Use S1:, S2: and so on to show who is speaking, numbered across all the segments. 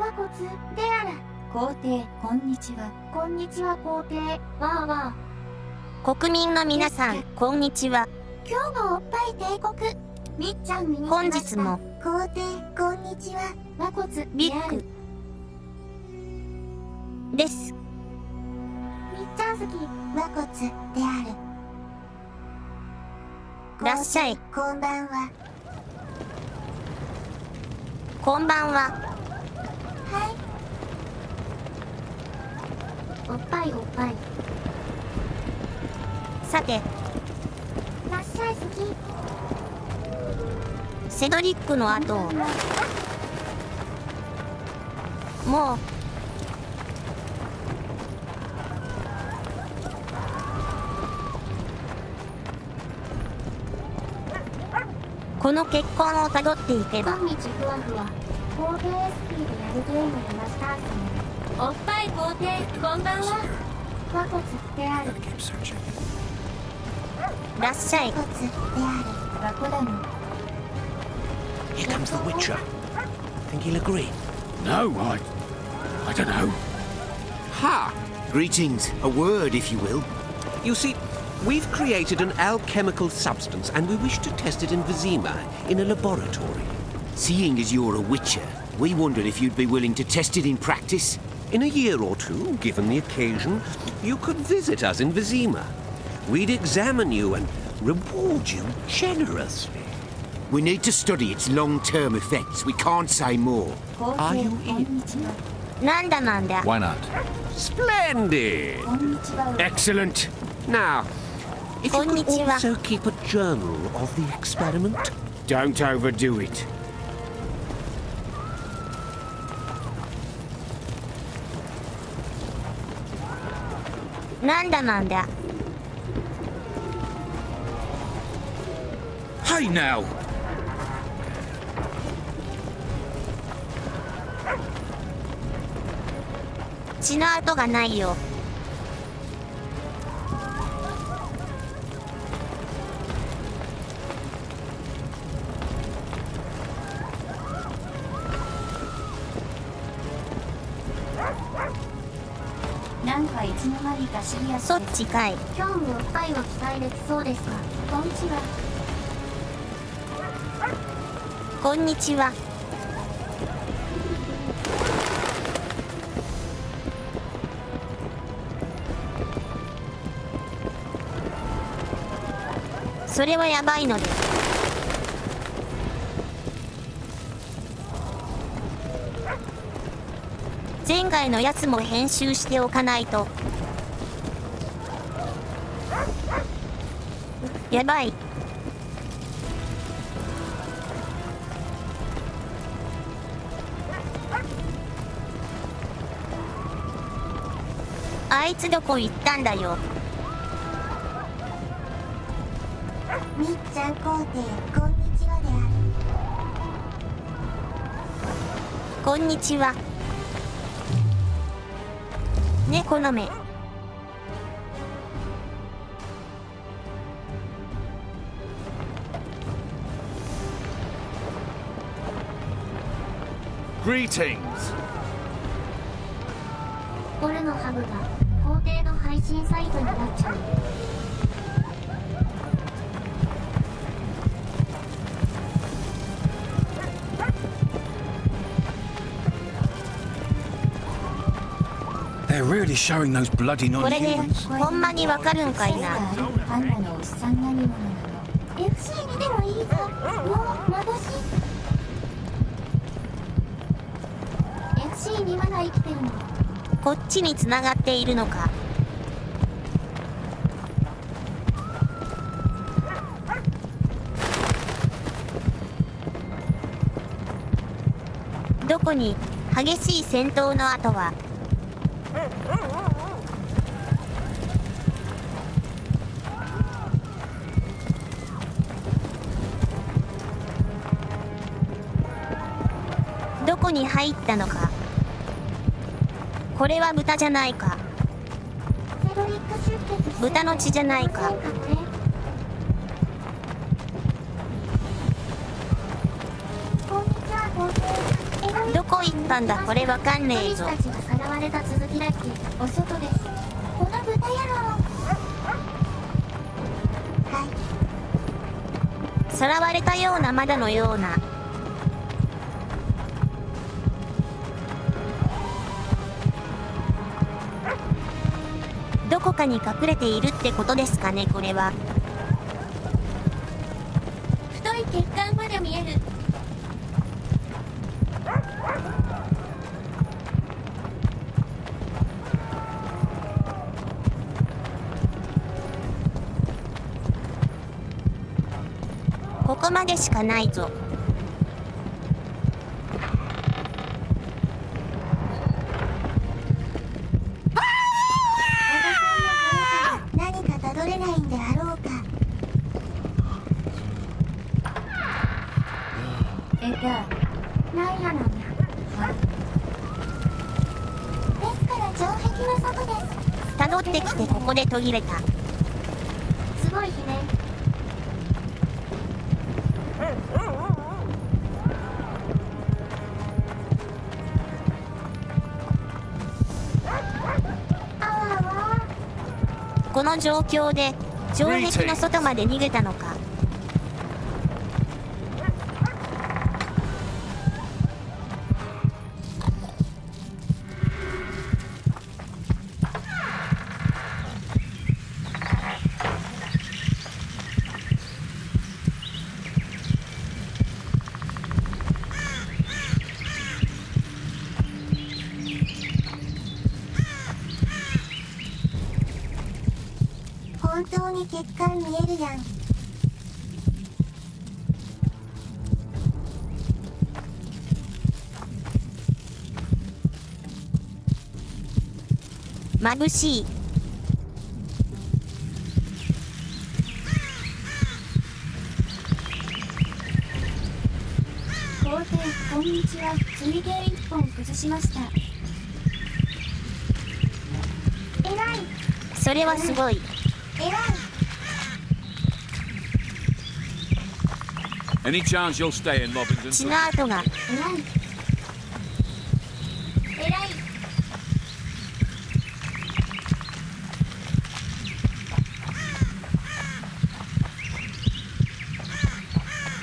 S1: 和骨である。皇帝、こんにちは。こんにちは皇帝。わーわ
S2: ー。国民の皆さん、こんにちは。
S1: 今日のおっぱい帝国。みっちゃん見に来ました。
S2: 本日も。
S1: 皇帝、こんにちは。和骨である。
S2: ビッグ。です。
S1: みっちゃん好き。和骨である。
S2: らっしゃい。
S1: こんばんは。
S2: こんばんは。
S1: はい。おっぱいおっぱい。
S2: さて。
S1: らっしゃい好き。
S2: セドリックの後を。もう。この結婚をたどっていけば。
S1: 今日ふわふわ。皇帝 SP でやるゲームでマスターズの。おっぱい皇帝、こんばんは。和骨である。
S2: らっしゃい。
S1: 和骨である。和骨だの。
S3: Here comes the Witcher. Think he'll agree?
S4: No, I don't know.
S3: Ha! Greetings. A word, if you will. You see, we've created an alchemical substance and we wish to test it in Vizima, in a laboratory. Seeing as you're a Witcher, we wondered if you'd be willing to test it in practice. In a year or two, given the occasion, you could visit us in Vizima. We'd examine you and reward you generously. We need to study its long-term effects. We can't say more. Are you in?
S2: なんだなんだ。
S4: Why not?
S3: Splendid! Excellent! Now, if you could also keep a journal of the experiment.
S4: Don't overdo it.
S2: なんだなんだ。
S4: Hey now!
S2: 血の跡がないよ。
S1: なんかいつの間にかシリアス。
S2: そっちかい。
S1: 今日もおっぱいは期待できそうですが、こんにちは。
S2: こんにちは。それはやばいので。前回のやつも編集しておかないと。やばい。あいつどこ行ったんだよ。
S1: みっちゃん皇帝、こんにちはである。
S2: こんにちは。猫の目。
S4: Greetings!
S1: 俺のハブが皇帝の配信サイトになっちゃう。
S4: They're really showing those bloody
S2: これで
S4: non-humans.
S2: ほんまにわかるんかいな。
S1: パンダのおっさん何者なの。FC にでもいいぞ。もうまぶしい。FC にまだ生きてるの。
S2: こっちに繋がっているのか。どこに激しい戦闘の後は。どこに入ったのか。これは豚じゃないか。豚の血じゃないか。どここ行ったんだ、これわかんねえぞ。
S1: 私たちがさらわれた続きだっけ。お外です。この豚野郎。はい。
S2: さらわれたような、まだのような。どこかに隠れているってことですかね、これは。
S1: 太い血管まで見える。
S2: ここまでしかないぞ。
S1: 何かたどれないんであろうか。なんやなんや。ですから城壁の外です。
S2: たどってきてここで途切れた。
S1: すごい悲鳴。
S2: この状況で城壁の外まで逃げたのか。
S1: 本当に血管見えるやん。
S2: 眩しい。
S1: 皇帝、こんにちは。積み毛一本崩しました。えらい。
S2: それはすごい。
S1: えらい。
S4: Any chance you'll stay in Mobbington?
S2: 血の跡が。
S1: えらい。えらい。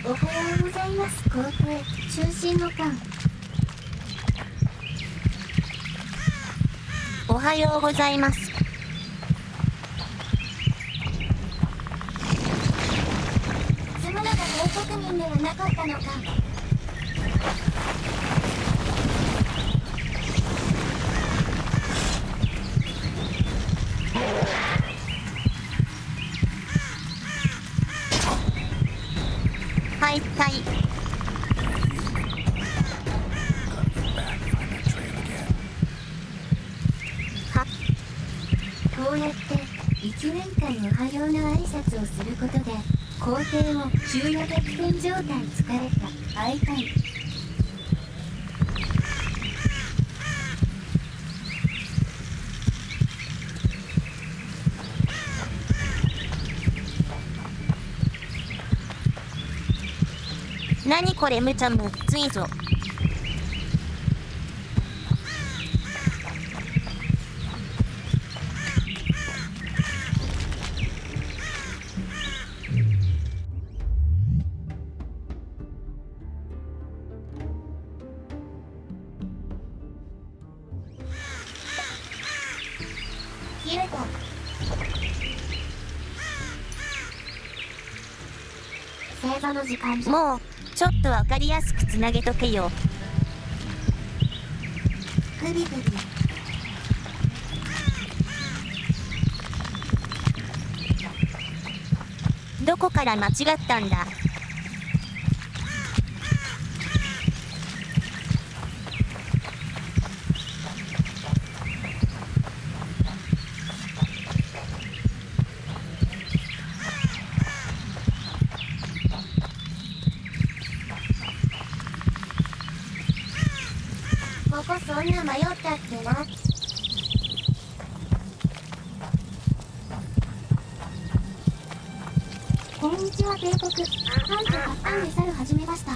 S1: おはようございます、皇帝。中心の間。
S2: おはようございます。
S1: 住むのが帝国民ではなかったのか。
S2: はいはい。は
S1: こうやって1年間おはようの挨拶をすることで皇帝も昼夜逆転状態。疲れた。会いたい。
S2: 何これ、むちゃむずいぞ。
S1: 切れた。正座の時間じゃ。
S2: もうちょっとわかりやすくつなげとけよ。
S1: グビグビ。
S2: どこから間違ったんだ。
S1: ここそんな迷ったっけな。こんにちは帝国。艦長発艦で猿始めました。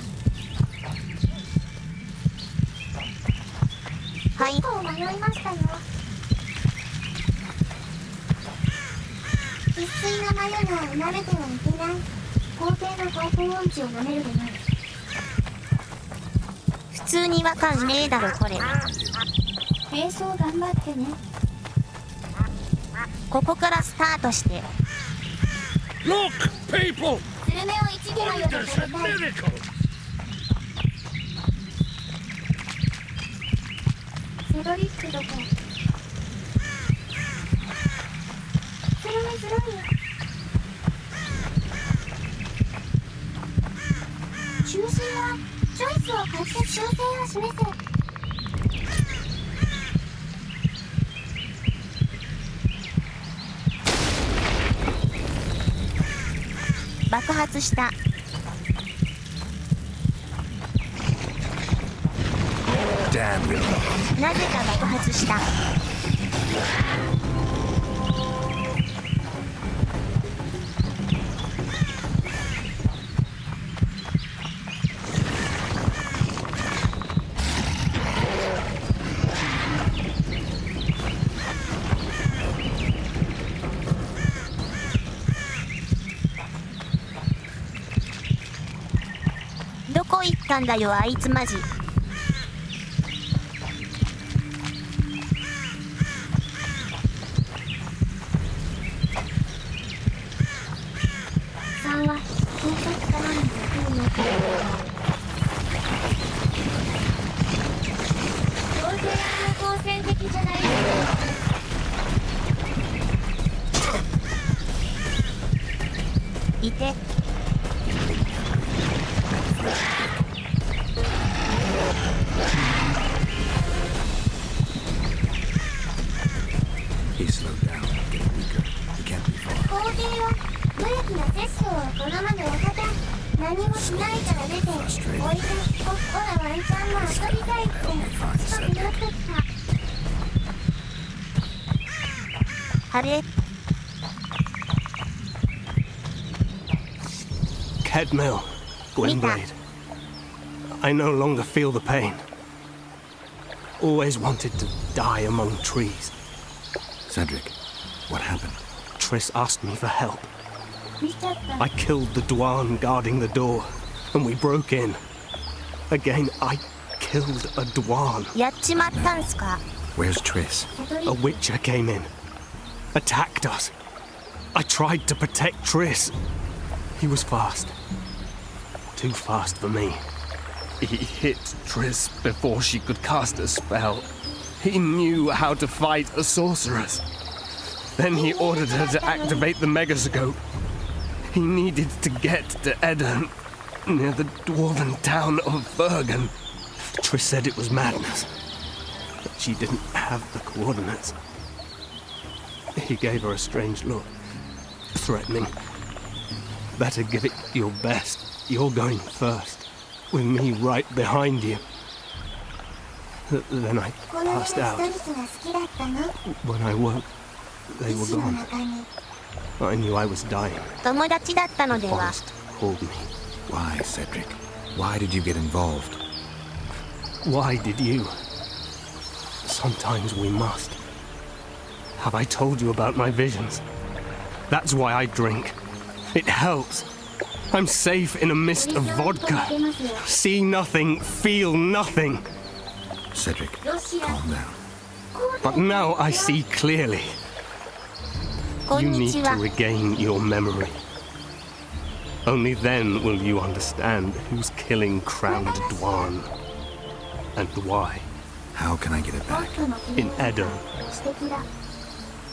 S2: はい。
S1: 結構迷いましたよ。生粋のマヨナーを舐めてはいけない。皇帝の方向音痴を舐めるでない。
S2: 普通にわかんねえだろこれ。
S1: 並走頑張ってね。
S2: ここからスタートして。
S5: Look, people!
S1: スルメを1秒より
S5: Wonders
S1: 食べ
S5: and
S1: たい。
S5: miracles!
S1: セドリックどこ？スルメずるいよ。中心はチョイスを買って修正を示せ。
S2: 爆発した。なぜか爆発した。どこ行ったんだよあいつマジ。
S1: 3は警察からの役になっている。当然方向線的じゃないです。
S2: いて。
S1: 皇帝は無益な殺生を好まぬお方。何もしないから出ておいで。おらワンちゃんも遊びたいってしと祈ってきた。
S2: あれ
S6: Cadmill, Gwynblade. I no longer feel the pain. Always wanted to die among trees.
S4: Cedric, what happened?
S6: Triss asked me for help.
S1: 見ちゃった。
S6: I killed the Dwan guarding the door, and we broke in. Again, I killed a Dwan.
S2: やっちまったんすか。
S4: Where's Triss?
S6: A Witcher came in, attacked us. I tried to protect Triss. He was fast. Too fast for me. He hit Triss before she could cast a spell. He knew how to fight a sorceress. Then he ordered her to activate the megascope. He needed to get to Edda, near the dwarven town of Bergen. Triss said it was madness, but she didn't have the coordinates. He gave her a strange look, threatening. Better give it your best. You're going first, with me right behind you. Then I
S1: この世の
S6: passed
S1: スト
S6: out.
S1: レスが好きだったの。
S6: When I woke, they
S1: 医
S6: were
S1: 師の
S6: gone.
S1: 中に。
S6: I knew I was dying.
S2: 友達だったの
S6: The
S2: では。
S6: forest called me.
S4: Why, Cedric? Why did you get involved?
S6: Why did you? Sometimes we must. Have I told you about my visions? That's why I drink. It helps. I'm safe in a mist of vodka. See nothing, feel nothing.
S4: Cedric,
S1: ロシア。
S4: calm down.
S6: But now I see clearly.
S2: こ
S6: You
S2: んに
S6: need
S2: ち
S6: to
S2: は。
S6: regain your memory. Only then will you understand who's killing crowned Dwan and why.
S4: How can I get it
S1: 本
S4: back?
S1: 当の君
S6: In
S1: は
S6: Edo,
S1: 素敵だ。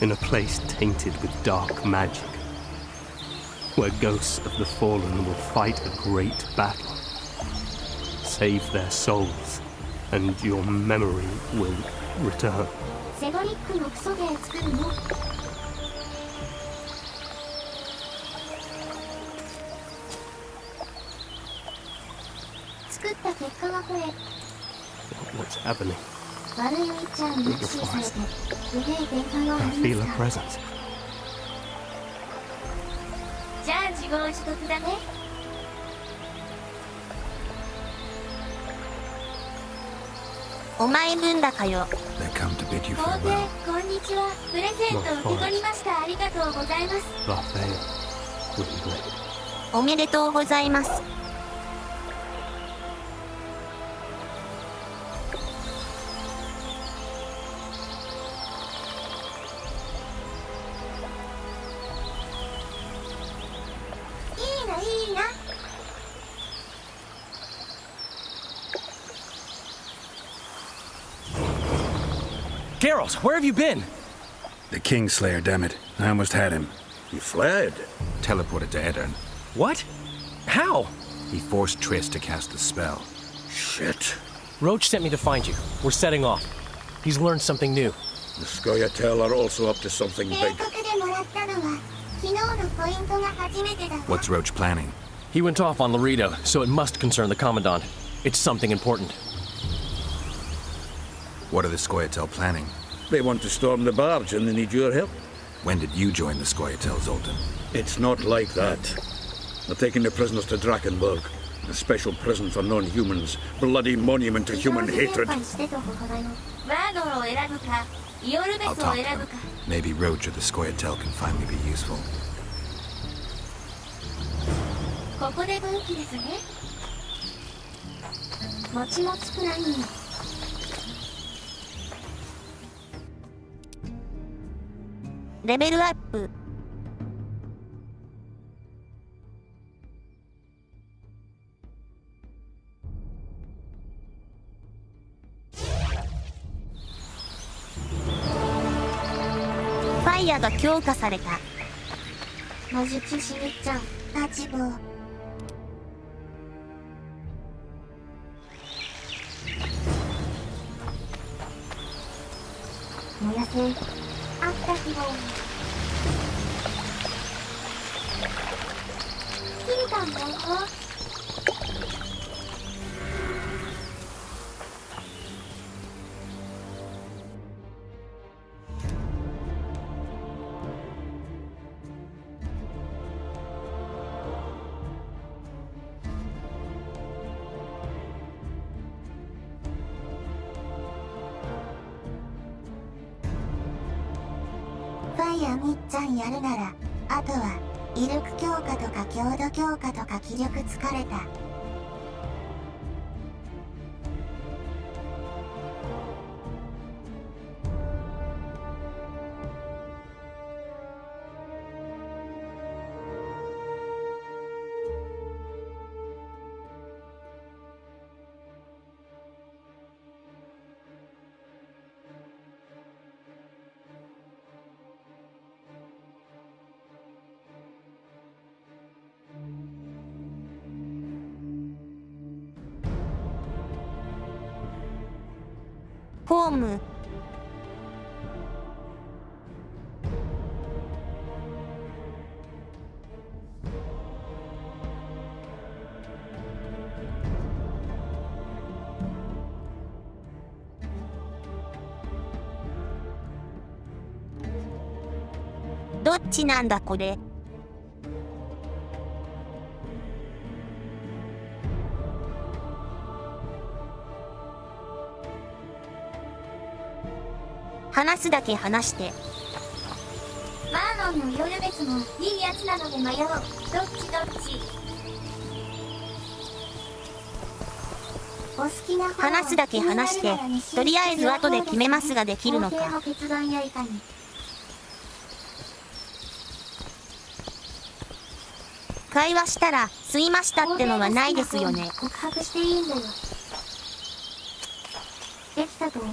S6: in a place tainted with dark magic, where ghosts of the fallen will fight a great battle, save their souls, and your memory will return.
S1: セドリックのクソゲー作るの？作った結果がこれ。
S6: What's happening?
S1: 悪いウィッチャーに復讐されて不平転換を
S6: I
S1: 始め
S6: feel a
S1: た。
S6: presence.
S1: じゃあ自業自得だね。
S2: お前分だかよ。
S4: They come to bid you
S1: 皇帝
S4: farewell.
S1: こんにちは。プレゼント受け取りました。ありがとうございます。
S6: ラフェイル。
S2: おめでとうございます。
S1: いいな、いいな。
S6: Geralt, where have you been?
S4: The Kingslayer, damn it. I almost had him.
S5: He fled.
S4: Teleported to Edirne.
S6: What? How?
S4: He forced Triss to cast the spell.
S5: Shit.
S6: Roach sent me to find you. We're setting off. He's learned something new.
S5: The Scoia'tael are also up to something
S1: 帝
S5: big.
S1: 国でもらったのは昨日のポイントが初めてだわ。
S4: What's Roach planning?
S6: He went off on Laredo, so it must concern the Commandant. It's something important.
S4: What are the Scoia'tael planning?
S5: They want to storm the barge and they need your help.
S4: When did you join the Scoia'tael, Zoltan?
S5: It's not like that. They're taking the prisoners to Drakenberg, a special prison for non-humans, bloody monument to human hatred.
S1: ワードルを選ぶか、イオルベス
S4: I'll
S1: を
S4: talk to
S1: 選
S4: him.
S1: ぶか。
S4: Maybe Roach or the Scoia'tael can finally be useful.
S1: ここで分岐ですね。もちもちくらいに。
S2: レベルアップ。ファイヤが強化された。
S1: 魔術師みっちゃん、立ち棒。燃やせ、あった希望。キリカン猛攻。ファイヤーみっちゃんやるなら、あとは威力強化とか強度強化とか気力疲れた。
S2: フォーム。どっちなんだこれ。話すだけ話して。
S1: マーノンのヨルベスもいいやつなので迷う。どっちどっち。お好きな方を
S2: 話すだけ話して、とりあえず後で決めますができるのか。
S1: 皇帝の決断やいかに。
S2: 会話したら、すいましたってのはないですよね。
S1: 告白していいんだよ。できたと思う。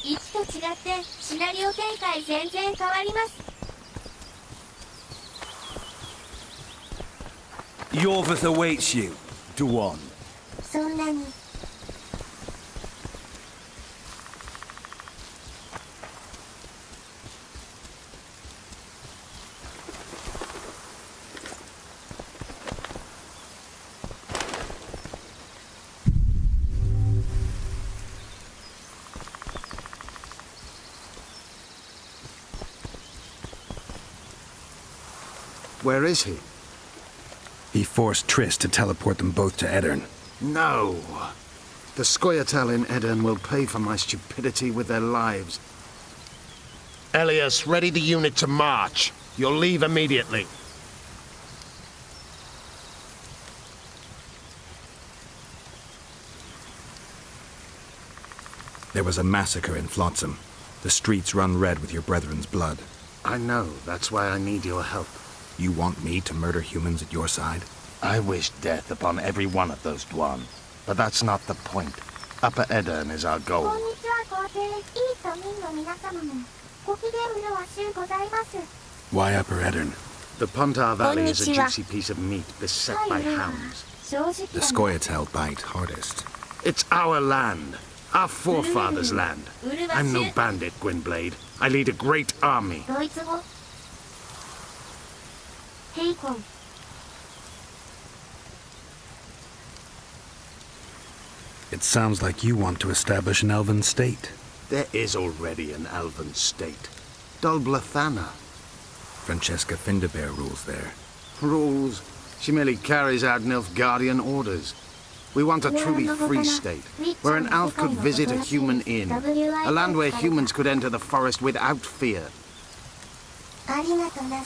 S1: 1と違ってシナリオ展開全然変わります。
S7: Yorvith awaits you, Dawan.
S1: そんなに。
S3: Where is he?
S4: He force Triss to teleport them both to Edirn.
S8: No. The Scoia'tael in Edirn will pay for my stupidity with their lives.
S9: Elias, ready the unit to march. You'll leave immediately.
S4: There was a massacre in Flotsam. The streets run red with your brethren's blood.
S8: I know. That's why I need your help.
S4: You want me to murder humans at your side?
S9: I wish death upon every one of those Dwan. But that's not the point. Upper Edirn is our
S1: こ
S9: goal.
S1: んにちは皇帝。いい都民の皆様もご機嫌うるわしゅうございます。
S4: Why Upper Edirn?
S8: The Pontar Valley is a
S2: Konnichiwa.
S8: juicy piece of meat beset by hounds.
S1: 正直
S4: The Scoia'tael bite hardest.
S8: It's our land. Our forefathers' land. I'm no bandit, Gwynblade. I lead a great army.
S1: ドイツ語ヘイコン
S4: It sounds like you want to establish an elven state.
S8: There is already an elven state. Dol Blathana.
S4: Francesca Findabair rules there.
S8: Rules. She merely carries out Nilfgaardian orders. We want a truly free state, where an elf could visit a human inn. A land where humans could enter the forest without fear.
S1: ありがとな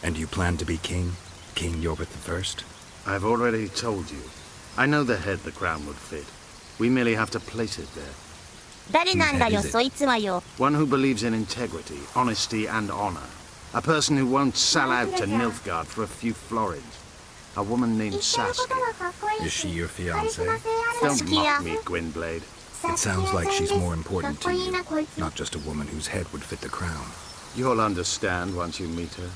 S4: And you plan to be king? King Yorvith I?
S8: I've already told you. I know the head the crown would fit. We merely have to place it there.
S2: 誰なんだよ、
S4: Whose head is it?
S2: そいつはよ。
S8: One who believes in integrity, honesty, and honor. A person who won't sell out to Nilfgaard for a few florins. A woman
S1: 言
S8: named
S1: ってること
S8: Saskia.
S1: はかっこいい
S4: Is
S1: し
S4: she your
S1: カリスマ
S4: fiancée?
S1: 性ある
S8: Don't
S2: Saskia.
S8: mock me, Gwynblade.
S4: It sounds like she's more important
S1: かっこ
S4: to
S1: いい
S4: you,
S1: なこいつ
S4: not just a woman whose head would fit the crown.
S8: You'll understand once you meet her.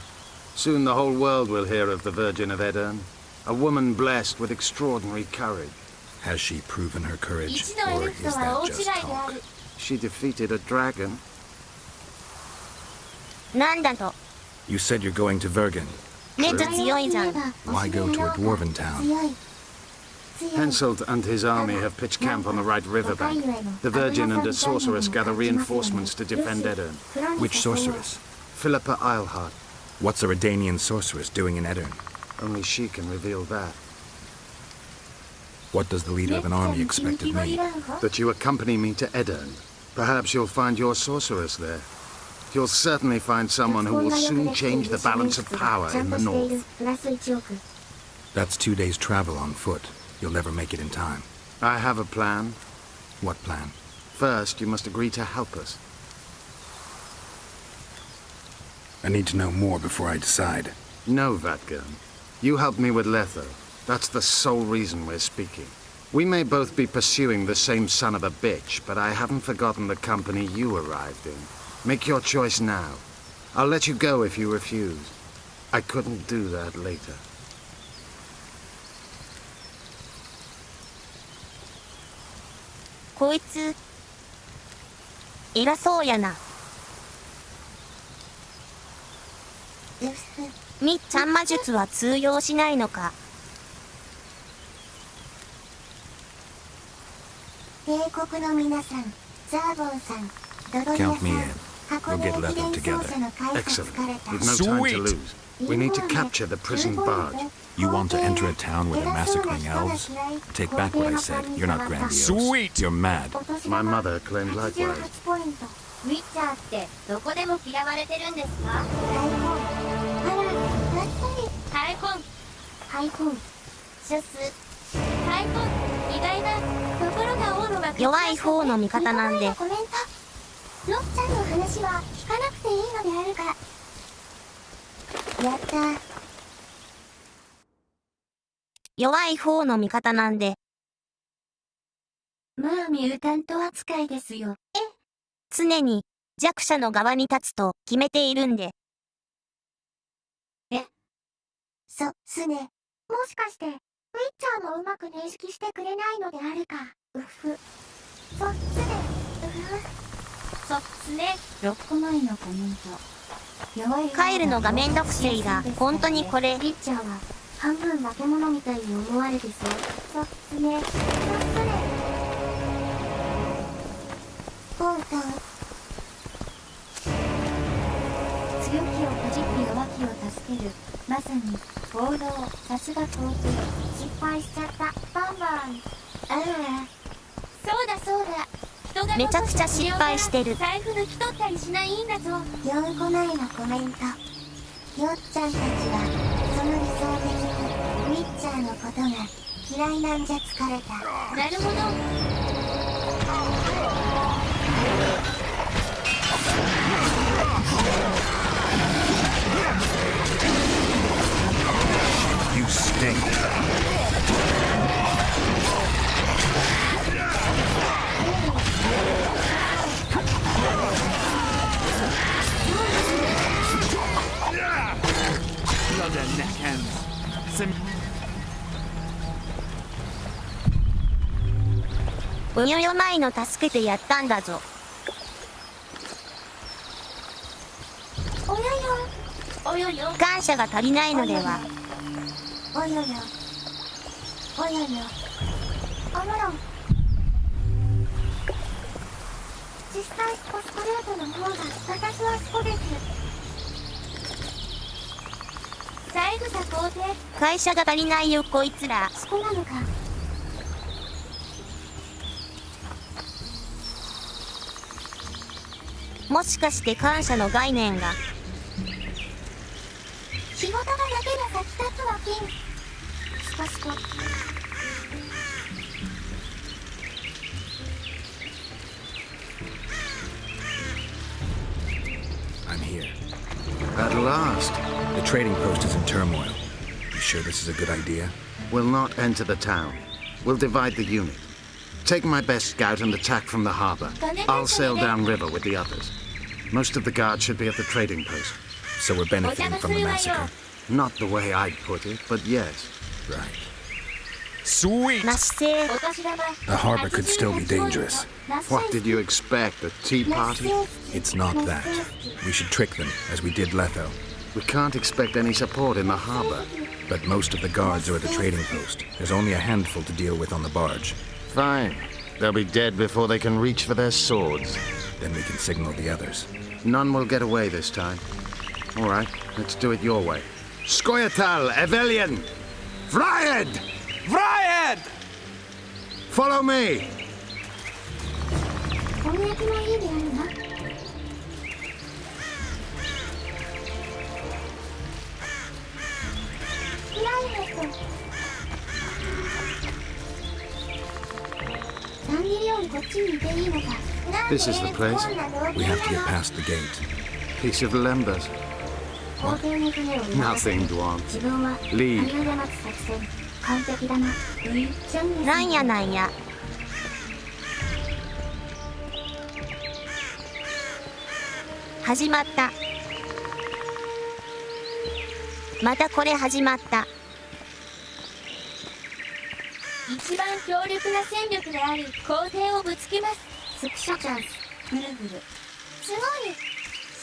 S8: Soon the whole world will hear of the Virgin of Edirn. A woman blessed with extraordinary courage.
S4: Has she proven her courage,
S1: 一のエ
S4: or
S1: ルフ
S4: is
S1: とは大
S4: that
S1: 違い
S4: just
S1: であ
S4: talk?
S1: る
S8: She defeated a dragon.
S2: なんだと。
S4: You said you're going to Vergen.
S2: メッチャ強いじゃん。
S4: Why go to a dwarven town?
S1: 強い強い
S8: Henselt and his army have pitched camp on the right riverbank. The Virgin and a sorceress gather reinforcements to defend Edirn.
S4: Which sorceress?
S8: Philippa Eilhart.
S4: What's a Redanian sorceress doing in Edirn?
S8: Only she can reveal that.
S4: What does the leader of an army expect of me?
S8: That you accompany me to Edirn. Perhaps you'll find your sorceress there. You'll certainly find someone who will soon change the balance of power in the north.
S1: プラス1億
S4: That's 2 days' travel on foot. You'll never make it in time.
S8: I have a plan.
S4: What plan?
S8: First, you must agree to help us.
S4: I need to know more before I decide.
S8: No, Vatgern. You helped me with Letho. That's the sole reason we're speaking. We may both be pursuing the same son of a bitch, but I haven't forgotten the company you arrived in. Make your choice now. I'll let you go if you refuse. I couldn't do that later.
S2: こいつ、偉そうやな。みっちゃん魔術は通用しないのか。
S1: 帝国の皆さんザーボンさんドドリア
S4: Count
S1: さ
S4: me
S1: ん
S4: in.
S1: 箱
S4: We'll
S1: 根
S4: get
S1: 駅
S4: Letho
S1: 伝
S4: together.
S1: 捜査の開発
S8: Excellent.
S1: 疲れた
S8: With no time to
S7: Sweet.
S8: lose. We need to capture the prison barge.
S4: You want to enter a town where they're massacring elves? Take back what I said. You're not grandiose.
S7: Sweet.
S4: You're mad.
S8: My mother claimed likewise.
S1: 88ポイント
S2: ウィッチャーってどこでも嫌われてるんですか？
S1: 大根あらやっぱり
S2: 大根、
S1: ハイコン
S2: シュス。大根、意外な。ところが王のが弱い方の味方なんで。
S1: コメントロッちゃんの話は聞かなくていいのであるかやったー
S2: 弱い方の味方なんで。
S1: まあミュータント扱いですよ
S2: 常に弱者の側に立つと決めているんで。
S1: すねもしかしてウィッチャーもうまく認識してくれないのであるかうふすね
S2: そうね。
S1: 6個前のコメント弱い
S2: 帰るのがめんどくせいだ。本当にこれ。
S1: ウィッチャーは半分化け物みたいに思われてそうすねポーター強きをこじって弱きをを助ける。まさに王道。さすが皇帝。失敗しちゃった。バンバン。そうだそうだ。人が
S2: めちゃくちゃ失敗してる。
S1: 財布抜き取ったりしないんだぞ。4個前のコメント。よっちゃんたちはその理想的にウィッチャーのことが嫌いなんじゃ疲れた。なるほど。
S4: You stink.
S7: Blood and neckhands. Some
S2: うにょよ前の助けてやったんだぞ。
S1: およよ。およよ。
S2: 感謝が足りないのでは。
S1: およよ。およよ。おもろん。実際スコストレートの方が私はスコです。三枝皇帝。
S2: 会社が足りないよこいつら。
S1: スコなのか。
S2: もしかして感謝の概念が。
S1: 仕事がだけが先立つわキン。スコスコ。
S4: I'm here.
S8: At last.
S4: The trading post is in turmoil. You sure this is a good idea?
S8: We'll not enter the town. We'll divide the unit. Take my best scout and attack from the harbor. I'll sail downriver with the others. Most of the guards should be at the trading post.
S4: So we're benefiting from the massacre.
S8: Not the way I'd put it, but yes.
S4: Right. Sweet!
S2: なしせ。
S4: The harbor could still be dangerous.
S8: What did you expect, a tea party?
S4: It's not that. We should trick them, as we did Letho.
S8: We can't expect any support in the harbor.
S4: But most of the guards are at the trading post. There's only a handful to deal with on the barge.
S8: Fine. They'll be dead before they can reach for their swords.
S4: Then we can signal the others.
S8: None will get away this time. All right, let's do it your way. Skoyatal, Evelian! Vryed!
S7: Brian!
S8: Follow me!
S1: 翻訳の家であるな。プライベート。何ミリよりこっちにいていいのか。
S8: This is the place.
S4: We have to get past the gate.
S8: Piece of lembas. Nothing, Dwan. Lead.
S1: 完璧だな。
S2: なんやなんや。始まった。またこれ始まった。
S1: 一番強力な戦力である皇帝をぶつけます。スクショチャンス。ぐるぐる。すごい。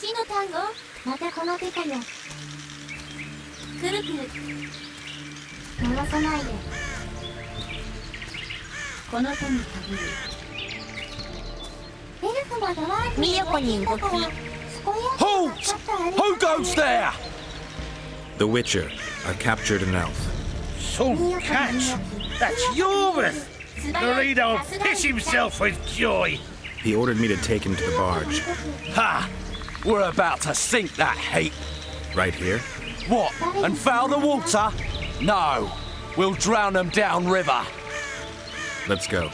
S1: 死の単語。またこの手かよ。くるくる。回さないで。この手に限る。エルフまだワールド
S2: ミヨコに動き。
S7: Halt! Who goes there?
S4: The Witcher. I've captured an elf.
S10: So catch! That's yours! Dorito piss himself with joy!
S4: He ordered me to take him to the barge.
S7: Ha! We're about to sink that heap.
S4: Right here?
S7: What? And foul the water? No. We'll drown them downriver.
S4: Let's go.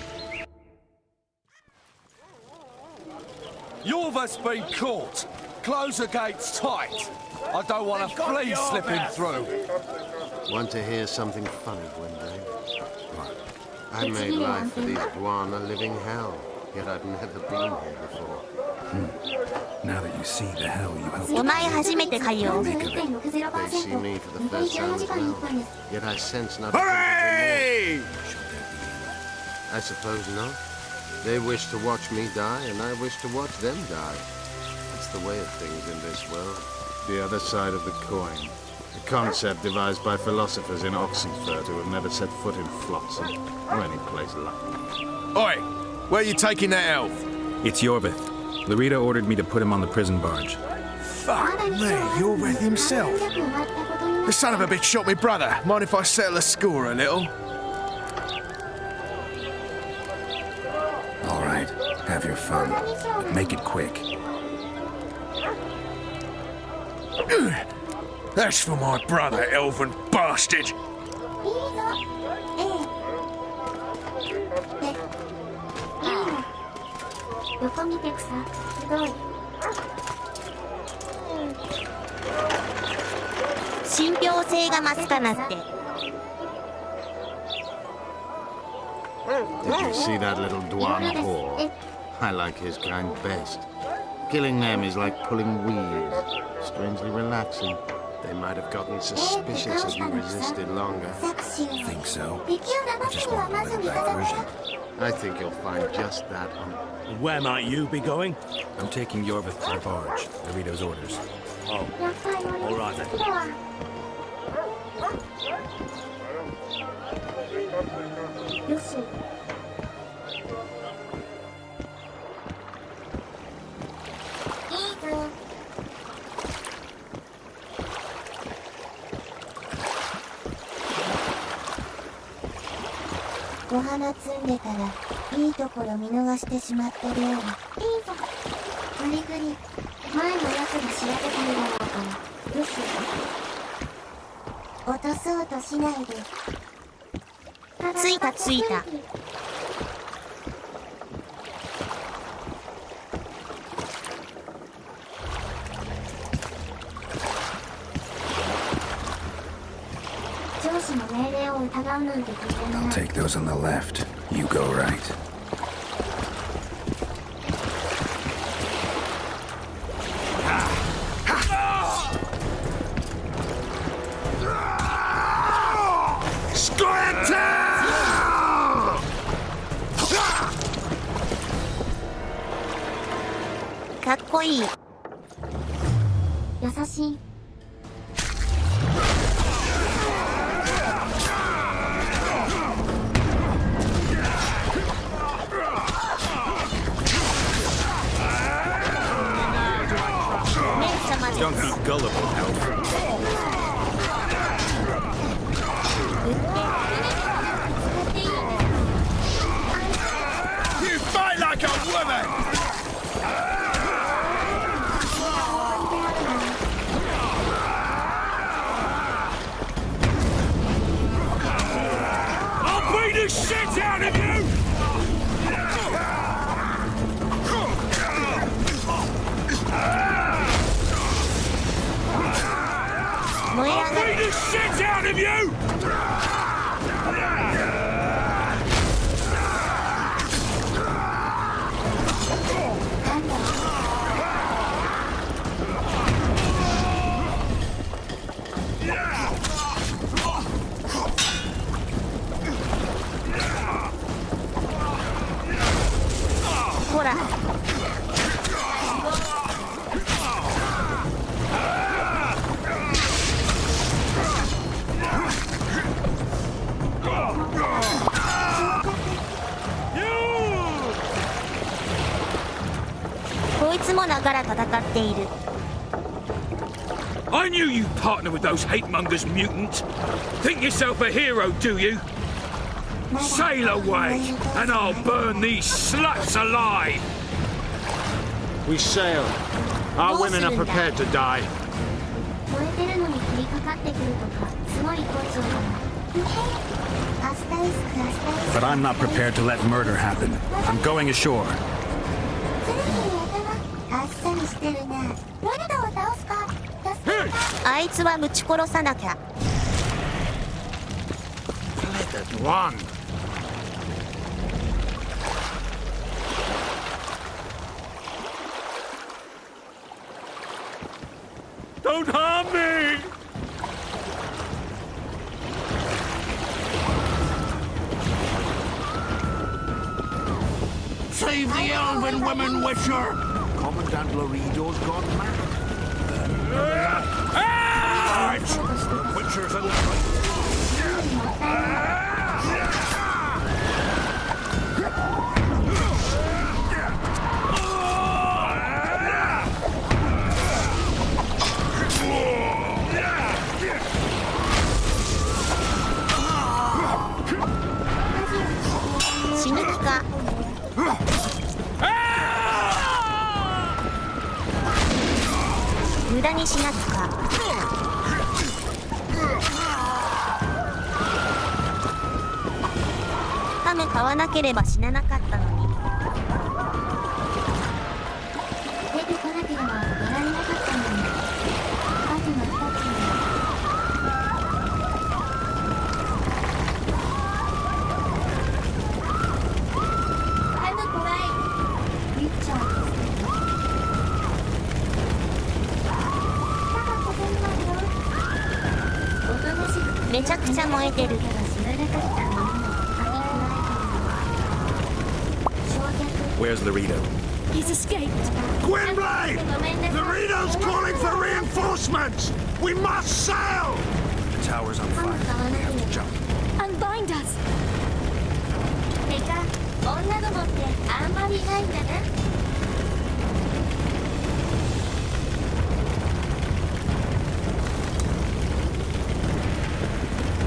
S7: Yorva's been caught. Close the gates tight. I don't want a flea slipping through.
S8: Want to hear something funny, Gwendolyn? I made life for these Dwan a living hell, yet I've never been here before.
S4: Now that you see the hell you helped
S2: お前初めてかよ。
S8: They see me for the first time as well, yet I sense not
S7: Hooray!
S8: I suppose not. They wish to watch me die, and I wish to watch them die. It's the way of things in this world. The other side of the coin. A concept devised by philosophers in Oxenfurt who have never set foot in Flotsam, or any place like it.
S7: Oi! Where are you taking that elf?
S4: It's Yorvith. Larita ordered me to put him on the prison barge.
S7: Fuck me, Yorvith himself. The son of a bitch shot my brother. Mind if I settle the score a little?
S4: All right, have your fun. But make it quick.
S7: That's for my brother, elven bastard.
S1: いいぞ。ええ。で、いいの。横見てくさ。ひどい。
S2: 信憑性が増すかなって。
S8: Did you see that little Dwan whore? I like his kind best. Killing them is like pulling weeds. Strangely relaxing. They might have gotten suspicious if you resisted longer.
S4: Think so? I just want a little diversion.
S8: I think you'll find just that on...
S6: Where might you be going?
S4: I'm taking Yorvith to the barge. I read those orders.
S6: Oh, all right then.
S1: よし。いいぞ。お花摘んでたらいいところ見逃してしまってるようだ。いいぞ。グリグリ前のやつが調べたのだろうからよし。落とそうとしないで。
S2: ついたついた。
S1: 上司の命令を疑うなんてとても
S4: I'll
S1: ない。
S4: take those on the left. You go right.
S7: Squirtle!
S2: かっこいい。
S1: 優しい。
S4: Don't be gullible, Elf.
S7: You fight like a woman! I'll beat the shit out of you! I'll beat the shit out of you!
S2: ほら。こいつもだから戦っている。
S5: I knew you'd partner with those hate-mongers, mutant. Think yourself a hero, do you? Sail away, and I'll burn these sluts alive!
S8: We sail. Our women are prepared to die.
S1: 燃えてるのに降りかかってくるとかすごい高潮だな。アスタイスクアスタイスク。
S4: But I'm not prepared to let murder happen. I'm going ashore.
S1: それぞれ頭あっさりしてるな。モルドを倒すか。助けるか。
S2: あいつは撃ち殺さなきゃ。
S8: One.
S5: Don't harm me!
S10: Save the elven women, Witcher!
S8: Commandant Lorido's gone mad.
S5: Witcher's in the right.
S2: にしなきか。ハム買わなければ死ななかったのに。
S1: 出てこなければやられなかったのに。あとの2つにハム怖い。ウィッチャー
S2: めちゃくちゃ燃えてる。
S4: Where's Laredo?
S1: He's escaped.
S10: Gwynblade! Laredo's calling for reinforcements! We must sail!
S4: The tower's on fire. We have to jump.
S1: Unbind us. てか、女どもってあんまりいないんだな。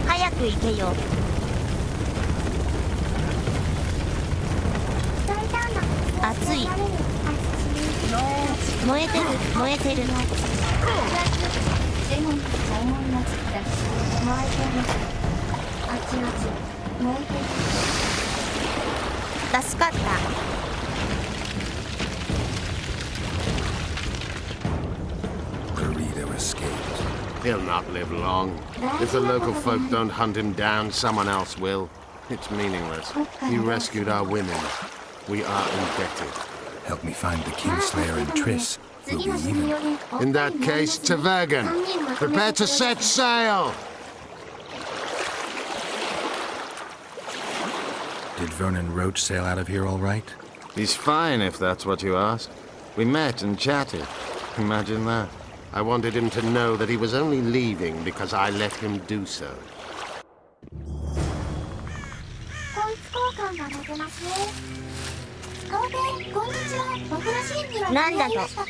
S2: 早く行けよ。熱い。燃えてる、燃えてる。
S1: レモンとサイモンがつった。燃えてる。あちあち。燃えてる。
S2: 助かった。
S4: Laredo escaped.
S8: He'll not live long. If the local folk don't hunt him down, someone else will. It's meaningless. He rescued our women. We are indebted.
S4: Help me find the Kingslayer and Triss. We'll be even.
S8: In that case, Tvergan, prepare to set sail!
S4: Did Vernon Roach sail out of here all right?
S8: He's fine, if that's what you ask. We met and chatted. Imagine that. I wanted him to know that he was only leaving because I let him do so.
S1: こいつ交換が持てますね。皇帝、こんにちは。僕の真偽は
S2: なんだと。
S1: 間に合いましたか？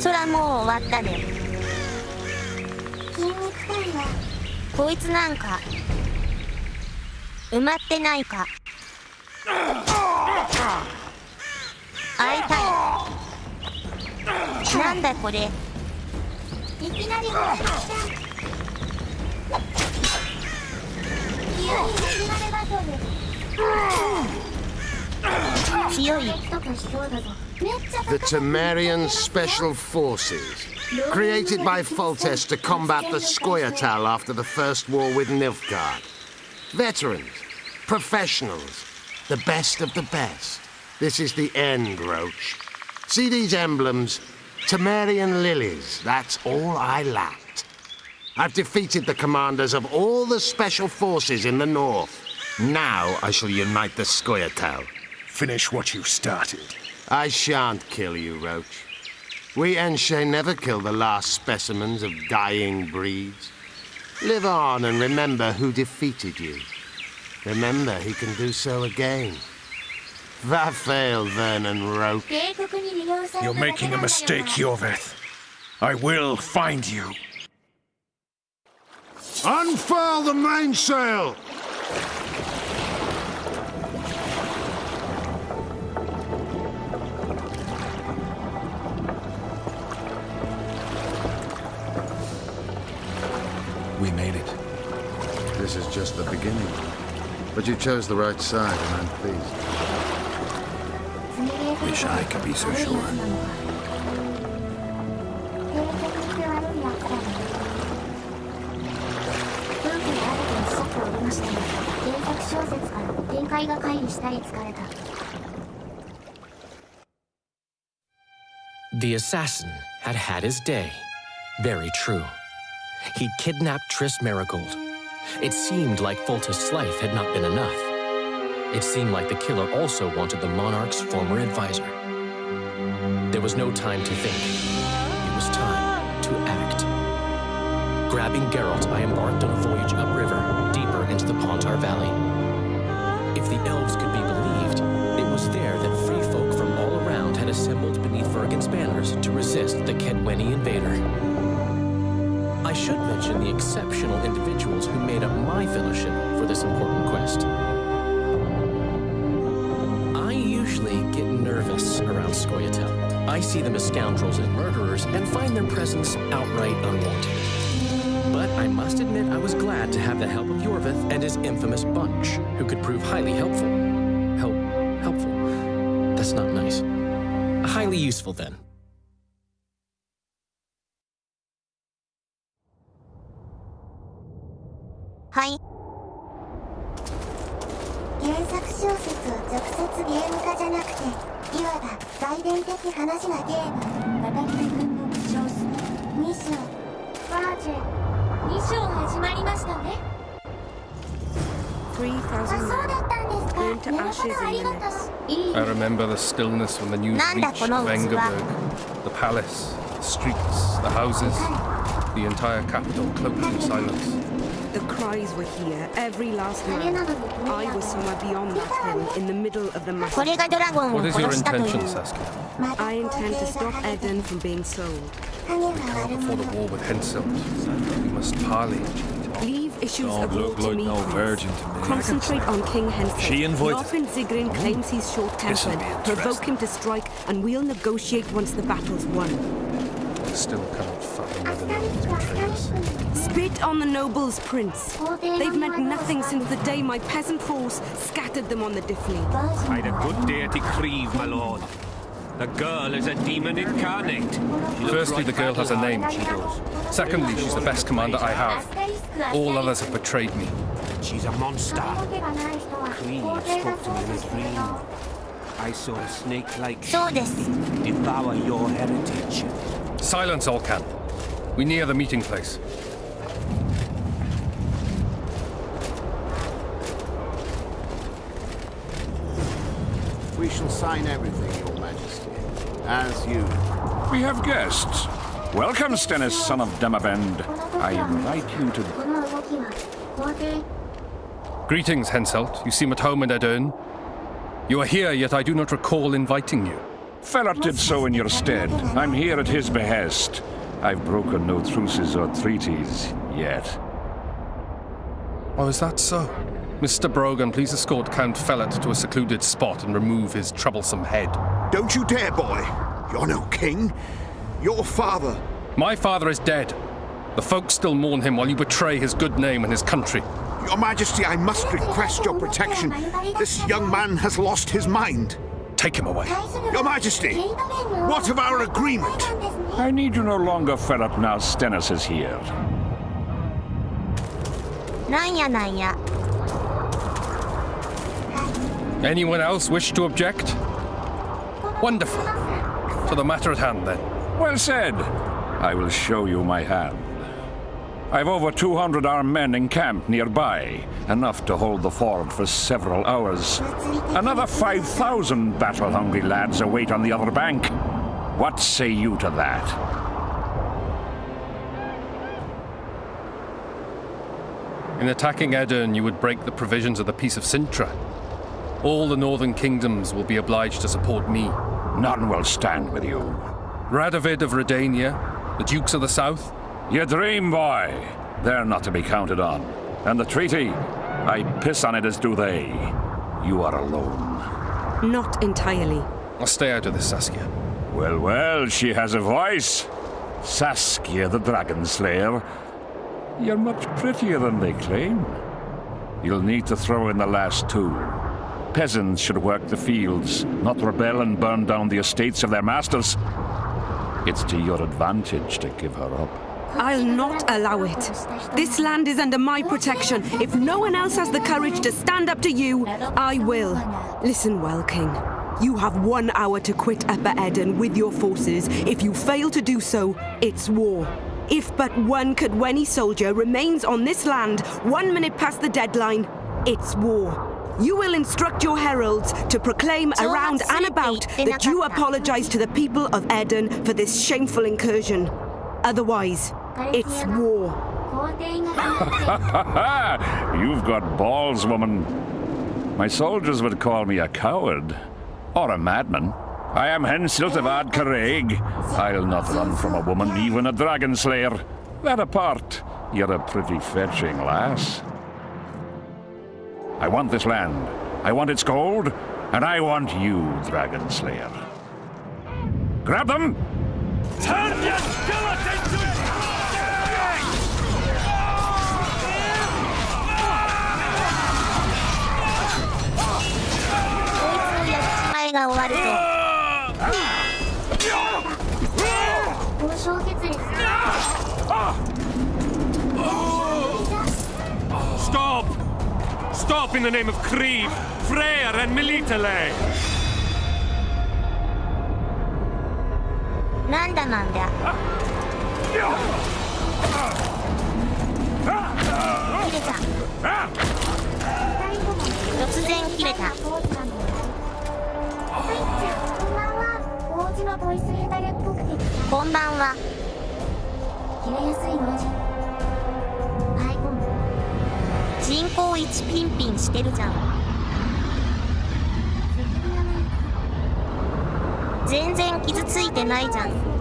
S2: そらもう終わったで。
S1: 筋肉体は
S2: こいつなんか埋まってないか。会いたい。なんだこれ。
S1: いきなりほら来た。急に始まるバトル。
S2: 強い。
S8: The Temerian Special Forces, created by Foltest to combat the Scoia'tael after the First War with Nilfgaard. Veterans, professionals, the best of the best. This is the end, Roach. See these emblems? Temerian lilies, that's all I lacked. I've defeated the commanders of all the special forces in the north. Now I shall unite the Scoia'tael.
S10: Finish what you started.
S8: I shan't kill you, Roach. We Enshe never kill the last specimens of dying breeds. Live on and remember who defeated you. Remember he can do so again. Va fail, Vernon Roach.
S10: You're making a mistake, Yorveth. I will find you.
S8: Unfurl the mainsail!
S4: We made it.
S8: This is just the beginning. But you chose the right side, and I'm pleased.
S4: Wish I could be so sure.
S11: The assassin had had his day. Very true. He'd kidnapped Triss Marigold. It seemed like Foltest's life had not been enough. It seemed like the killer also wanted the monarch's former advisor. There was no time to think. It was time to act. Grabbing Geralt, I embarked on a voyage upriver, deeper into the Pontar Valley. If the elves could be believed, it was there that free folk from all around had assembled beneath Vergen's banners to resist the Kedweni invader. I should mention the exceptional individuals who made up my fellowship for this important quest. I usually get nervous around Scoia'tael. I see them as scoundrels and murderers and find their presence outright unwanted. But I must admit I was glad to have the help of Yorvith and his infamous bunch, who could prove highly helpful. Helpful? That's not nice. Highly useful then.
S2: はい。
S1: 原作小説を直接ゲーム化じゃなくて、いわば外伝的話がゲーム。渡辺君の苦情する。2章。バージェン。2章始まりましたね。あ、そうだったんですか。なるほど、ありがとう。
S6: I remember the stillness when the news reached Vengerberg, the palace, the streets, the houses, the entire capital cloaked in silence.
S12: The cries were here, every last man. I was somewhere beyond that hill, in the middle of the massacre.
S2: これがドラゴンを
S6: What is
S2: 殺
S6: your
S2: したという。
S6: intention, Saskia?
S12: I intend to stop Eden from being sold.
S6: We can't afford a war with Henselt. We must parley.
S12: Leave issues
S10: Don't
S12: of war
S10: look
S12: to
S10: like
S12: me,
S10: no
S12: please.
S10: virgin to me.
S12: Concentrate on King Henselt.
S10: She invited-
S12: Norfin Zigrin claims he's short-tempered. Provoke him to strike, and we'll negotiate once the battle's won.
S6: I still cannot fathom why the nobles betrayed us.
S12: Spit on the nobles, Prince. They've meant nothing since the day my peasant force scattered them on the Diffley.
S3: I'd a good day to grieve, my lord. The girl is a demon incarnate.
S6: Firstly, the girl has a name. Secondly, she's the best commander I have. All others have betrayed me.
S3: She's a monster. Cleve spoke to me in a dream. I saw a snake-like
S2: そうです。
S3: devour your heritage.
S6: Silence, Olcan. We near the meeting place.
S8: We shall sign everything, Your Majesty. As you.
S10: We have guests. Welcome, Stennis, son of Demavend. I invite you to...
S1: この動きは皇帝。
S6: Greetings, Henselt. You seem at home in Edern. You are here, yet I do not recall inviting you.
S10: Fellat did so in your stead. I'm here at his behest. I've broken no truces or treaties yet.
S6: Oh, is that so? Mr. Brogan, please escort Count Fellat to a secluded spot and remove his troublesome head.
S13: Don't you dare, boy. You're no king. Your father.
S6: My father is dead. The folk still mourn him while you betray his good name and his country.
S13: Your Majesty, I must request your protection. This young man has lost his mind.
S6: Take him away.
S13: Your Majesty, what of our agreement?
S10: I need you no longer, Fellat, now Stennis is here.
S2: なんやなんや。
S6: Anyone else wish to object? Wonderful. To the matter at hand, then.
S10: Well said. I will show you my hand. I've over 200 armed men encamped nearby, enough to hold the ford for several hours. Another 5,000 battle-hungry lads await on the other bank. What say you to that?
S6: In attacking Edern, you would break the provisions of the Peace of Sintra. All the northern kingdoms will be obliged to support me.
S10: None will stand with you.
S6: Radovid of Redania, the Dukes of the South.
S10: You dream, boy. They're not to be counted on. And the treaty, I piss on it as do they. You are alone.
S12: Not entirely.
S6: I'll stay out of this, Saskia.
S10: Well, well, she has a voice. Saskia the Dragon Slayer. You're much prettier than they claim. You'll need to throw in the last two. Peasants should work the fields, not rebel and burn down the estates of their masters. It's to your advantage to give her up.
S12: I'll not allow it. This land is under my protection. If no one else has the courage to stand up to you, I will. Listen well, King. You have 1 hour to quit Upper Eden with your forces. If you fail to do so, it's war. If but one Kadweni soldier remains on this land 1 minute past the deadline, it's war. You will instruct your heralds to proclaim around and about that you apologize to the people of Eden for this shameful incursion. Otherwise, it's war.
S10: You've got balls, woman. My soldiers would call me a coward. Or a madman. I am Henselt of Ad Caraig. I'll not run from a woman, even a dragon slayer. That apart, you're a pretty fetching lass. I want this land. I want its gold. And I want you, dragon slayer. Grab them!
S5: Turn your skeleton to
S2: 前が終わると
S6: Stop! Stop in the name of Krieg, Freyr and Militale!
S2: なんだなんだ切れた突然切れたこんばんは人口1ピンピンしてるじゃん全然傷ついてないじゃん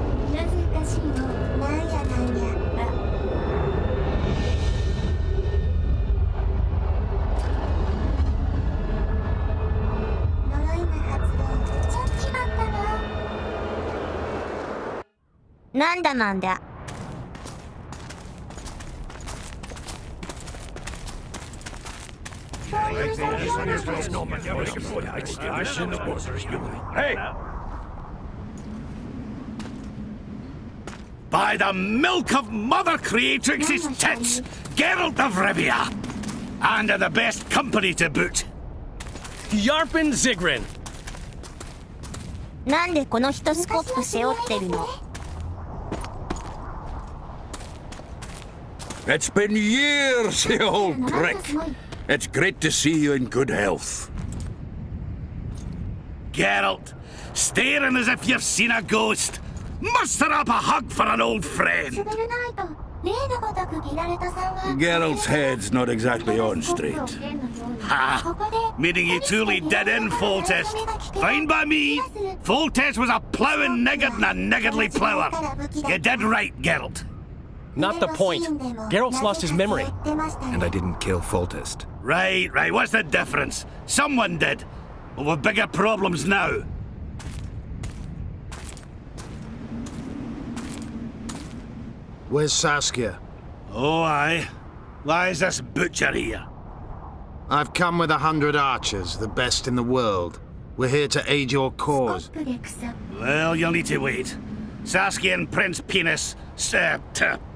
S2: なんだなんだ
S9: Hey! By the milk of Mother Creatrix's tits, Geralt of Rivia! And in the best company to boot.
S6: Yarpin Zigrin!
S2: なんでこの人スコップ背負ってるの
S10: It's been years, you old prick. It's great to see you in good health.
S9: Geralt, staring as if you've seen a ghost. Muster up a hug for an old friend.
S10: Geralt's head's not exactly on straight.
S9: Ha! Meaning you truly did in, Foltest. Fine by me. Foltest was a ploughing niggard and a niggardly plougher. You did right, Geralt.
S11: Not the point. Geralt's lost his memory.
S4: And I didn't kill Foltest.
S9: Right. What's the difference? Someone did. But we've bigger problems now.
S8: Where's Saskia?
S9: Oh, aye. Why is this butcher here?
S8: I've come with 100 archers, the best in the world. We're here to aid your cause.
S9: Well, you'll need to wait. Saskia and Prince Penis,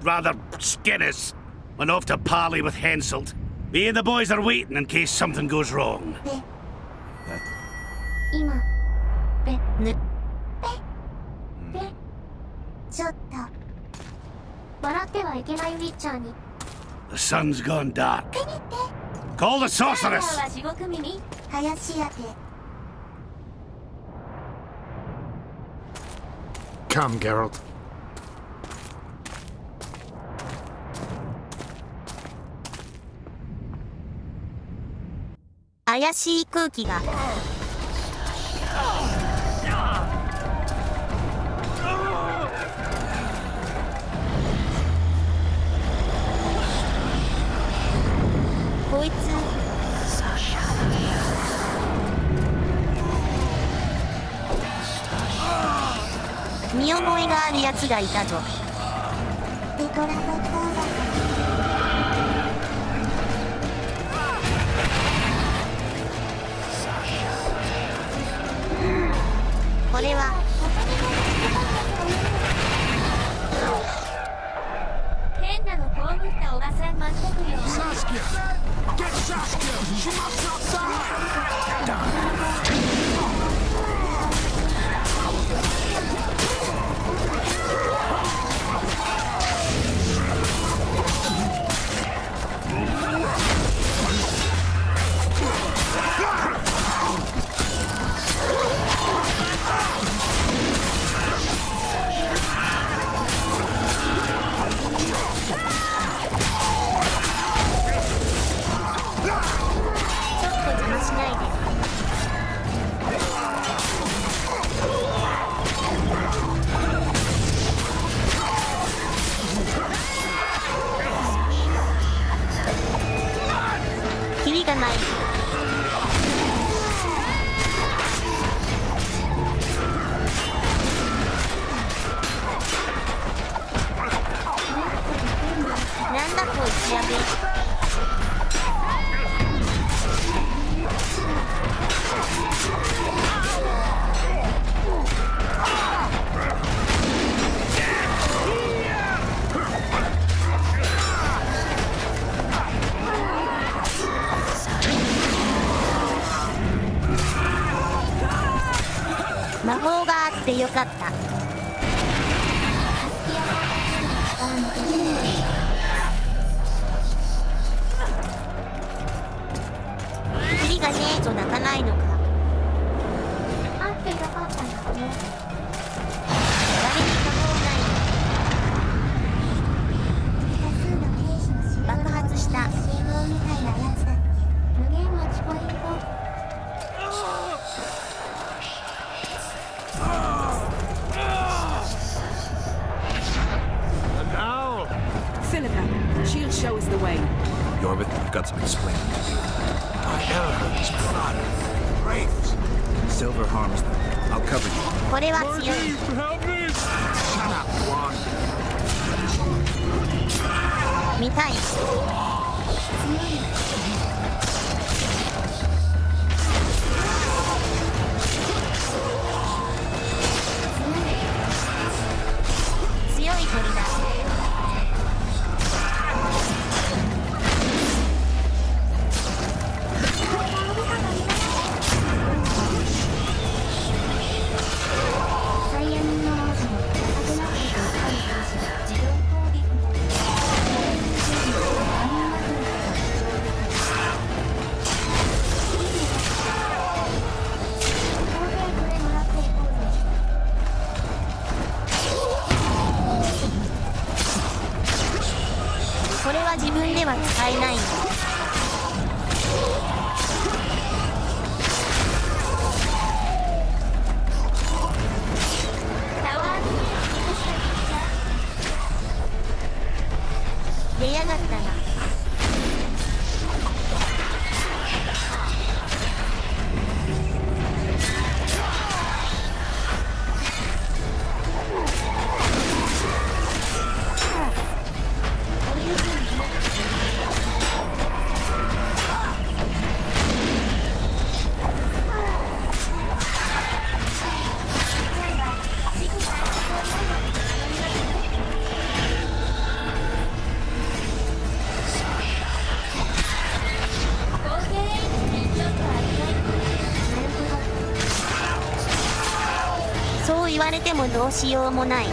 S9: rather Skinnis, went off to parley with Henselt. Me and the boys are waiting in case something goes wrong.
S1: ちょっと笑ってはいけないウィッチャーに
S9: The sun's gone dark. Call the sorceress!
S1: 地獄耳林当て
S8: Come, Geralt.
S2: 怪しい空気がこいつ見覚えがあるやつがいたぞこれは
S1: 変なの被ったおばさん待っとくよ
S13: Get Saskia! She must outside!
S2: 魔法があってよかった。次がねえと泣かないのか。
S1: あってよかったんだね。
S2: 誰に可能ない。爆発した。
S1: 信号みたいなやつだっけ。無限持ちポイント。
S12: Philippa, she'll show us the way.
S4: Yorvith, I've got some explaining to do.
S13: My elders, blood, wraiths.
S4: Silver harms them. I'll cover you.
S2: これは強い。
S13: Shut up, one.
S2: 見たい。強い鳥だ。
S1: サイヤ人の王子も高くなっていく自動攻撃も
S2: これは自分では使えないんだ。出やがったな。そう言われてもどうしようもない。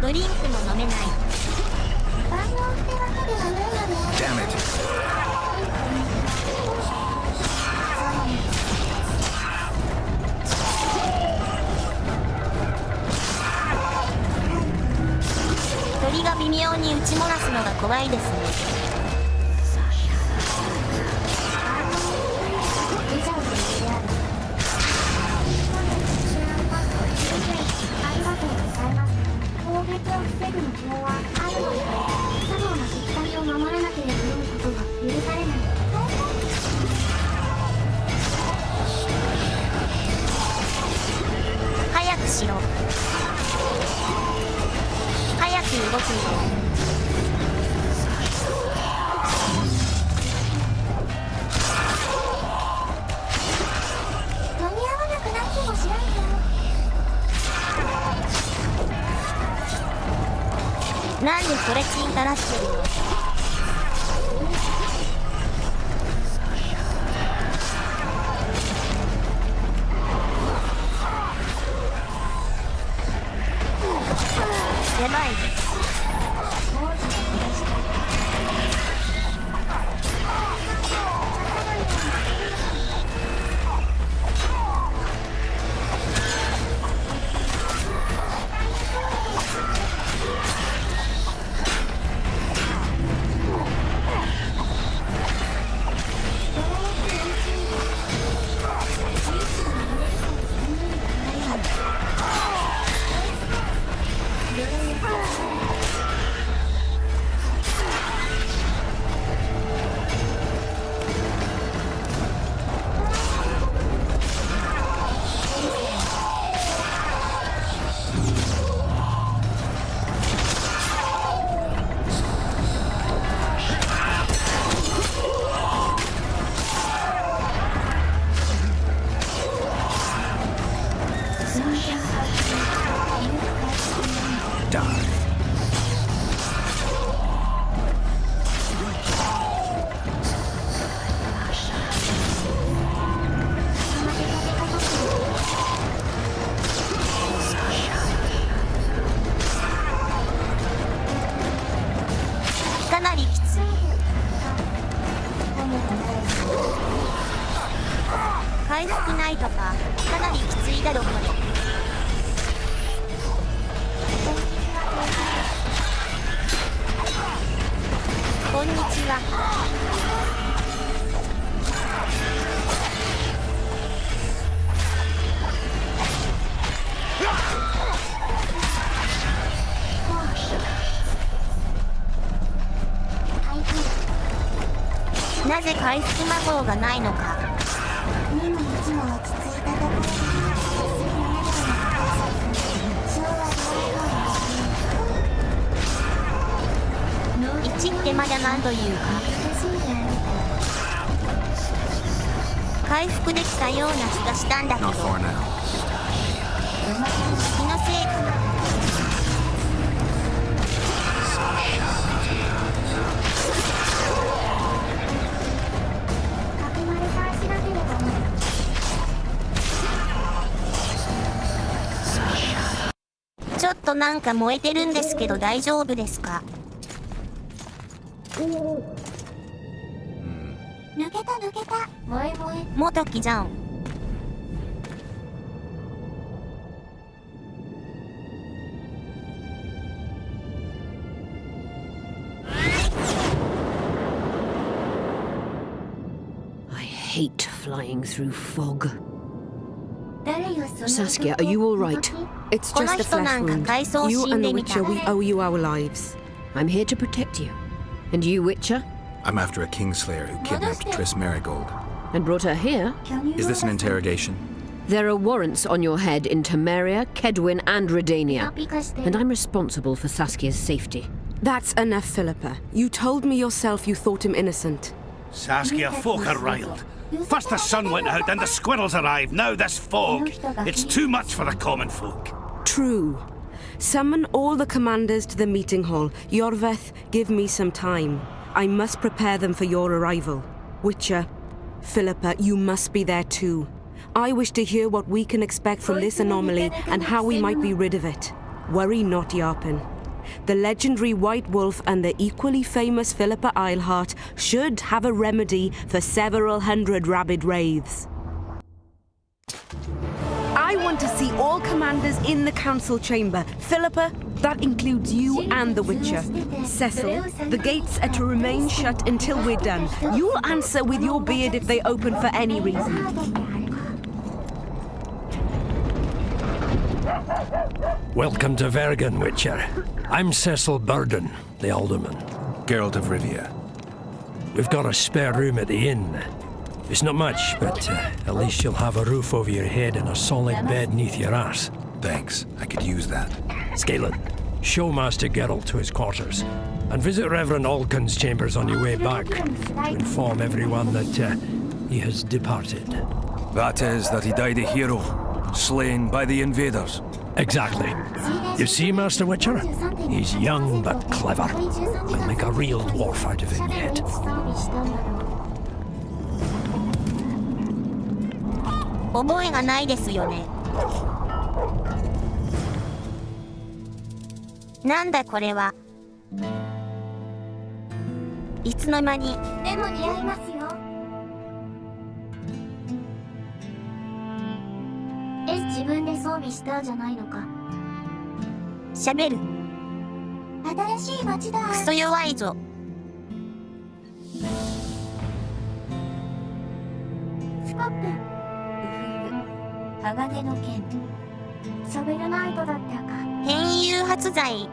S2: ドリンクも飲めない。
S4: Damn it. 鳥が微妙に打ち漏らすのが怖いですね。
S1: ありがとうございます。攻撃を防ぐの法はあるので、作業のしきたりを守らなければなることが許されない。
S2: 早くしろ。早く動くよ。
S1: 間に合わなくなっても知らんよ。
S2: なんでそれチンたらしてるの。やばい。回復ないとか、かなりきついだろこれ。こんにちは。なぜ回復魔法がないのか。1ってまだなんというか回復できたような気がしたんだけど、気のせいかな。ちょっとなんか燃えてるんですけど大丈夫ですか？
S1: 抜けた抜けた。萌え萌え。
S2: 元木じゃん。
S14: I hate flying through fog.
S1: 誰よその
S12: Saskia, are you all right? It's just a flesh wound. You and the Witcher, we owe you our lives.
S14: I'm here to protect you. And you, Witcher?
S4: I'm after a Kingslayer who kidnapped Triss Marigold.
S14: And brought her here?
S4: Is this an interrogation?
S14: There are warrants on your head in Temeria, Kedwin, and Redania. And I'm responsible for Saskia's safety.
S12: That's enough, Philippa. You told me yourself you thought him innocent.
S9: Saskia, folk are riled. First the sun went out, then the squirrels arrived, now this fog. It's too much for the common folk.
S12: True. Summon all the commanders to the meeting hall. Yorveth, give me some time. I must prepare them for your arrival. Witcher, Philippa, you must be there too. I wish to hear what we can expect from this anomaly and how we might be rid of it. Worry not, Yarpen. The legendary White Wolf and the equally famous Philippa Eilhart should have a remedy for several hundred rabid wraiths. I want to see all commanders in the council chamber. Philippa, that includes you and the Witcher. Cecil, the gates are to remain shut until we're done. You'll answer with your beard if they open for any reason.
S15: Welcome to Vergen, Witcher. I'm Cecil Burden, the Alderman.
S4: Geralt of Rivia.
S15: We've got a spare room at the inn. It's not much, but at least you'll have a roof over your head and a solid bed neath your ass.
S4: Thanks, I could use that.
S15: Scalen, show Master Geralt to his quarters, and visit Reverend Alcon's chambers on your way back to inform everyone that he has departed.
S5: That is, that he died a hero, slain by the invaders.
S15: Exactly. You see, Master Witcher? He's young but clever. We'll make a real dwarf out of him yet.
S2: 覚えがないですよね。なんだこれは。いつの間に。
S1: でも似合いますよ。自分で装備したじゃないのか。
S2: 喋る。
S1: 新しい街だ。
S2: クソ弱いぞ。
S1: スコップ。鋼の剣。ショベルナイトだったか。
S2: 変誘発剤。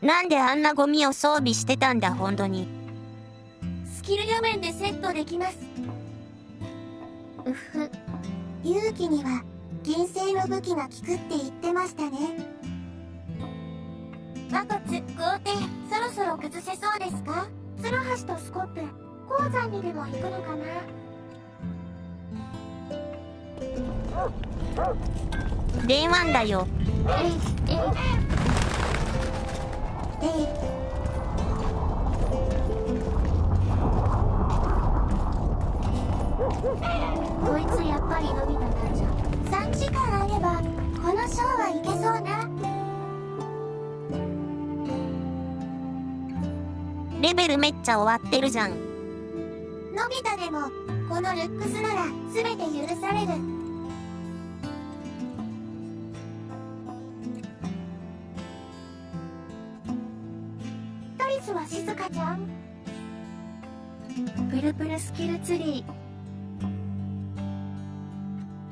S2: なんであんなゴミを装備してたんだ、本当に。
S1: スキル画面でセットできます。うふ。勇気には銀製の武器が効くって言ってましたね。馬骨、豪邸、そろそろ崩せそうですか？ツルハシとスコップ、鉱山にでも行くのかな？
S2: 電話だよ。
S1: こいつやっぱりのび太なんじゃ。3時間あればこのショーはいけそうな。
S2: レベルめっちゃ終わってるじゃん。
S1: のび太でもこのルックスなら全て許される。トリスは静香ちゃん。プルプルスキルツリー。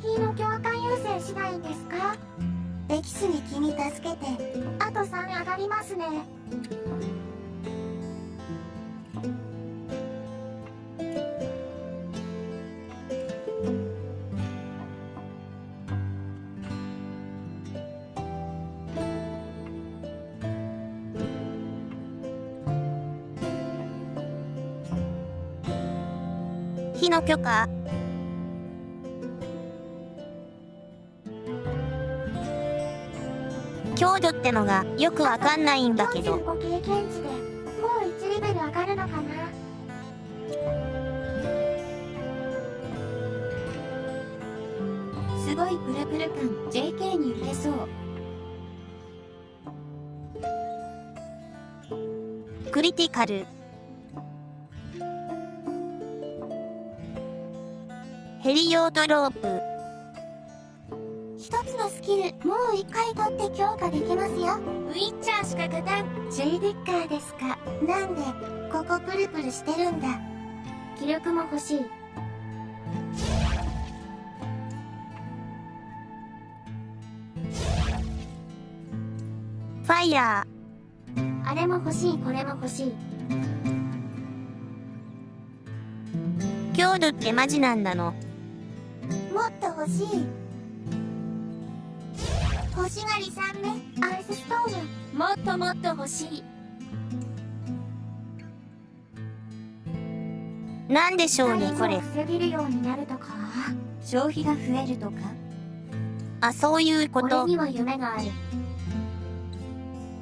S1: ヒーロー共感優先しないんですか？エキスに君助けて。あと3上がりますね。
S2: 火の許可。強度ってのがよくわかんないんだけど。
S1: 45経験値でもう1レベル上がるのかな。すごいプルプル感 JK に受けそう。
S2: クリティカル。ヘリオートロープ。
S1: 一つのスキルもう1回取って強化できますよ。ウィッチャーしか勝たん。J デッカーですか。なんでここプルプルしてるんだ。気力も欲しい。
S2: ファイヤ
S1: ー。あれも欲しい、これも欲しい。
S2: 強度ってマジなんだの。
S1: もっと欲しい。欲しがり3目アイスストーブ。もっともっと欲しい。
S2: なんでしょうねこれ。
S1: 防げるようになるとか、消費が増えるとか。
S2: あ、そういうこと。
S1: 俺には夢がある。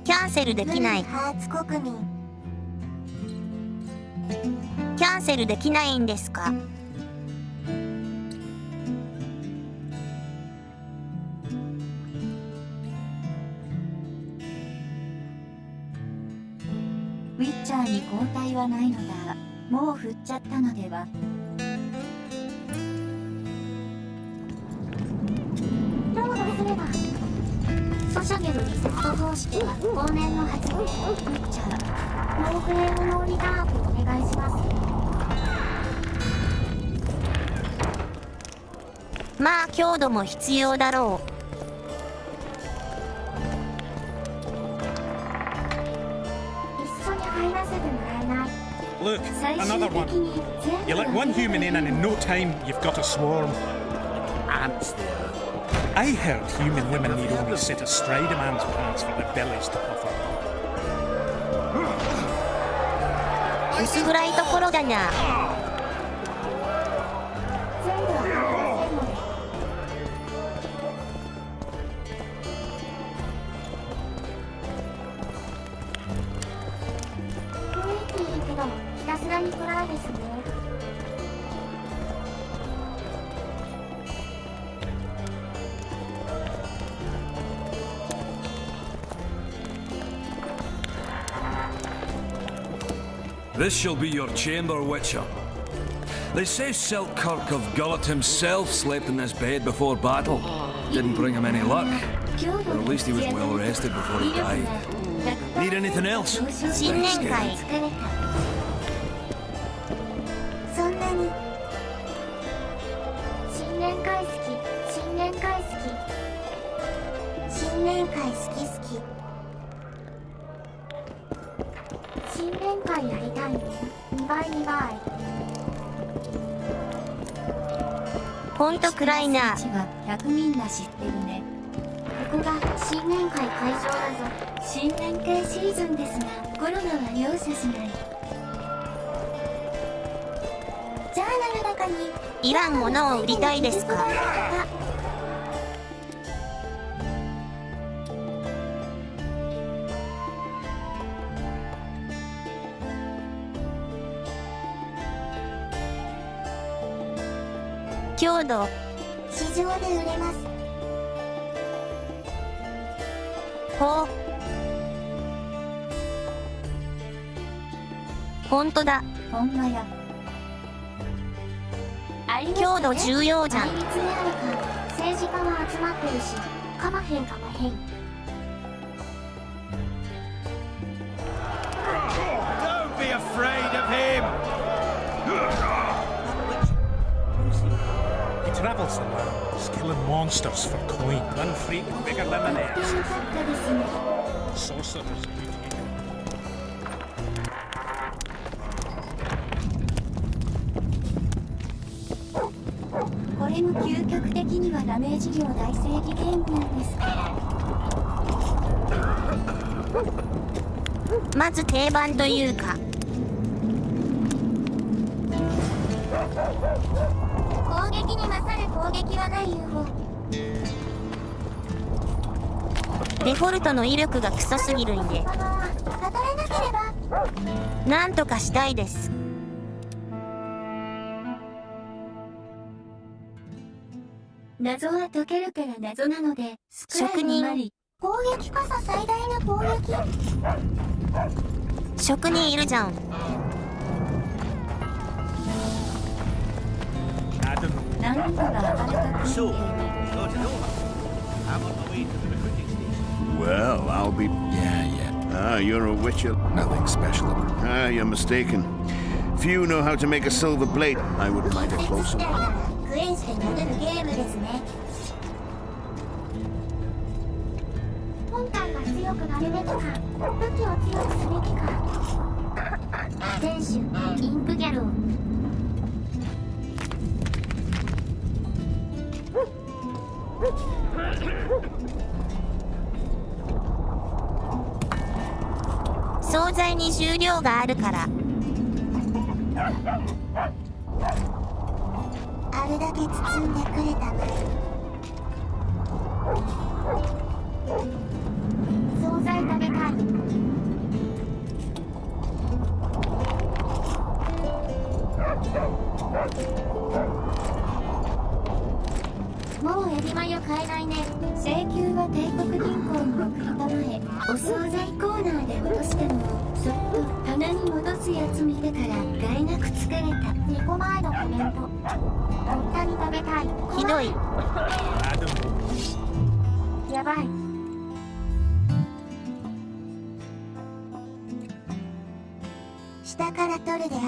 S2: キャンセルできない。
S1: ハーツ国民。
S2: キャンセルできないんですか？
S1: ウィッチャーに交代はないのだ。もう振っちゃったのでは。どうすれば。ソシャゲルリセット方式は往年の発明。ウィッチャーノーフレームノーリターンをお願いします。
S2: まあ強度も必要だろう。
S16: Look, another one. You let one human in and in no time you've got a swarm. Ants there. I heard human women need only sit astride a man's pants for their bellies to puff up.
S2: 薄暗いところだな。
S17: This shall be your chamber, Witcher. They say Selkirk of Gullet himself slept in this bed before battle. Didn't bring him any luck. Or at least he was well rested before he died. Need anything else?
S2: 新年会。
S1: そんなに。新年会好き。新年会好き。新年会好き好き。新年会やりたいね。2倍2倍。
S2: ほんと暗いな。
S1: 100みんな知ってるね。ここが新年会会場だぞ。新年系シーズンですが、コロナは容赦しない。ジャーナル中に
S2: いらんものを売りたいですか？強度。
S1: 市場で売れます。
S2: ほう。ほんとだ。
S1: ほんまや。
S2: 強度重要じゃん。
S1: 対立であるか、政治家は集まってるし、かまへんかまへん。
S9: Don't be afraid of him!
S16: He travels the land, killing monsters for coin. One freak bigger than the next. Sorcerers.
S1: これも究極的にはダメージ量大正義ゲームなんですから。
S2: まず定番というか。
S1: 攻撃に勝る攻撃はない UFO。
S2: デフォルトの威力がクソすぎるんで。
S1: 語れなければ。
S2: なんとかしたいです。
S1: 謎は解けるから謎なので、
S2: 職人。
S1: 攻撃こそ最大の攻撃。
S2: 職人いるじゃん。
S1: 何度が明るかく。
S18: Well, I'll be... Yeah. Ah, you're a witcher.
S4: Nothing special.
S18: Ah, you're mistaken. Few know how to make a silver blade. I wouldn't mind a closer look.
S1: クエンして撫でるゲームですね。本体が強くなるべきか、武器を強くすべきか。店主、インクギャロー。
S2: 惣菜に重量があるから。
S1: あるだけ包んでくれたまえ。惣菜食べたい。もうエビマヨ買えないね。請求は帝国銀行に送りたまえ。お惣菜コーナーで落としてもそっと棚に戻すやつ見てから害なく疲れた。2個前のコメント。ごったに食べたい。
S2: ひどい。
S1: やばい。下から取るであ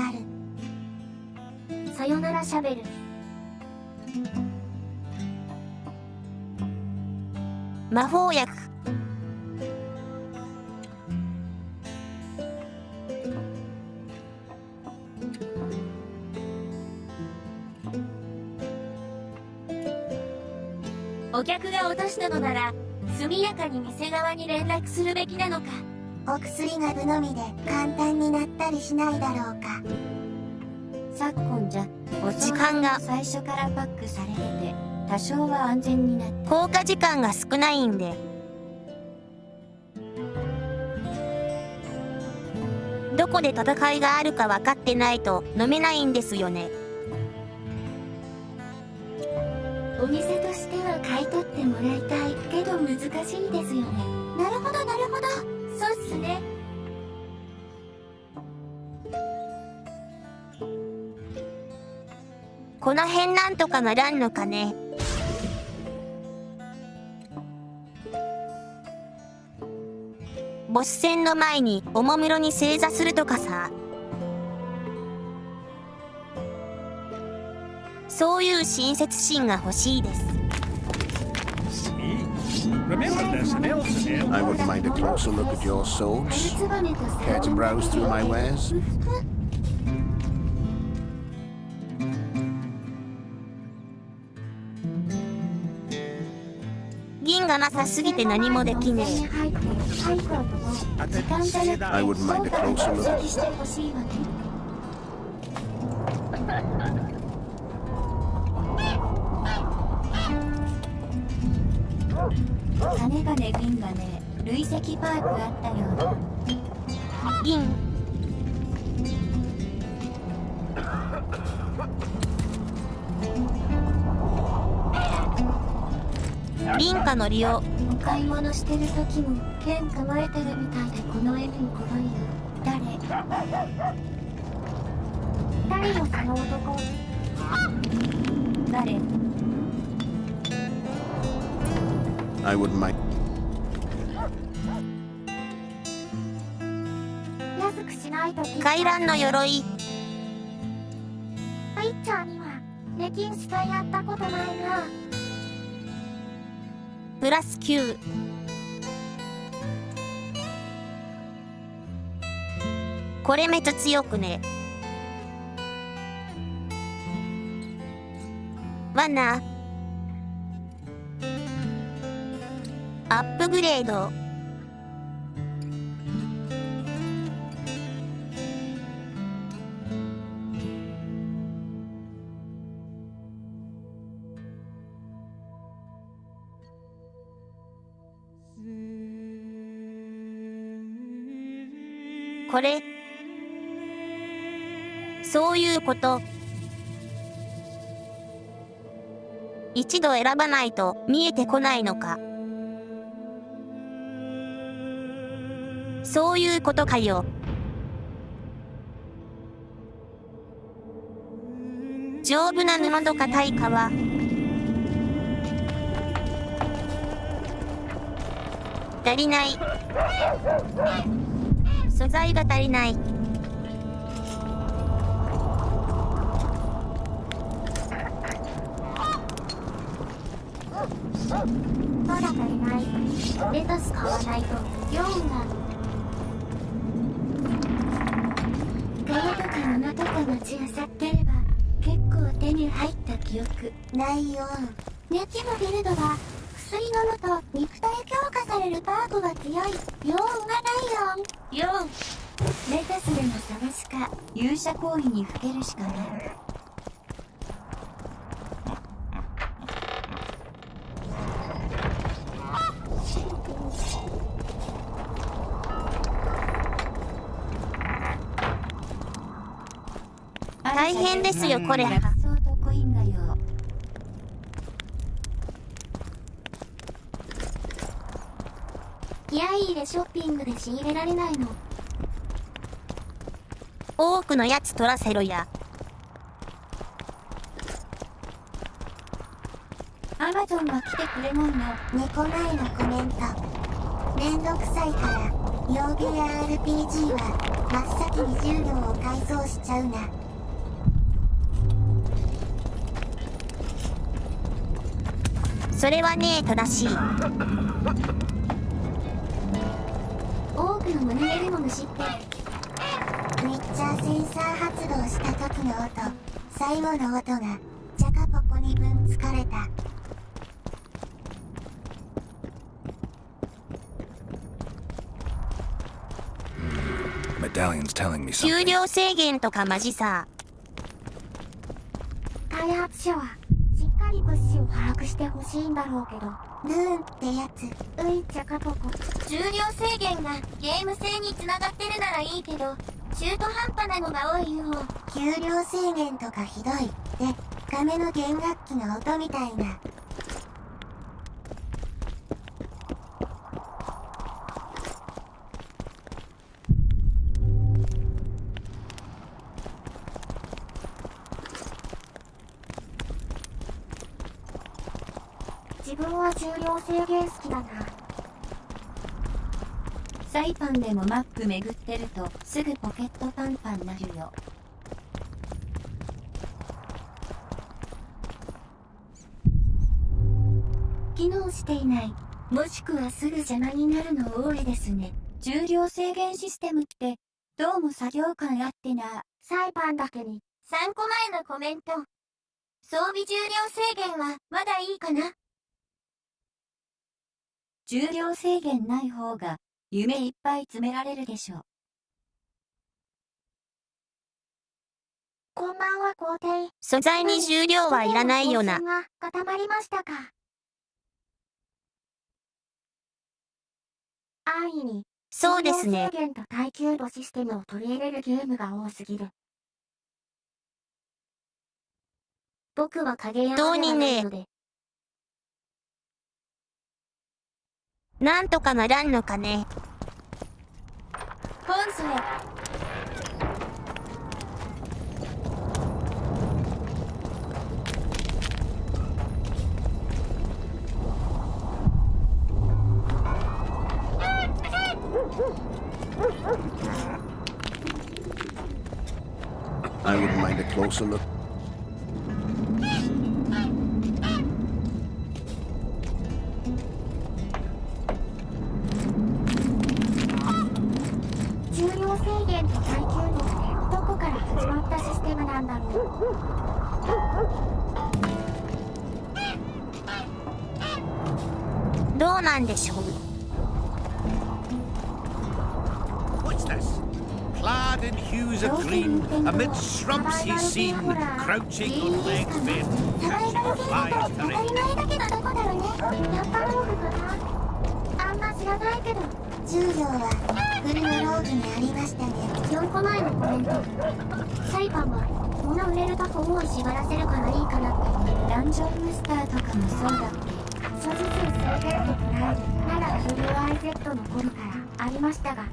S1: る。さよならシャベル。
S2: 魔法薬。
S1: お客が落としたのなら速やかに店側に連絡するべきなのか。お薬が部のみで簡単になったりしないだろうか。昨今じゃ
S2: 時間が
S1: 最初からパックされてて多少は安全になった。
S2: 効果時間が少ないんで。どこで戦いがあるか分かってないと飲めないんですよね。
S1: お店としては買い取ってもらいたいけど難しいですよね。なるほどなるほど。そうっすね。
S2: この辺なんとかならんのかね。ボス戦の前におもむろに正座するとかさ。そういう親切心が欲しいです。
S18: I wouldn't mind a closer look at your swords. Care to browse through my wares?
S2: 銀がなさすぎて何もできねえ。
S18: I wouldn't mind a closer look.
S1: 金がね銀がね累積パークあったようだ。
S2: 銀。林家の利用。
S1: お買い物してる時も剣構えてるみたいでこの絵にころいよ。誰よその男。誰？
S18: I wouldn't mind.
S1: 安くしないと。
S2: 回覧の鎧。
S1: ウィッチャーにはネキンしかやったことないな。
S2: プラス9。これめっちゃ強くね。罠。アップグレード。これ、そういうこと。一度選ばないと見えてこないのか。そういうことかよ。丈夫な布とか対価は足りない。素材が足りない。
S1: まだ足りない。レタス買わないと4が。ガヤとか布とか町あさってれば結構手に入った記憶ないよ。ネキのビルドは薬飲むと肉体強化されるパートが強い。4がないよ。4。レタスでも探すか勇者行為にふけるしかない。
S2: 大変ですよこれ。
S1: いやいいでショッピングで仕入れられないの。
S2: 多くのやつ取らせろや。
S1: アマゾンが来てくれないの。猫前のコメント。めんどくさいから洋芸や RPG は真っ先に重量を改造しちゃうな。
S2: それはね正しい。
S1: 多くの胸毛でも虫ってウィッチャーセンサー発動した時の音、最後の音がジャカポコに分疲れた。
S4: Medallion's telling me
S2: 給
S4: something.
S2: 料制限とかマジさ。
S1: 開発者はしっかり物資を把握してほしいんだろうけど、ルーンってやつ、ジャカポコ。重量制限がゲーム性に繋がってるならいいけど、中途半端なのが多いよ。給料制限とかひどい。で、亀の弦楽器の音みたいな。自分は重量制限好きだな。サイパンでもマップ巡ってるとすぐポケットパンパンなるよ。機能していない、もしくはすぐ邪魔になるの多いですね。重量制限システムってどうも作業感あってな。サイパンだけに3個前のコメント。装備重量制限はまだいいかな。重量制限ない方が夢いっぱい詰められるでしょう。こんばんは皇帝。
S2: 素材に重量はいらないよな。
S1: 固まりましたか。安易に
S2: そうですね。
S1: 重量制限と耐久度システムを取り入れるゲームが多すぎる。僕は影山ではないので
S2: なんとかならんのかね。
S1: コンソへ。
S18: I wouldn't mind a closer look.
S9: What's this? Clad in hues of green, amid shrubs he's seen, crouching on legs bent, catching flies to rain.
S1: 10秒はフルのローグにありましたね。4個前のコメント。サイパンは物売れるとこを縛らせるからいいかなって。ダンジョンブースターとかもそうだっけ。所持数制限と捉えるならフル IZ の頃からありましたが。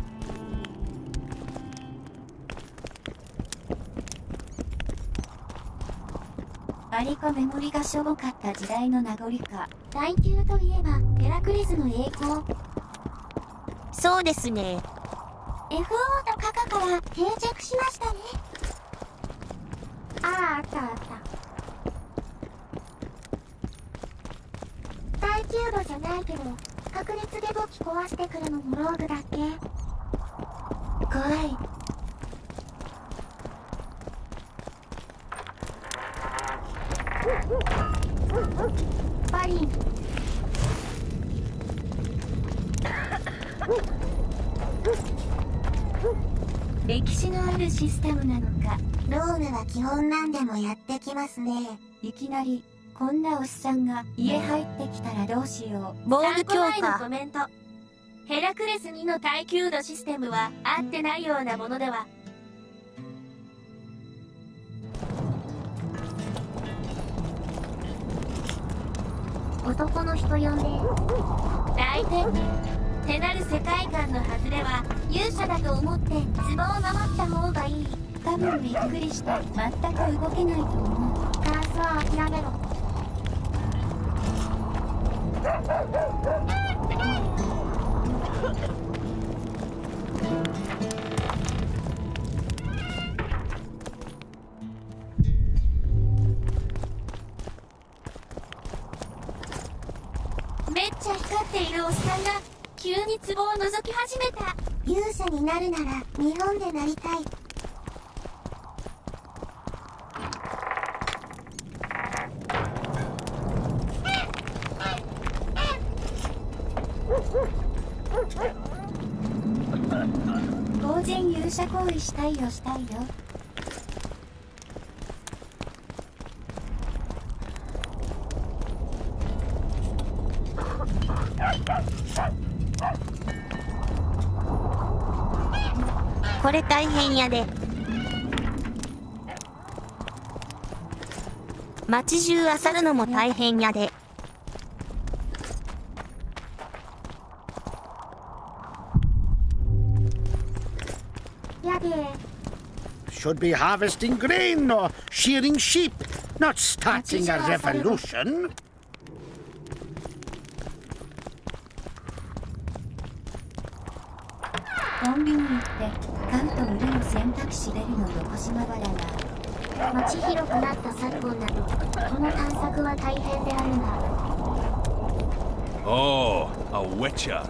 S1: バリコメモリがしょぼかった時代の名残か。耐久といえばヘラクレスの栄光。
S2: そうですね。
S1: FO とカカから定着しましたね。あったあった。耐久度じゃないけど確率で武器壊してくるのもローグだっけ。怖い。バリン。歴史のあるシステムなのか。ローグは基本何でもやってきますね。いきなりこんなおっさんが家入ってきたらどうしよう。
S2: 防具強化。
S1: 3個前のコメント。ヘラクレス2の耐久度システムは合ってないようなものでは。男の人呼んで。来店。手なる世界観の外れは勇者だと思って壺を守った方がいい。多分びっくりして全く動けないと思う。カースは諦めろ。めっちゃ光っているおっさんが急に壺を覗き始めた。勇者になるなら日本でなりたい。当然勇者行為したいよしたいよ。
S2: これ大変やで。街中漁るのも大変やで。
S1: やで。
S9: Should be harvesting grain or shearing sheep, not starting a revolution.
S1: コンビニ行って買うと売るの選択肢出るの横島バラが。街広くなった昨今だとこの探索は大変であるな。
S17: Oh, a witcher.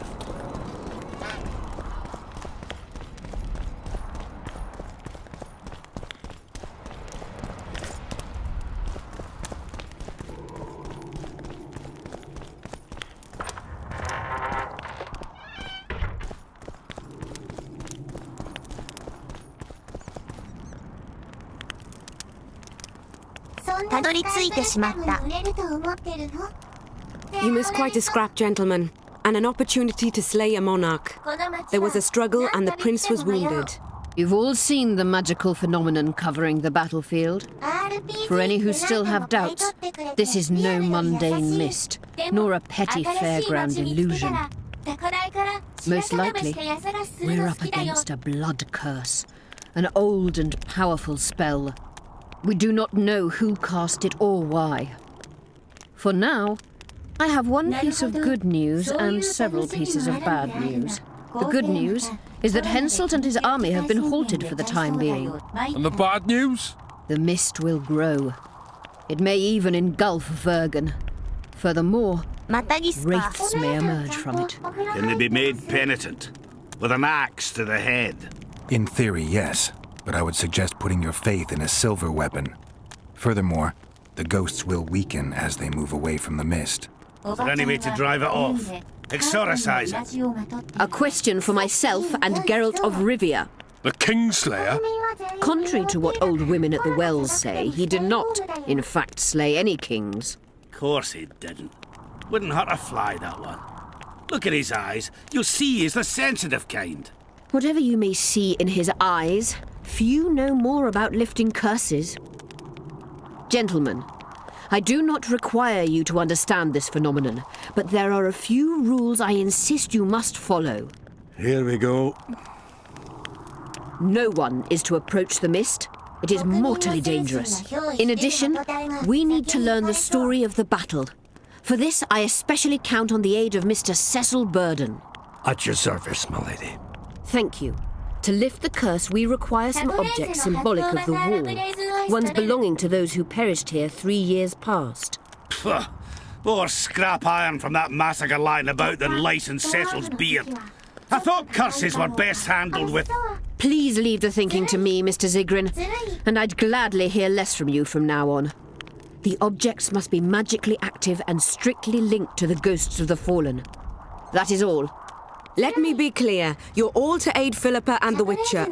S2: たどり着いてしまった。
S12: You missed quite a scrap, gentlemen, and an opportunity to slay a monarch. There was a struggle and the prince was wounded.
S14: You've all seen the magical phenomenon covering the battlefield. For any who still have doubts, this is no mundane mist, nor a petty fairground illusion. Most likely, we're up against a blood curse, an old and powerful spell. We do not know who cast it or why. For now, I have one piece of good news and several pieces of bad news. The good news is that Henselt and his army have been halted for the time being.
S17: And the bad news?
S14: The mist will grow. It may even engulf Vergen. Furthermore, wraiths may emerge from it.
S9: Can they be made penitent? With an axe to the head?
S4: In theory, yes. But I would suggest putting your faith in a silver weapon. Furthermore, the ghosts will weaken as they move away from the mist.
S9: Is there any way to drive it off? Exorcise it?
S14: A question for myself and Geralt of Rivia.
S17: The Kingslayer?
S14: Contrary to what old women at the wells say, he did not, in fact, slay any kings.
S9: Of course he didn't. Wouldn't hurt a fly, that one. Look at his eyes. You'll see he's the sensitive kind.
S14: Whatever you may see in his eyes, few know more about lifting curses. Gentlemen, I do not require you to understand this phenomenon, but there are a few rules I insist you must follow.
S9: Here we go.
S14: No one is to approach the mist. It is mortally dangerous. In addition, we need to learn the story of the battle. For this, I especially count on the aid of Mr. Cecil Burden.
S15: At your service, my lady.
S14: Thank you. To lift the curse, we require some objects symbolic of the wall, ones belonging to those who perished here 3 years past.
S9: Pfft, more scrap iron from that massacre lying about than lice in Cecil's beard. I thought curses were best handled with...
S14: Please leave the thinking to me, Mr. Zigrin, and I'd gladly hear less from you from now on. The objects must be magically active and strictly linked to the ghosts of the fallen. That is all.
S12: Let me be clear. You're all to aid Philippa and the Witcher.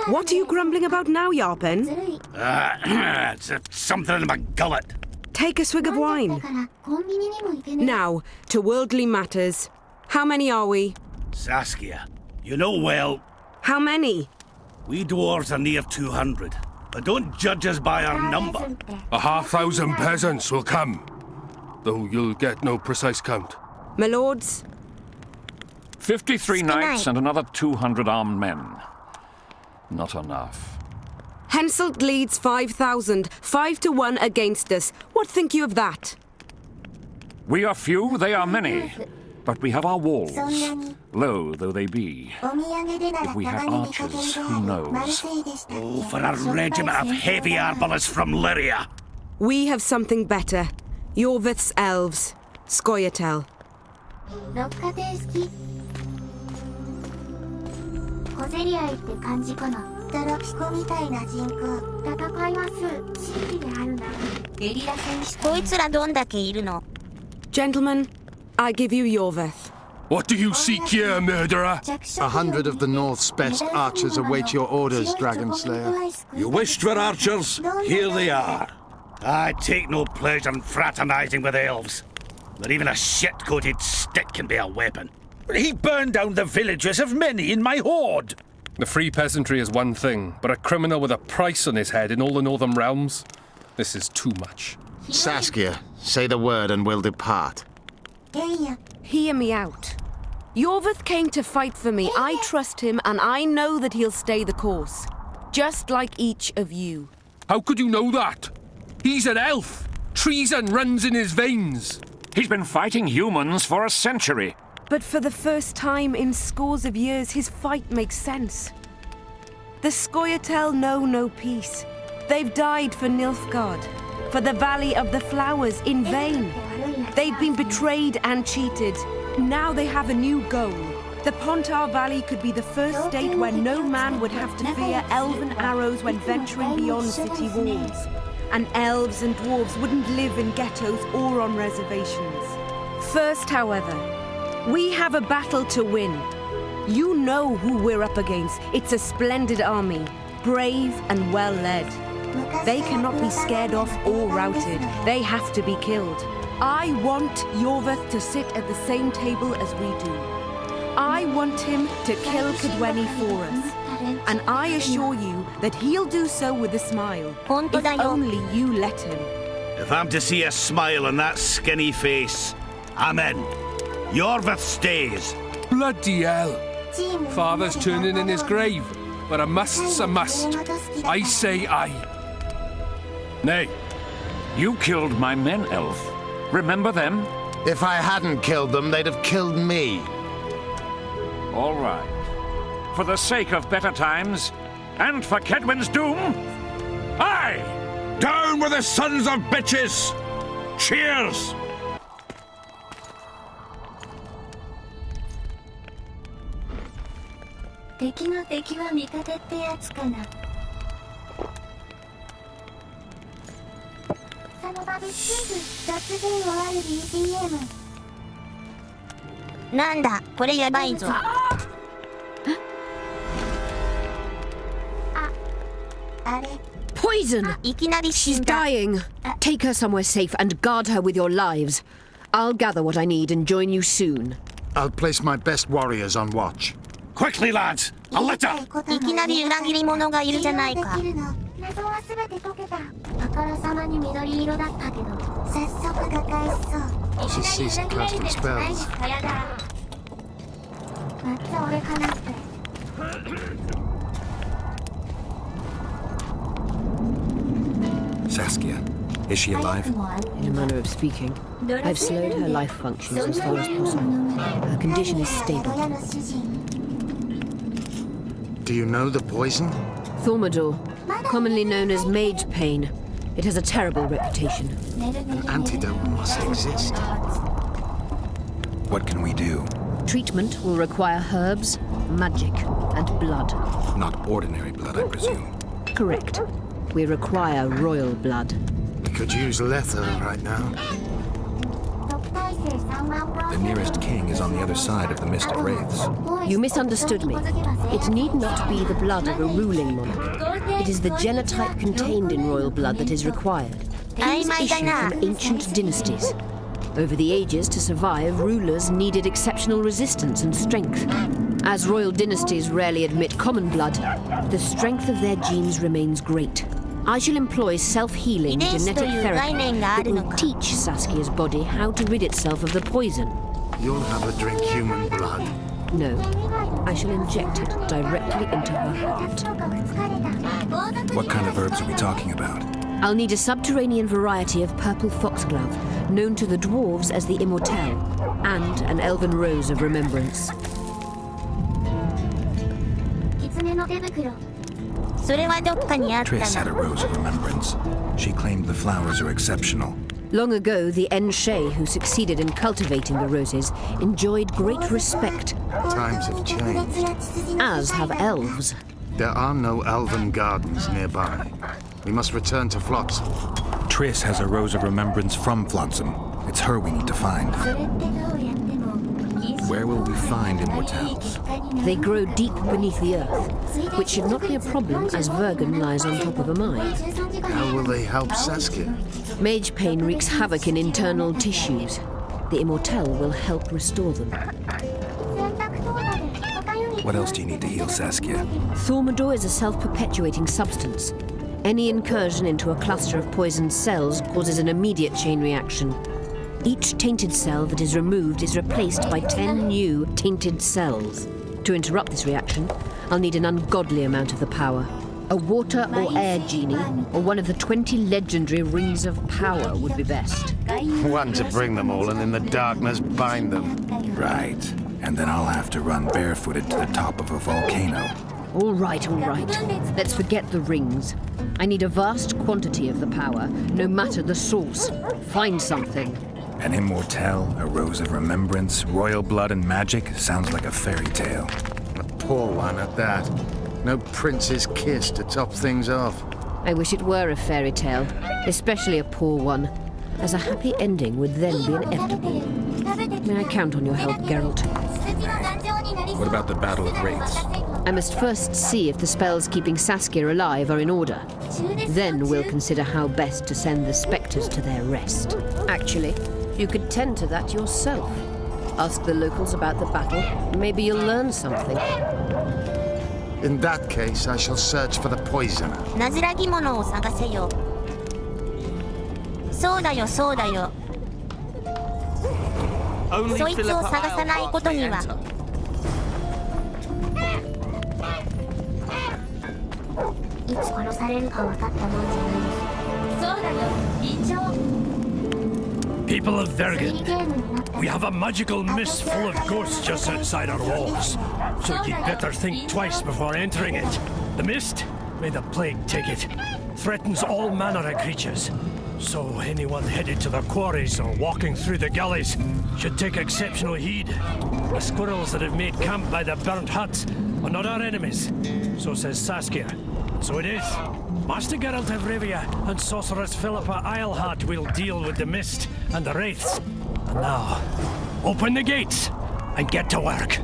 S12: What are you grumbling about now, Yarpen?
S9: It's something in my gullet.
S12: Take a swig of wine. Now, to worldly matters. How many are we?
S9: Saskia, you know well...
S12: How many?
S9: We dwarves are near 200, but don't judge us by our number.
S17: 500 peasants will come, though you'll get no precise count.
S12: My lords?
S10: 53 knights and another 200 armed men. Not enough.
S12: Henselt leads 5,000, 5-1 against us. What think you of that?
S10: We are few, they are many. But we have our walls, low though they be. If we had archers, who knows?
S9: Oh, for a regiment of heavy arbalists from Lyria.
S12: We have something better. Yorvith's elves. Scoia'tael. Gentlemen, I give you Yorvith.
S17: What do you seek here, murderer?
S8: 100 of the North's best archers await your orders, Dragon Slayer.
S9: You wished for archers? Here they are. I take no pleasure in fraternizing with elves. But even a shit-coated stick can be a weapon. He burned down the villages of many in my horde.
S6: The free peasantry is one thing, but a criminal with a price on his head in all the Northern realms? This is too much.
S8: Saskia, say the word and we'll depart.
S12: Hear me out. Yorvith came to fight for me. I trust him, and I know that he'll stay the course. Just like each of you.
S17: How could you know that? He's an elf. Treason runs in his veins.
S10: He's been fighting humans for a century.
S12: But for the first time in scores of years, his fight makes sense. The Scoia'tael know no peace. They've died for Nilfgaard, for the Valley of the Flowers in vain. They've been betrayed and cheated. Now they have a new goal. The Pontar Valley could be the first state where no man would have to fear elven arrows when venturing beyond city walls. And elves and dwarves wouldn't live in ghettos or on reservations. First, however, we have a battle to win. You know who we're up against. It's a splendid army, brave and well-led. They cannot be scared off or routed. They have to be killed. I want Yorvith to sit at the same table as we do. I want him to kill Cadwenny for us. And I assure you that he'll do so with a smile. If only you let him.
S9: If I'm to see a smile on that skinny face, I'm in. Yorvith stays.
S17: Bloody hell. Father's turning in his grave, but a must's a must. I say aye.
S10: Nay, you killed my men, Elf. Remember them?
S8: If I hadn't killed them, they'd have killed me.
S10: All right. For the sake of better times, and for Kedwin's doom, aye!
S13: Down with the sons of bitches! Cheers!
S1: 敵の敵は味方ってやつかな。その場ですぐ突然終わる BGM。
S2: なんだ、これやばいぞ。
S1: あれ
S12: Poison!
S2: いきなり死
S12: She's
S2: んだ。
S12: dying. Take her somewhere safe and guard her with your lives. I'll gather what I need and join you soon.
S8: I'll place my best warriors on watch.
S9: Quickly, lads! A litter!
S2: いきなり裏切り者がいるじゃないか。
S1: 謎は全て解けた。あからさまに緑色だったけど、早速が返しそう。
S8: She ceased casting spells.
S1: また俺かなって。
S4: Saskia, is she alive?
S14: In a manner of speaking, I've slowed her life functions as far as possible. Her condition is stable.
S8: Do you know the poison?
S14: Thormador, commonly known as mage pain. It has a terrible reputation.
S8: An antidote must exist.
S4: What can we do?
S14: Treatment will require herbs, magic, and blood.
S4: Not ordinary blood, I presume.
S14: Correct. We require royal blood.
S8: We could use leather right now.
S4: The nearest king is on the other side of the Mist of Wraiths.
S14: You misunderstood me. It need not be the blood of a ruling monarch. It is the genotype contained in royal blood that is required. These issue from ancient dynasties. Over the ages, to survive, rulers needed exceptional resistance and strength. As royal dynasties rarely admit common blood, the strength of their genes remains great. I shall employ self-healing genetic therapy that will teach Saskia's body how to rid itself of the poison.
S8: You'll have her drink human blood.
S14: No, I shall inject it directly into her heart.
S4: What kind of herbs are we talking about?
S14: I'll need a subterranean variety of purple foxglove, known to the dwarves as the Immortelle, and an elven rose of remembrance.
S1: 狐の手袋。
S2: それはどっかにあった
S4: Triss had a
S2: な。
S4: rose of remembrance. She claimed the flowers are exceptional.
S14: Long ago, the Enshe who succeeded in cultivating the roses enjoyed great respect,
S8: Times have changed.
S14: as have elves.
S8: There are no elven gardens nearby. We must return to Flotsam.
S4: Triss has a rose of remembrance from Flotsam. It's her we need to find. Where will we find immortelles?
S14: They grow deep beneath the earth, which should not be a problem as Vergen lies on top of a mine.
S8: How will they help Saskia?
S14: Mage pain wreaks havoc in internal tissues. The Immortelle will help restore them.
S4: What else do you need to heal Saskia?
S14: Thormador is a self-perpetuating substance. Any incursion into a cluster of poisoned cells causes an immediate chain reaction. Each tainted cell that is removed is replaced by 10 new tainted cells. To interrupt this reaction, I'll need an ungodly amount of the power. A water or air genie, or one of the 20 legendary rings of power would be best.
S8: One to bring them all and in the darkness bind them.
S4: Right. And then I'll have to run barefooted to the top of a volcano.
S14: All right, all right. Let's forget the rings. I need a vast quantity of the power, no matter the source. Find something.
S4: An immortelle, a rose of remembrance, royal blood and magic sounds like a fairy tale.
S8: A poor one at that. No prince's kiss to top things off.
S14: I wish it were a fairy tale, especially a poor one, as a happy ending would then be inevitable. May I count on your help, Geralt?
S4: What about the Battle of Wraiths?
S14: I must first see if the spells keeping Saskia alive are in order. Then we'll consider how best to send the spectres to their rest. Actually, you could tend to that yourself. Ask the locals about the battle. Maybe you'll learn something.
S8: In that case, I shall search for the poisoner.
S2: なずらぎ物を探せよ。そうだよ、そうだよ。そいつを探さないことには。
S1: いつ殺されるか分かったもんじゃない。そうだよ、臨場。
S15: People of Vergen, we have a magical mist full of ghosts just outside our walls. So you'd better think twice before entering it. The mist, may the plague take it, threatens all manner of creatures. So anyone headed to the quarries or walking through the gullies should take exceptional heed. The squirrels that have made camp by the burnt huts are not our enemies, so says Saskia. So it is. Master Geralt of Rivia and Sorceress Philippa Eilhart will deal with the mist and the wraiths. And now, open the gates and get to work.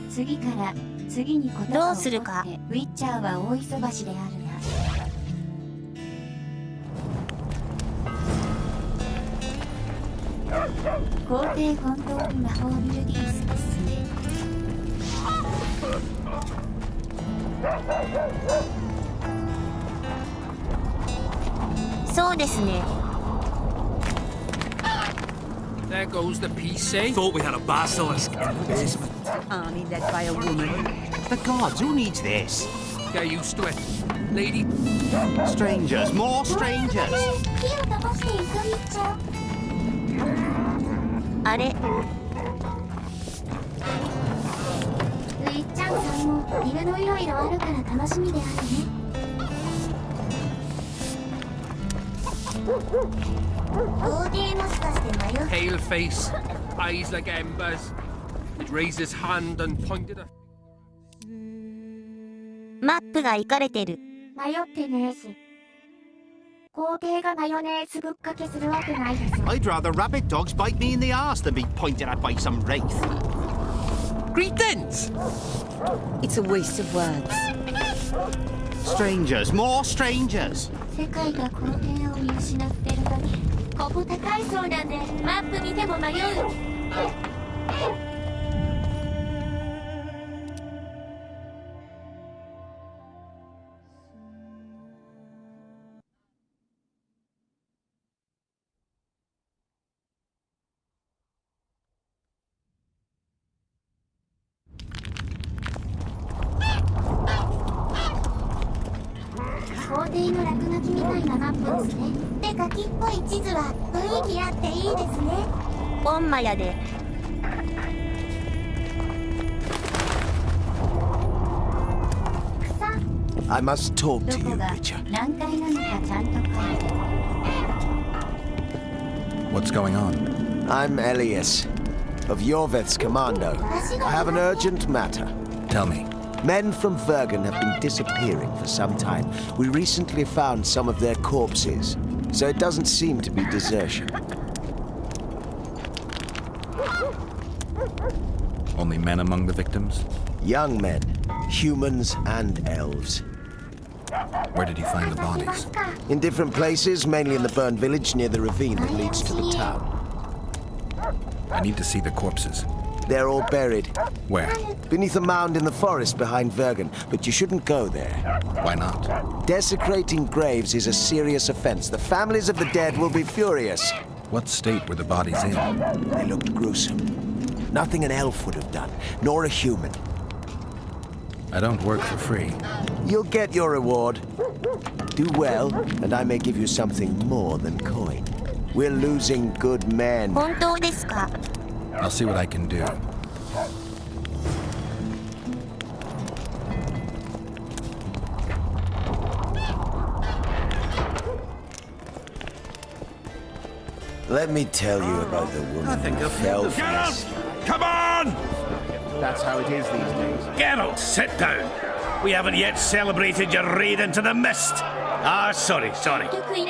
S1: 次から次にこと
S2: どうするか。
S1: ウィッチャーは大忙しであるな。皇帝本当に魔法ビルディースですね。
S2: そうですね。
S3: There goes the PC. Thought we had a basilisk in the basement.
S19: Army led by a woman.
S3: The gods, who needs this? Get used to it. Lady.
S19: Strangers, more strangers.
S1: 火を飛ばしていくウィッチャー。
S2: あれ。
S1: ウィッチャーさんもいろいろあるから楽しみであるね。皇帝もしかして迷う。
S3: Pale face, eyes like embers. He'd raised his hand and pointed a...
S2: マップがイカれてる。
S1: 迷ってねえし。皇帝がマヨネーズぶっかけするわけないでしょ。
S19: I'd rather rabbit dogs bite me in the arse than be pointed at by some wraith.
S3: Greetings!
S19: It's a waste of words. Strangers, more strangers.
S1: 世界が皇帝を見失ってるだけ。ここ高いそうなんでマップ見ても迷う。皇帝の落書きみたいなマップですね。で、ガキっぽい地図は雰囲気あっていいですね。
S2: ほんまやで。
S19: I must talk to you, Witcher.
S4: What's going on?
S19: I'm Elias, of Yorveth's commando. I have an urgent matter.
S4: Tell me.
S19: Men from Vergen have been disappearing for some time. We recently found some of their corpses, so it doesn't seem to be desertion.
S4: Only men among the victims?
S19: Young men, humans and elves.
S4: Where did you find the bodies?
S19: In different places, mainly in the burned village near the ravine that leads to the town.
S4: I need to see the corpses.
S19: They're all buried.
S4: Where?
S19: Beneath a mound in the forest behind Vergen, but you shouldn't go there.
S4: Why not?
S19: Desecrating graves is a serious offense. The families of the dead will be furious.
S4: What state were the bodies in?
S19: They looked gruesome. Nothing an elf would have done, nor a human.
S4: I don't work for free.
S19: You'll get your reward. Do well, and I may give you something more than coin. We're losing good men.
S2: 本当ですか?
S4: I'll see what I can do.
S19: Let me tell you about the woman who fell for this.
S9: Come on!
S18: That's how it is these days.
S9: Geralt, sit down. We haven't yet celebrated your raid into the mist. Ah, sorry.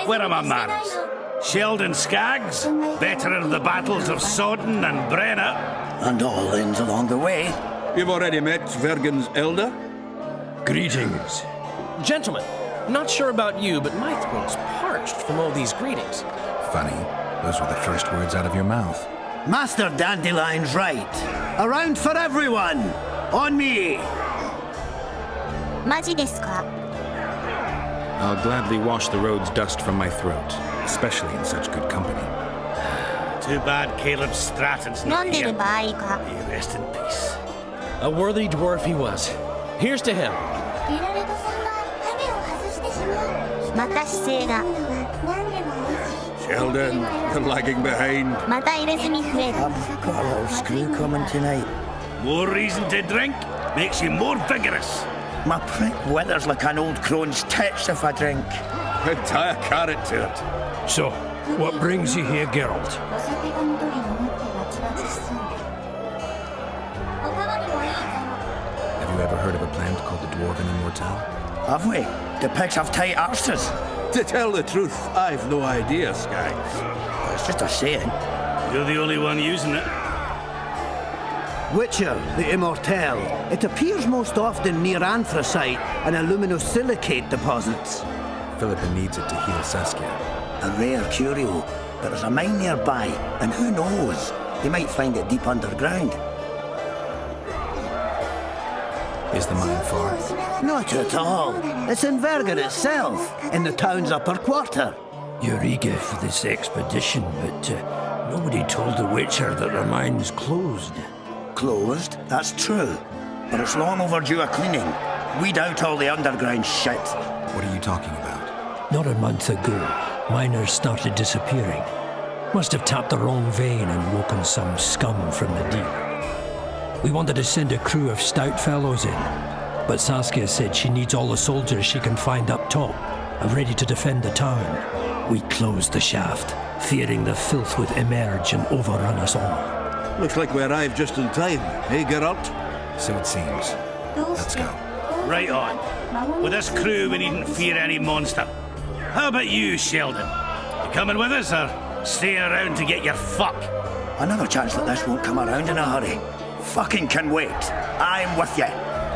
S9: Where are my manners? Sheldon Skaggs, veteran of the battles of Sodden and Brenna.
S20: And all ends along the way.
S17: You've already met Vergen's elder?
S15: Greetings.
S11: Gentlemen, not sure about you, but my throat's parched. parched from all these greetings.
S4: Funny. Those were the first words out of your mouth.
S20: Master Dandelion's right. Around for everyone. On me.
S2: マジですか?
S4: I'll gladly wash the road's dust from my throat, especially in such good company.
S9: Too bad Caleb Stratton's
S2: 飲
S9: not
S2: んで
S9: here.
S2: る場合か?
S9: May he rest in peace.
S11: A worthy dwarf he was. Here's to him.
S1: ゲラルトさんはハメを外してしまう。
S2: また姿勢が。
S1: 何でも美味しい。
S17: Sheldon, you're lagging behind.
S2: また入れ墨増える。
S20: I've got a little screw coming tonight.
S9: More reason to drink makes you more vigorous.
S20: My prick withers like an old crone's tits if I drink.
S17: Tie a carrot to it.
S15: So, what brings you here, Geralt?
S1: お酒が戻りになってバチバチしそう。おかわりもいいぞ。
S4: Have you ever heard of a plant called the Dwarven Immortelle?
S20: Have we? The pigs have tight arses.
S17: To tell the truth, I've no idea, Skaggs.
S20: It's just a saying.
S9: You're the only one using it.
S20: Witcher, the Immortelle. It appears most often near anthracite and aluminosilicate deposits.
S4: Philippa needs it to heal Saskia.
S20: A rare curio, but there's a mine nearby, and who knows? They might find it deep underground.
S4: Is the mine far?
S20: Not at all. It's in Verger itself, in the town's upper quarter.
S15: You're eager for this expedition, but nobody told the Witcher that the mine's closed.
S20: Closed, that's true. But it's long overdue a cleaning. Weed out all the underground shit.
S4: What are you talking about?
S15: Not a month ago, miners started disappearing. Must have tapped the wrong vein and woken some scum from the deep. We wanted to send a crew of stout fellows in, but Saskia said she needs all the soldiers she can find up top and ready to defend the town. We closed the shaft, fearing the filth would emerge and overrun us all.
S17: Looks like we arrived just in time, eh, Geralt?
S4: So it seems. Let's go.
S9: Right on. With this crew, we needn't fear any monster. How about you, Sheldon? You coming with us, or staying around to get your fuck?
S20: Another chance that this won't come around in a hurry. Fucking can wait. I'm with you.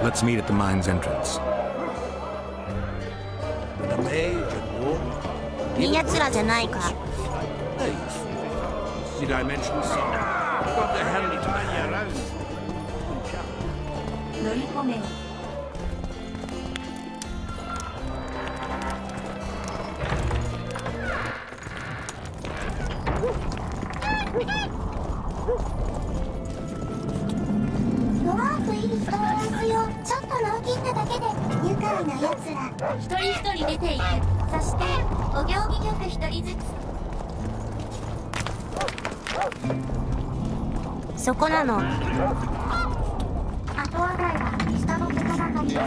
S4: Let's meet at the mine's entrance.
S17: The mage and war.
S2: いい奴らじゃないか。
S17: Did I mention something? What the hell did you around?
S1: 乗り込め。 ドワーフいい人いますよ。ちょっと脳筋なだけで愉快なやつら。一人一人出ていく。そしてお行儀よく一人ずつ。
S2: そこなの。
S1: 後上がりは下の桁ばかりです。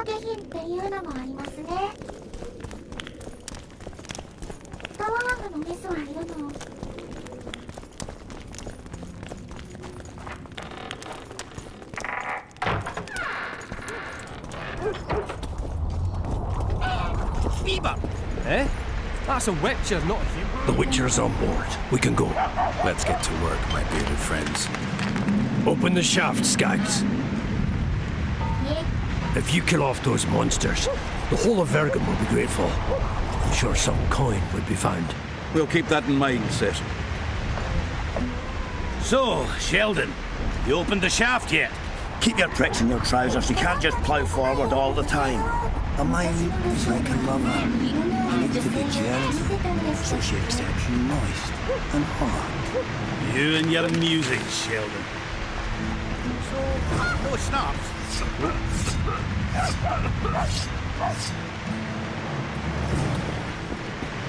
S1: 下品っていうのもありますね。ドワーフのメスはいるの。
S6: Fever! Eh? That's a Witcher, not a human.
S15: The Witcher's on board. We can go.
S4: Let's get to work, my bearded friends.
S15: Open the shaft, Skaggs. If you kill off those monsters, the whole of Vergam will be grateful. I'm sure some coin would be found.
S17: We'll keep that in mind, Cecil.
S9: So, Sheldon, you opened the shaft yet?
S20: Keep your pricks in your trousers. You can't just plough forward all the time. A mine is like a lover. You need to be gentle, so she accepts you moist and hard.
S9: You and your music, Sheldon.
S18: No snaps.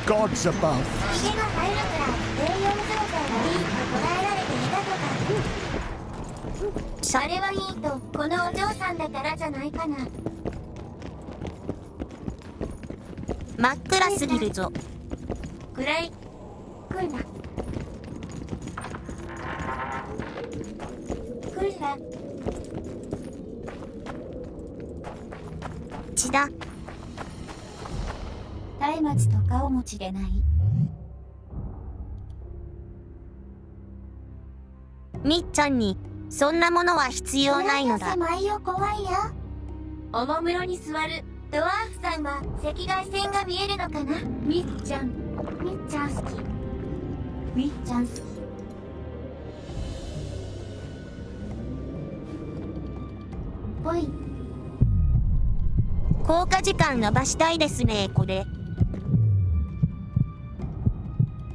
S20: Gods above.
S1: ひげが入るくらい栄養状態がいいと捉えられていたとか。あれはいいとこのお嬢さんだからじゃないかな。
S2: 真っ暗すぎるぞ。
S1: 暗い。来んな。来んな。
S2: 血だ。
S1: 松明と顔持ちでない。
S2: みっちゃんにそんなものは必要ないのだ。
S1: 狭いよ、怖いよ。おもむろに座るドワーフさんは赤外線が見えるのかな。みっちゃん好き。みっちゃん好き。ぽい。
S2: 効果時間伸ばしたいですね、これ。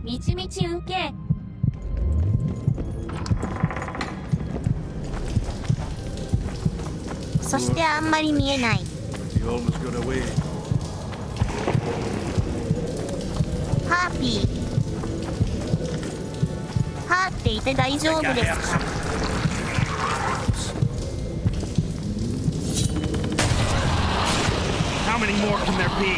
S1: みちみち受け。
S2: そしてあんまり見えない。ハーピー。ハーっていて大丈夫ですか？How
S9: many more can there be?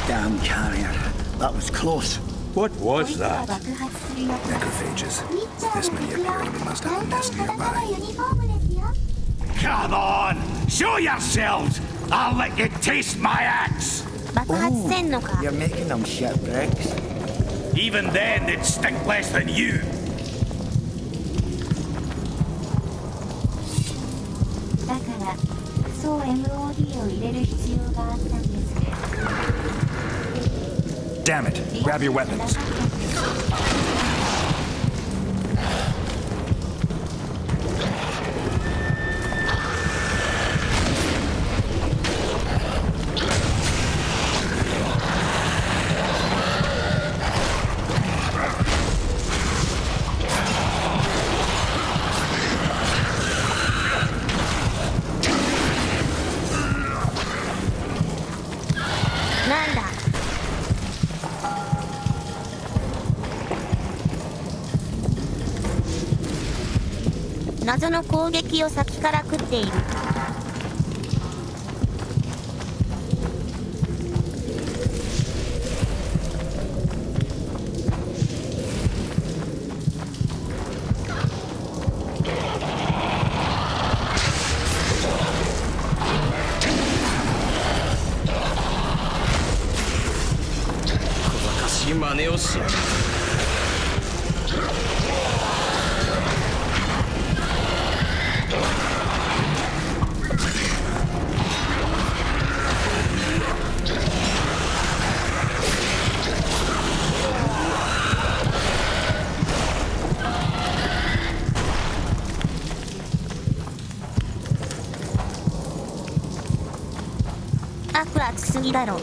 S20: Damn carrier. That was close.
S10: What was that?
S4: Necrophages. With this many appearing, they must have a nest nearby.
S9: Come on! Show yourselves! I'll let you taste my axe!
S20: You're making them shipwrecks.
S9: Even then, they'd stink less than you.
S1: だからそう MOD を入れる必要があったんです。
S4: Damn it! Grab your weapons.
S2: Nanda. 謎の攻撃を先から食っている。
S11: 小賢しい真似をしやがる。
S2: 悪熱すぎだろ。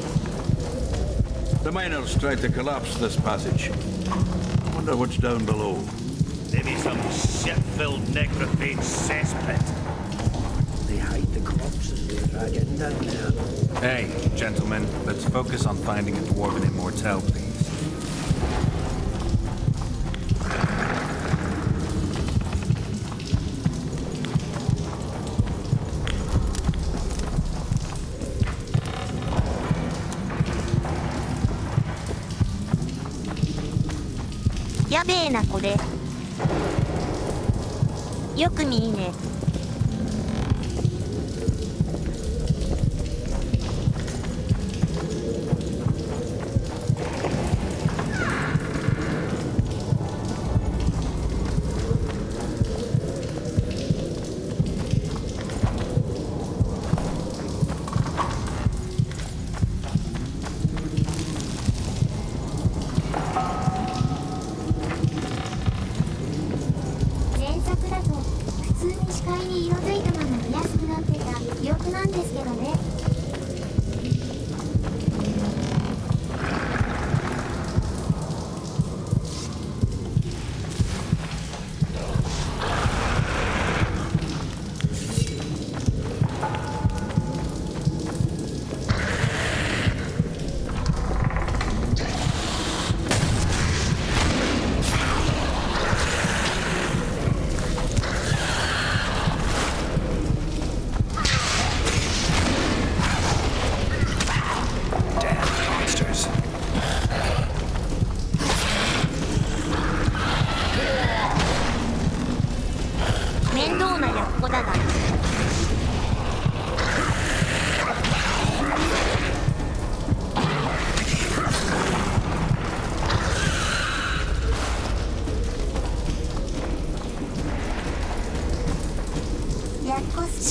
S17: The miners tried to collapse this passage. Wonder what's down below.
S9: Maybe some shit-filled necrophage cesspit.
S20: They hide the corpses they drag in down there.
S4: Hey, gentlemen, let's focus on finding a dwarven immortal, please.
S2: Ya やべえなこれ。よく見いね。
S1: 前作だと普通に視界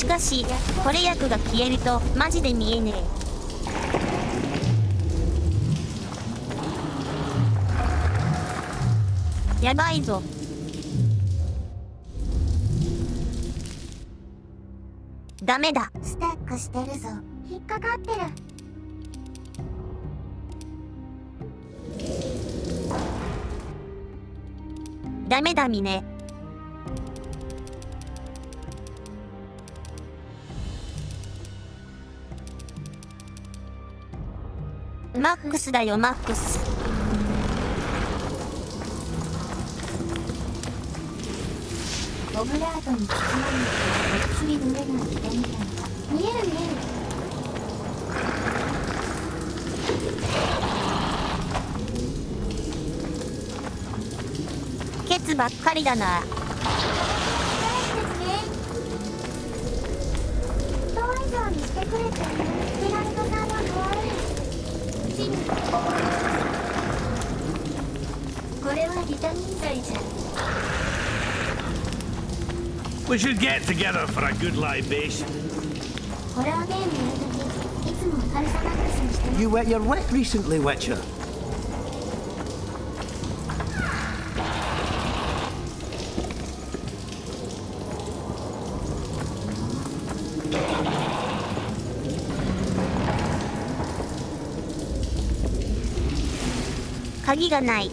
S2: しかしこれ薬が消えるとマジで見えねえ。やばいぞ。ダメだ。
S1: スタックしてるぞ。引っかかってる。
S2: ダメだミネ。マックスだよマックス。
S1: オブラートに包まれて次濡れないでみたいな。見える見える。
S2: ケツばっかりだな。
S1: 人以上にしてくれて、ペナルトさんは可愛い。これはビタミン剤じゃん。
S9: We should get together for a good libation.
S1: ホラーゲームやるとき、いつも軽さマックスにしてます。
S20: You wet your wet recently, Witcher?
S2: 鍵がない。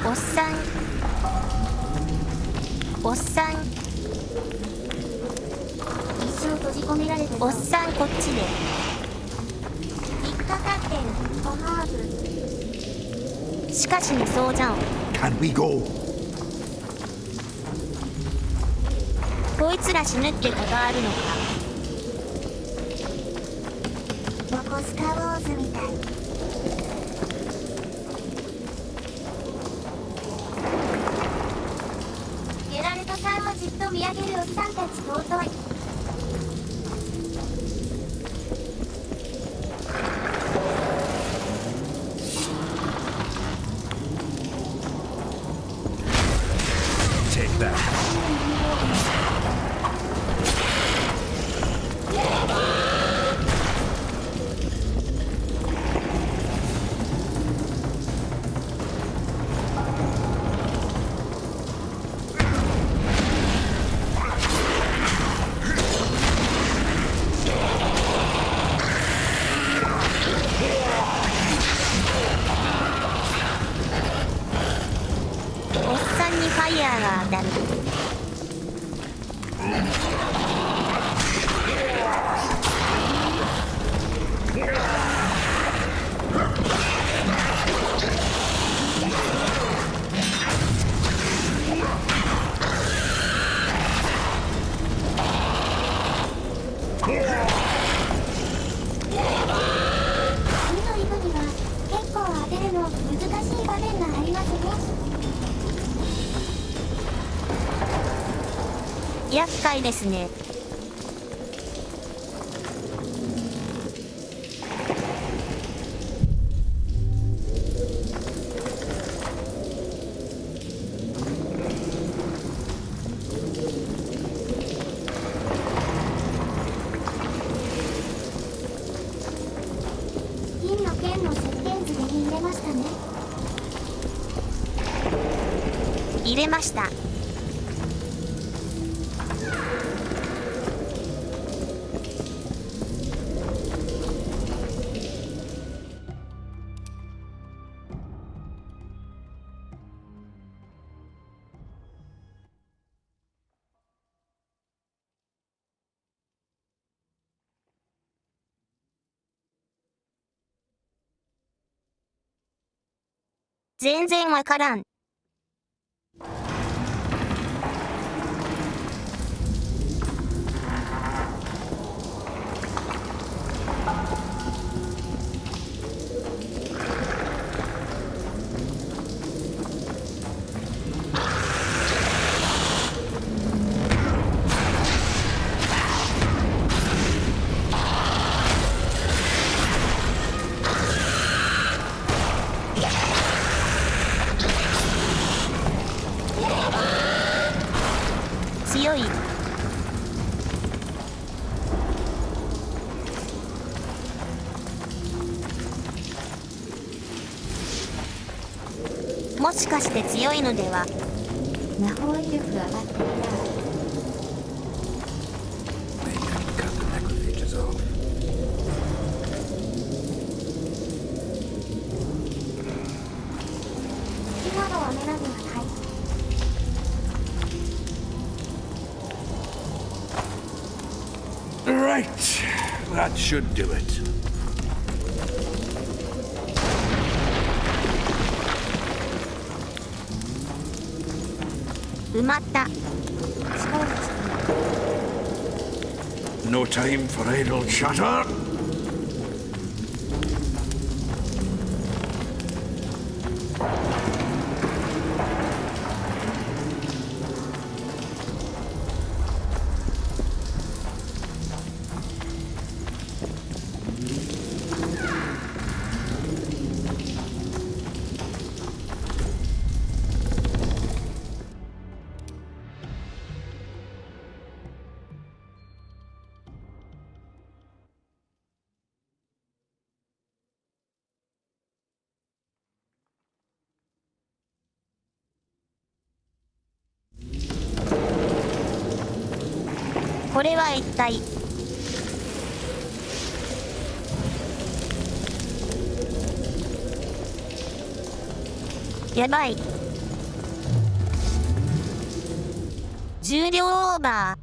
S2: おっさん。おっさん。
S1: 一生閉じ込められて
S2: おっさんこっちで。
S1: 引っかかってる。おハーブ。
S2: しかしにそうじゃん。
S13: Can we go?
S2: こいつら死ぬってことあるのか。
S1: 横須賀ウォーズみたい。ゲラルトさんをじっと見上げるおっさんたち尊い。
S10: Take that.
S2: おっさんにファイヤーが当たる。
S1: 次のイブには結構当てるの難しい場面がありますね。
S2: 厄介ですね。
S1: 銀の剣の設定図で入れましたね。
S2: 入れました。全然わからん。もしかして強いのでは。
S1: 魔法威力が上がっていた。今のは目などがない。
S17: Right, that should do it.
S2: 埋まった。
S17: No time for idle chatter.
S2: これは一体。やばい。重量オーバー。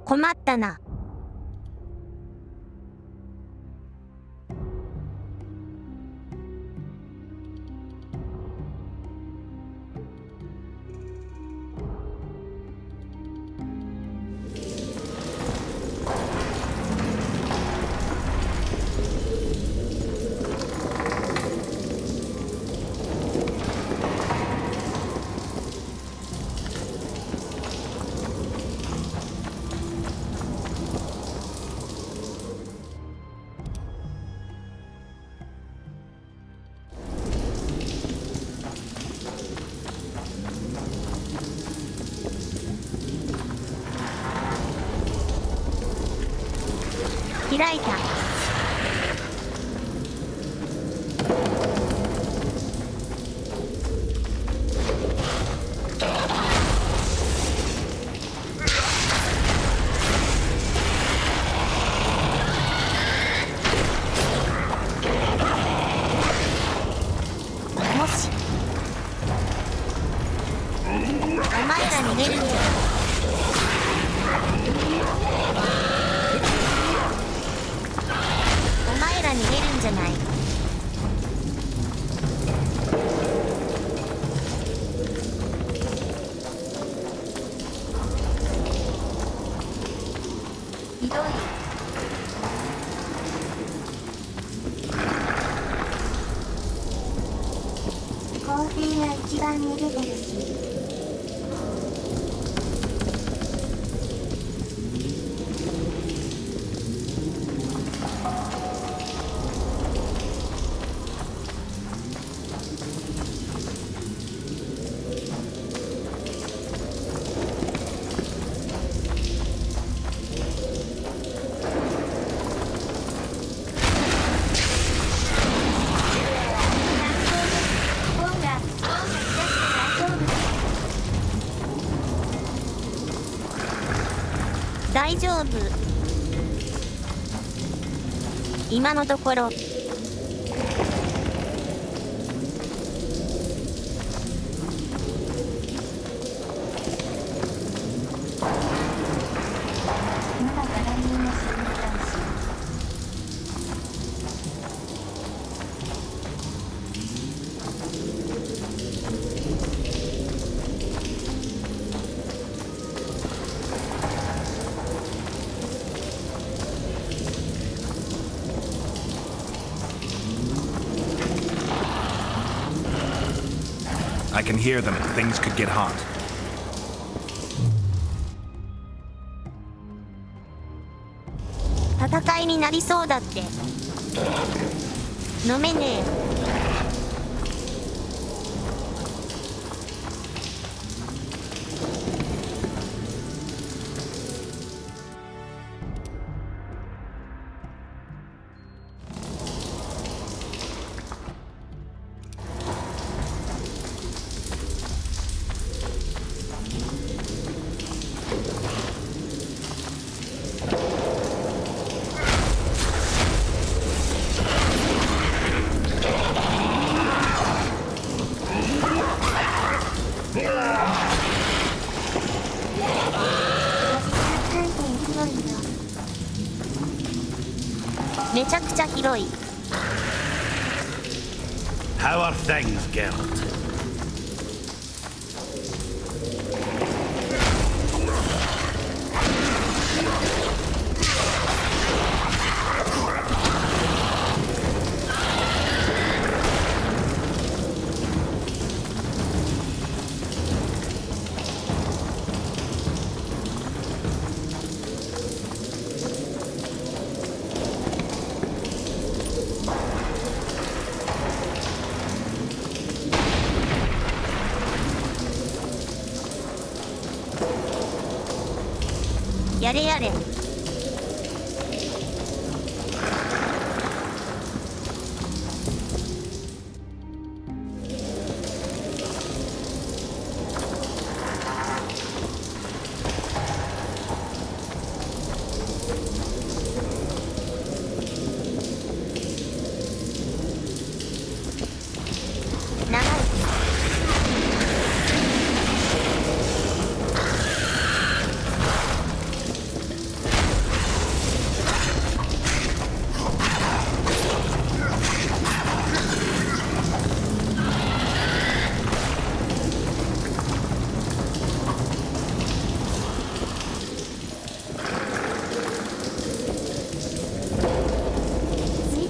S2: 困ったな。開いた。もしお前ら逃げるんじゃない。逃げるんじゃない。ひどい。皇帝が一番逃げてるし。大丈夫。今のところ。
S4: can hear them. Things could get hot.
S2: 戦いになりそうだって。飲めねえ。めちゃくちゃ広い。
S9: How are things, Geralt?
S2: やれやれ。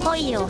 S2: 来いよ。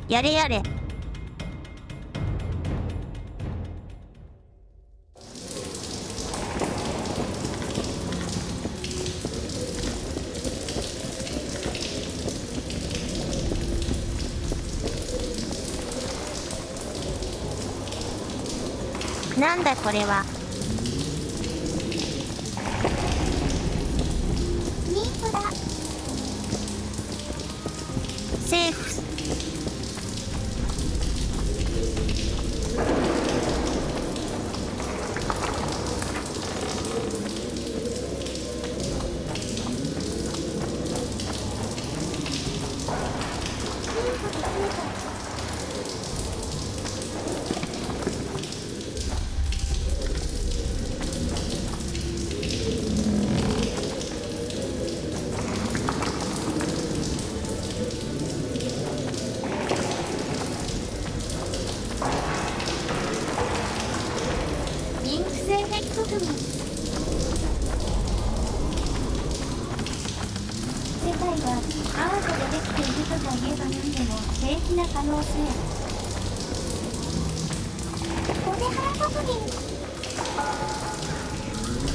S2: やれやれ。なんだこれは。セーフ。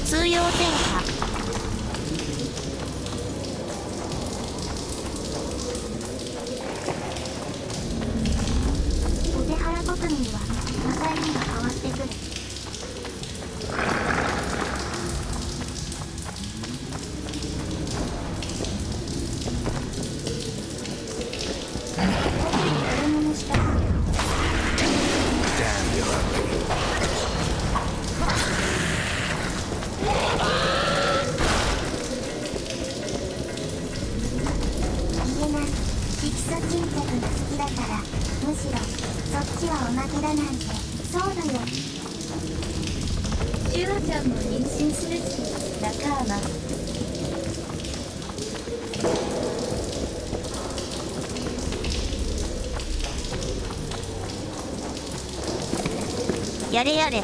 S2: 通用点火。お手原国民は境目が変わってくる。
S4: Damn, you're ugly.
S1: からむしろそっちはおまけだなんて。そうだよ。シュワちゃんも妊娠するし仲間。
S2: やれやれ。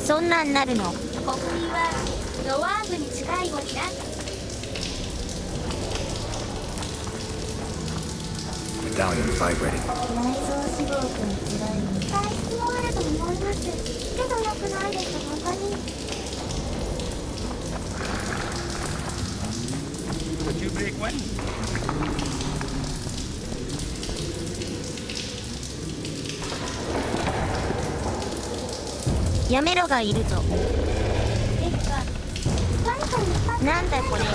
S2: そんなんなるの。
S1: 国民はノワーブに近いゴリラ。
S4: Medallion vibrating.
S1: 内臓脂肪とに違い体質もあると思います。けど良くないです他に。
S9: Would you break one?
S2: やめろがいるぞ。なんだこれ。おっ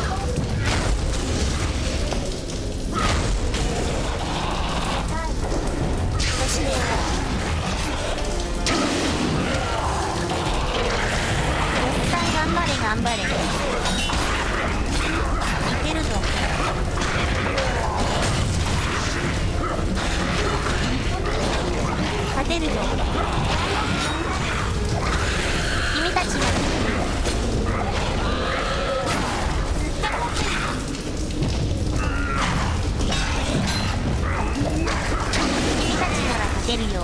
S2: さん頑張れ頑張れ。いけるぞ。勝てるぞ。君たちが勝てるよ。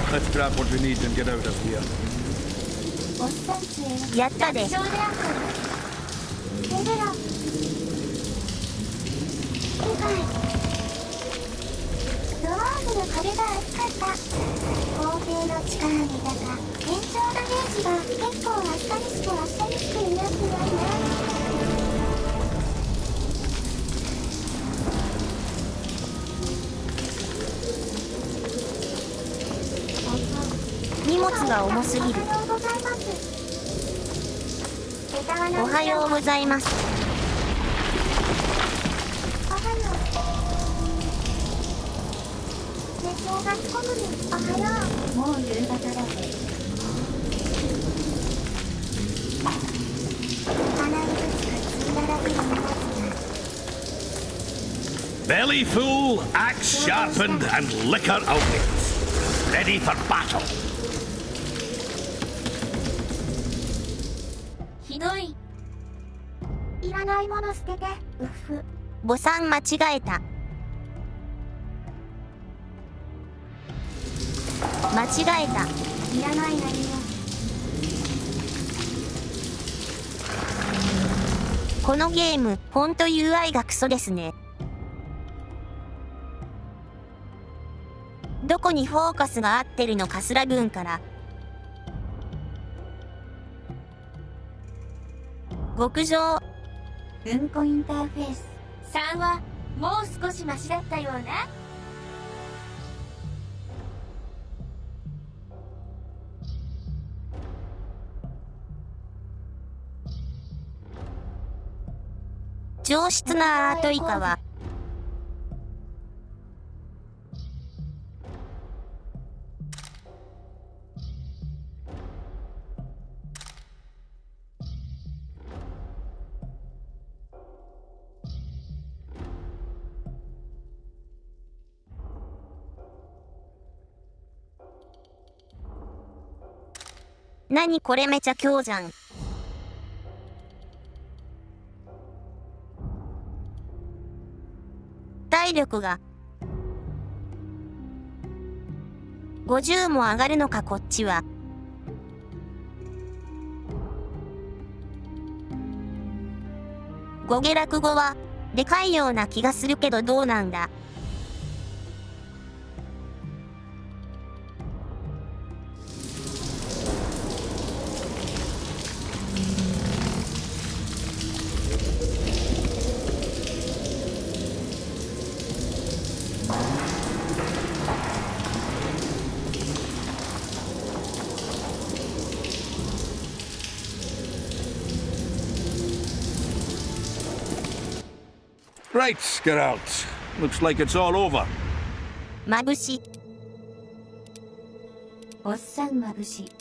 S17: Let's grab what we need and get out of here.
S2: やったで。
S1: ドワーフの壁が厚かった。皇帝の力にだが延長ダメージが結構あっさりしていなくないな。
S2: 荷物が重すぎる。おはようございます。
S1: 正月国民おはよう。もう夕方だぜ。鼻にぶつか血だらけになる。
S9: Belly full, axe sharpened, and liquor open. Ready for battle.
S1: ひどい。いらないもの捨てて。うふ。
S2: ボタン間違えた。間違えた。
S1: いらない何も。
S2: このゲーム、ほんと UI がクソですね。どこにフォーカスが合ってるのかすら軍から。極上。
S1: うんこインターフェース。3はもう少しマシだったような。
S2: 上質なアート以下は何これめちゃ強じゃん。体力が50も上がるのかこっちは。語下落語はでかいような気がするけどどうなんだ。
S18: Right, Geralt. Looks like it's all over.
S2: 眩しい。
S1: おっさん眩しい。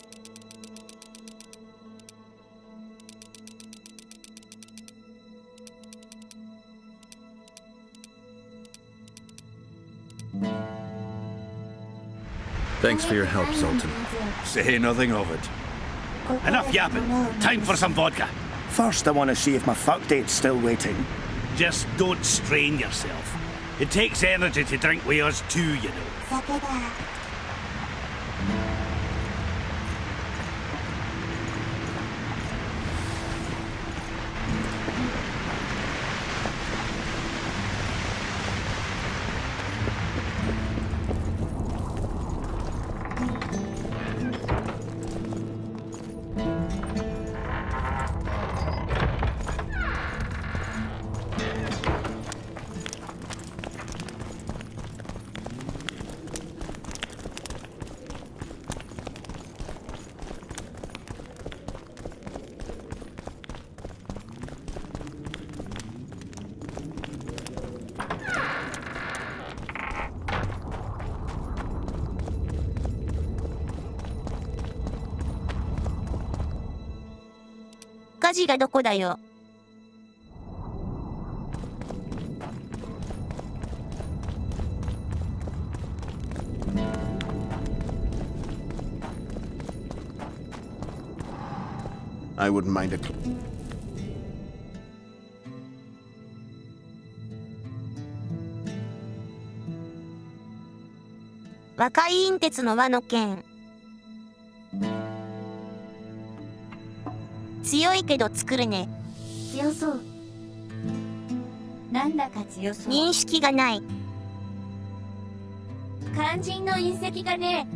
S18: Thanks for your help, Sultan. Say nothing of it.
S9: Enough yapping. Time for some vodka.
S20: First, I want to see if my fuck date's still waiting.
S9: Just don't strain yourself. It takes energy to drink with us too, you know.
S1: 酒だ。
S2: 火事がどこだよ。
S18: I wouldn't mind a...
S2: 若い陰鉄の輪の剣。強いけど作るね。
S1: 強そう。なんだか強そう。
S2: 認識がない。
S1: 肝心の隕石がね。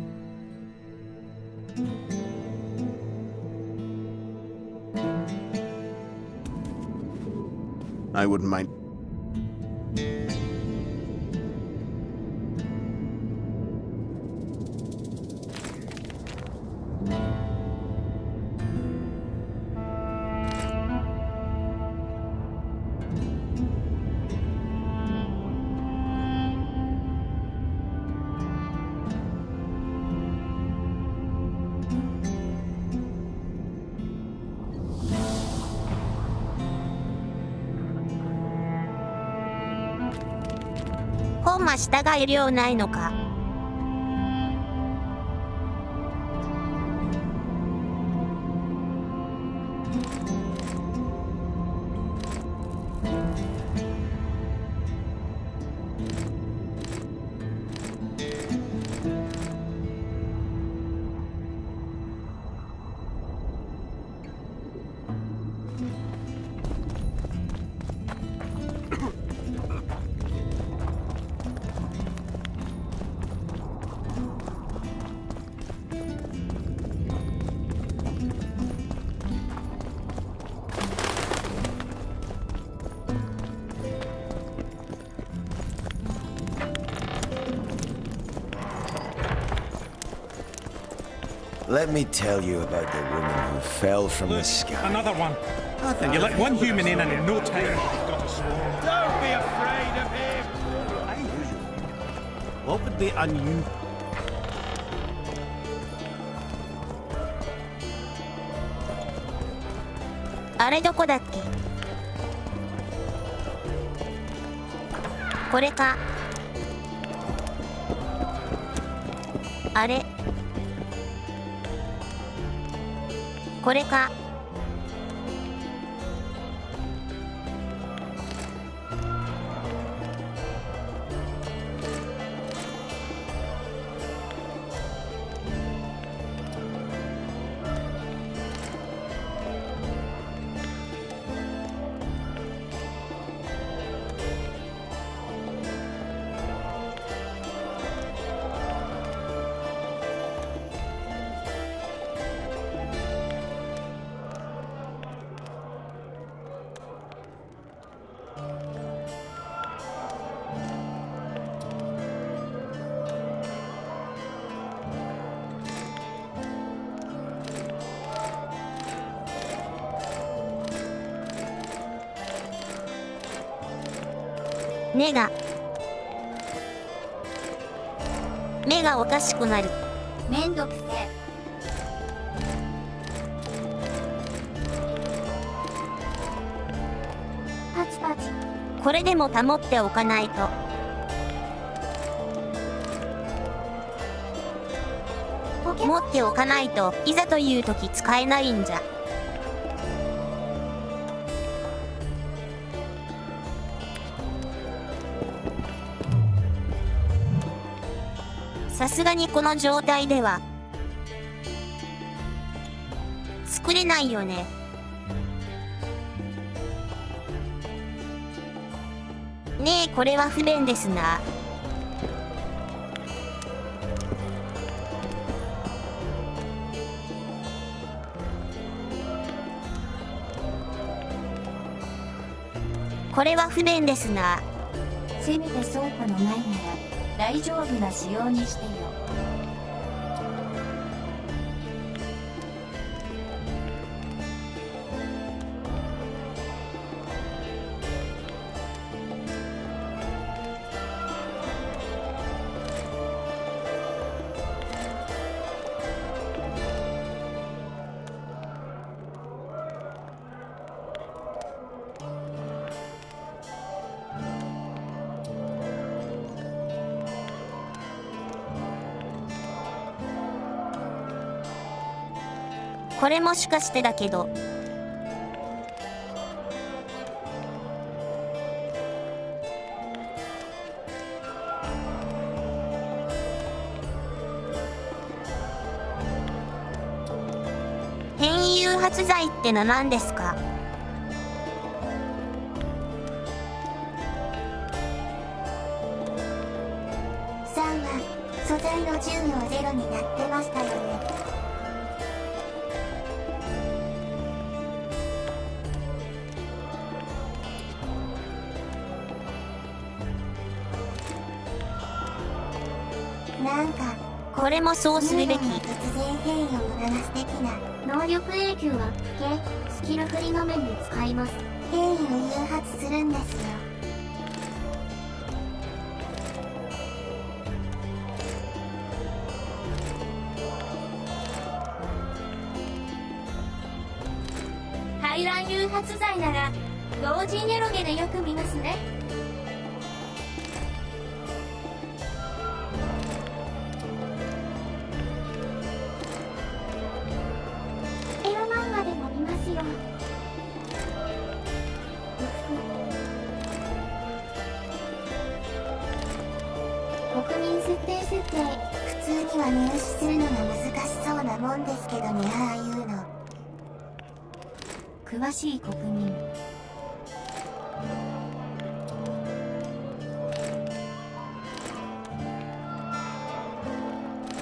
S18: I wouldn't mind.
S2: 本間従えるようないのか。
S19: Let me tell you about the woman who fell from the sky.
S16: Another one. You let one human in and in no time you've got a swarm.
S9: Don't be afraid of him! I knew you. What would be unusual?
S2: あれどこだっけ。これか。あれ。これか。目がおかしくなる。
S1: めんどくせえ。パチパチ。
S2: これでも保っておかないと。持っておかないといざという時使えないんじゃ。さすがにこの状態では作れないよね。ねえ、これは不便ですな。これは不便ですな。
S1: せめて倉庫の前なら大丈夫な仕様にしてよ。
S2: これもしかしてだけど。変誘発剤って何ですか？
S1: さんは素材の重量ゼロになってましたよね。なんか
S2: これもそうするべき。
S1: 突然変異を促す的な能力影響はスキル振りの面で使います。変異を誘発するんですよ。排卵誘発剤なら同人エロゲでよく見ますね。国民設定普通には入手するのが難しそうなもんですけどね。ああいうの詳しい国民。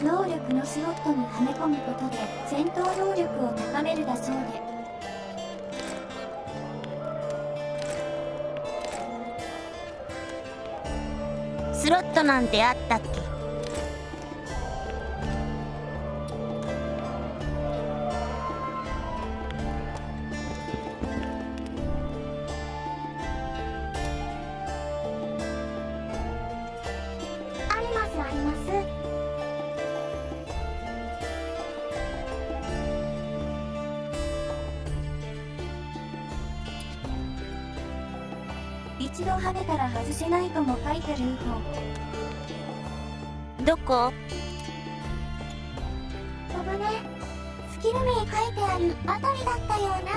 S1: 能力のスロットにはめ込むことで戦闘能力を高めるだそうで、
S2: スロットなんてあったっけ？
S1: ありますあります。一度はめたら外せないとも書いてる。
S2: どこ？
S1: ここね、スキル名書いてあるあたりだったような。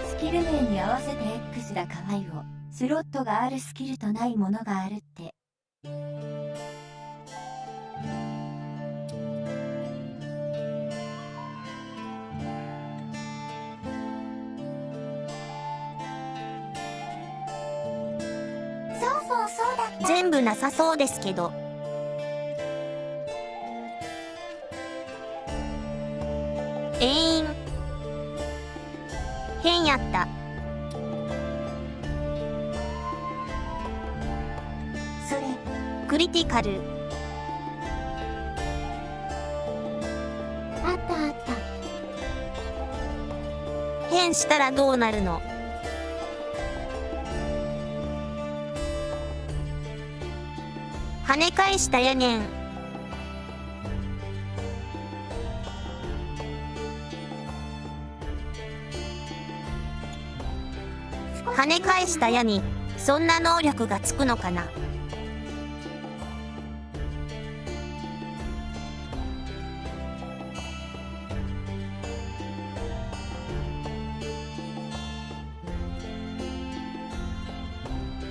S1: スキル名に合わせて X だか Y をスロットがあるスキルとないものがあるって。
S2: 全部なさそうですけど。変やった。
S1: それ
S2: クリティカル。
S1: あったあった。
S2: 変したらどうなるの？跳ね返したやねん。跳ね返した矢にそんな能力がつくのかな。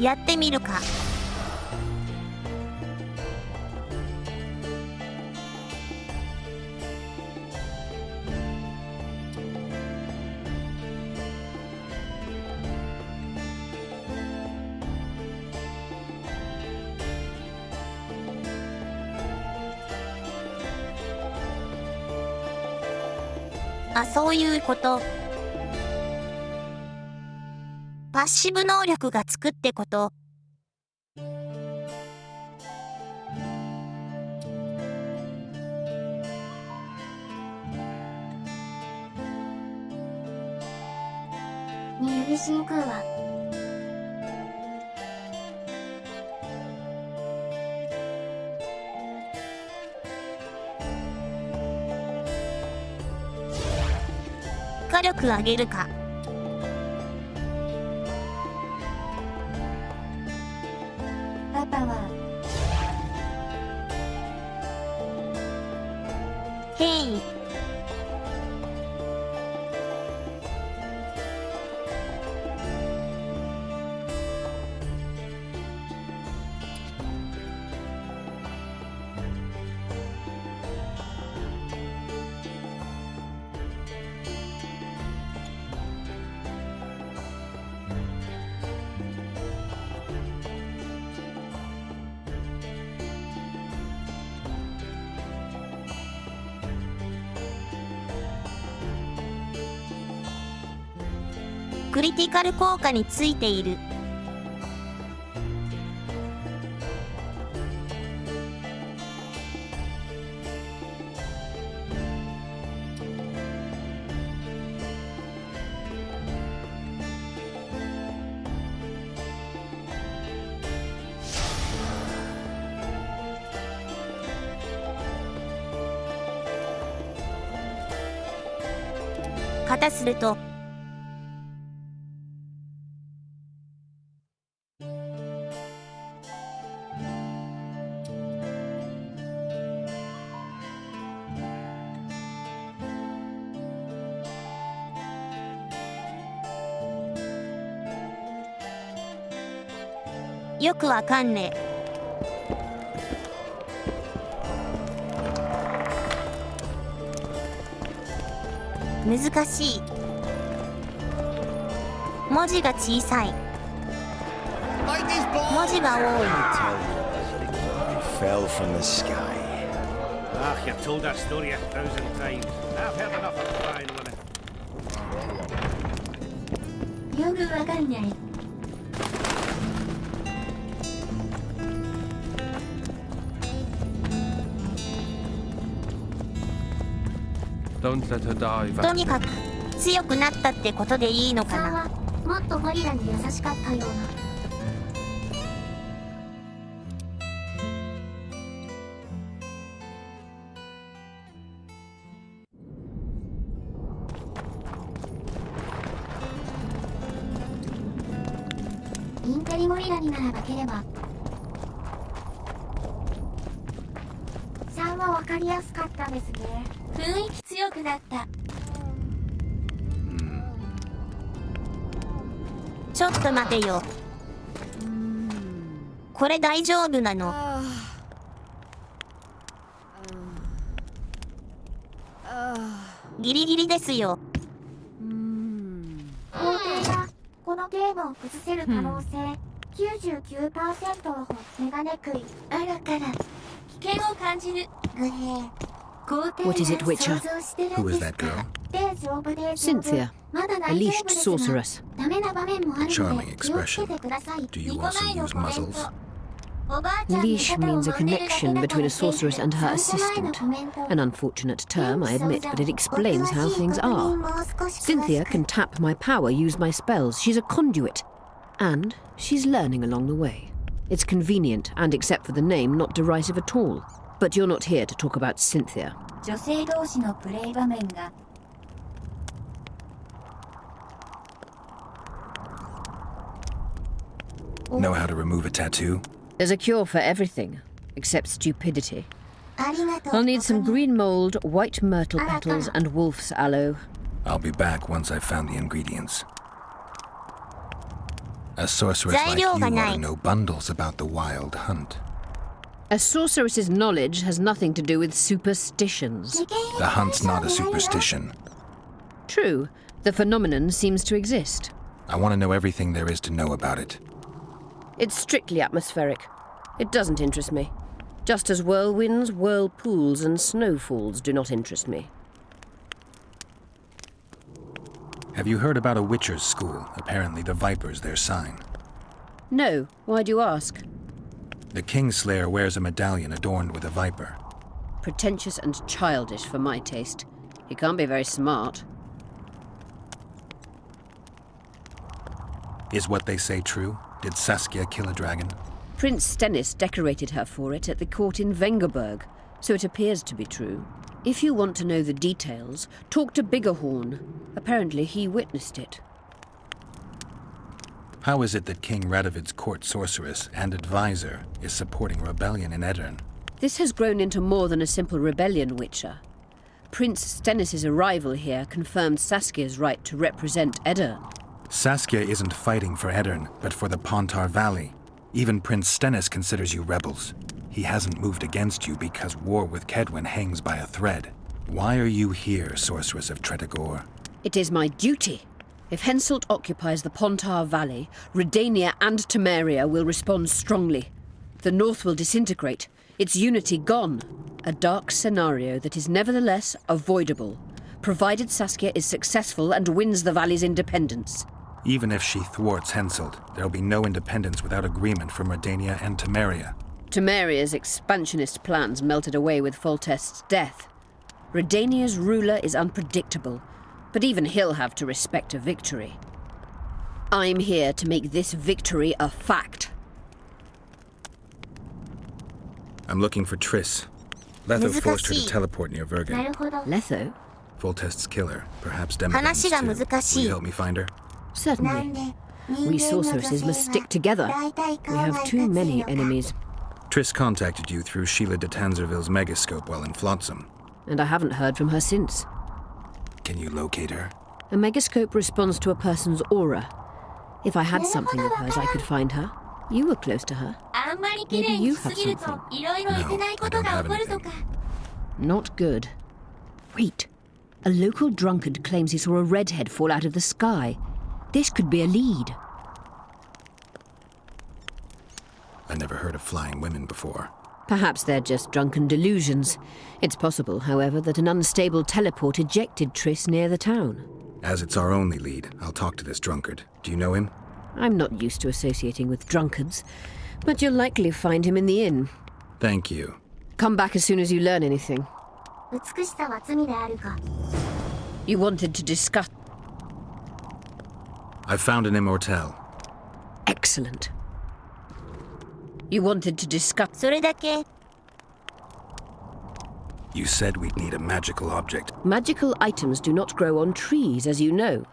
S2: やってみるか。あ、そういうこと。パッシブ能力がつくってこと。
S1: に指真空は
S2: 火力上げるか。
S1: パパは
S2: 変異。クリティカル効果についている。型するとよくわかんねえ。難しい。文字が小さい。文字が多い。
S19: Fell from the sky.
S9: Ah, you've told that story 1,000 times. I've heard enough of crying women.
S1: よくわかんない。
S2: とにかく強くなったってことでいいのかな。
S1: もっとゴリラに優しかったような。インテリゴリラになら化ければ。3は分かりやすかったですね。雰囲気強くなった。
S2: ちょっと待てよ。これ大丈夫なの？ギリギリですよ。
S1: 皇帝がこのゲームを崩せる可能性、99% をメガネ食い。あらから。危険を感じる。グレー。
S14: What is it, Witcher?
S4: Who is that girl?
S14: Cynthia, a leashed sorceress.
S4: Charming expression. Do you also use muzzles?
S14: Leash means a connection between a sorceress and her assistant. An unfortunate term, I admit, but it explains how things are. Cynthia can tap my power, use my spells. She's a conduit. And she's learning along the way. It's convenient, and except for the name, not derisive at all. But you're not here to talk about Cynthia.
S4: Know how to remove a tattoo?
S14: There's a cure for everything, except stupidity. I'll need some green mold, white myrtle petals, and wolf's aloe.
S4: I'll be back once I've found the ingredients. A sorceress like you ought to know bundles about the wild hunt.
S14: A sorceress's knowledge has nothing to do with superstitions.
S4: The hunt's not a superstition.
S14: True. The phenomenon seems to exist.
S4: I want to know everything there is to know about it.
S14: It's strictly atmospheric. It doesn't interest me. Just as whirlwinds, whirlpools, and snowfalls do not interest me.
S4: Have you heard about a Witcher's school? Apparently the Viper's their sign.
S14: No. Why do you ask?
S4: The Kingslayer wears a medallion adorned with a viper.
S14: Pretentious and childish for my taste. He can't be very smart.
S4: Is what they say true? Did Saskia kill a dragon?
S14: Prince Stennis decorated her for it at the court in Vengerberg, so it appears to be true. If you want to know the details, talk to Biggerhorn. Apparently he witnessed it.
S4: How is it that King Radovid's court sorceress and advisor is supporting rebellion in Edirn?
S14: This has grown into more than a simple rebellion, Witcher. Prince Stennis' arrival here confirmed Saskia's right to represent Edirn.
S4: Saskia isn't fighting for Edirn, but for the Pontar Valley. Even Prince Stennis considers you rebels. He hasn't moved against you because war with Kedwin hangs by a thread. Why are you here, Sorceress of Tretogor?
S14: It is my duty. If Henselt occupies the Pontar Valley, Redania and Temeria will respond strongly. The North will disintegrate, its unity gone. A dark scenario that is nevertheless avoidable, provided Saskia is successful and wins the Valley's independence.
S4: Even if she thwarts Henselt, there'll be no independence without agreement from Redania and Temeria.
S14: Temeria's expansionist plans melted away with Foltest's death. Redania's ruler is unpredictable, but even he'll have to respect a victory. I'm here to make this victory a fact.
S4: I'm looking for Triss. Letho forced her to teleport near Vergen.
S14: Letho?
S4: Foltest's killer, perhaps Demogorgon's too. Will you help me find her?
S14: Certainly. We sorceresses must stick together. We have too many enemies.
S4: Triss contacted you through Sheila de Tanzerville's megascope while in Flotsam.
S14: And I haven't heard from her since.
S4: Can you locate her?
S14: A megascope responds to a person's aura. If I had something of hers, I could find her. You were close to her. Maybe you have something.
S4: No, I don't have anything.
S14: Not good. Wait. A local drunkard claims he saw a redhead fall out of the sky. This could be a lead.
S4: I never heard of flying women before.
S14: Perhaps they're just drunken delusions. It's possible, however, that an unstable teleport ejected Triss near the town.
S4: As it's our only lead, I'll talk to this drunkard. Do you know him?
S14: I'm not used to associating with drunkards, but you'll likely find him in the inn.
S4: Thank you.
S14: Come back as soon as you learn anything. You wanted to discuss...
S4: I found an immortelle.
S14: Excellent. You wanted to discuss...
S4: You said we'd need a magical object.
S14: Magical items do not grow on trees, as you know.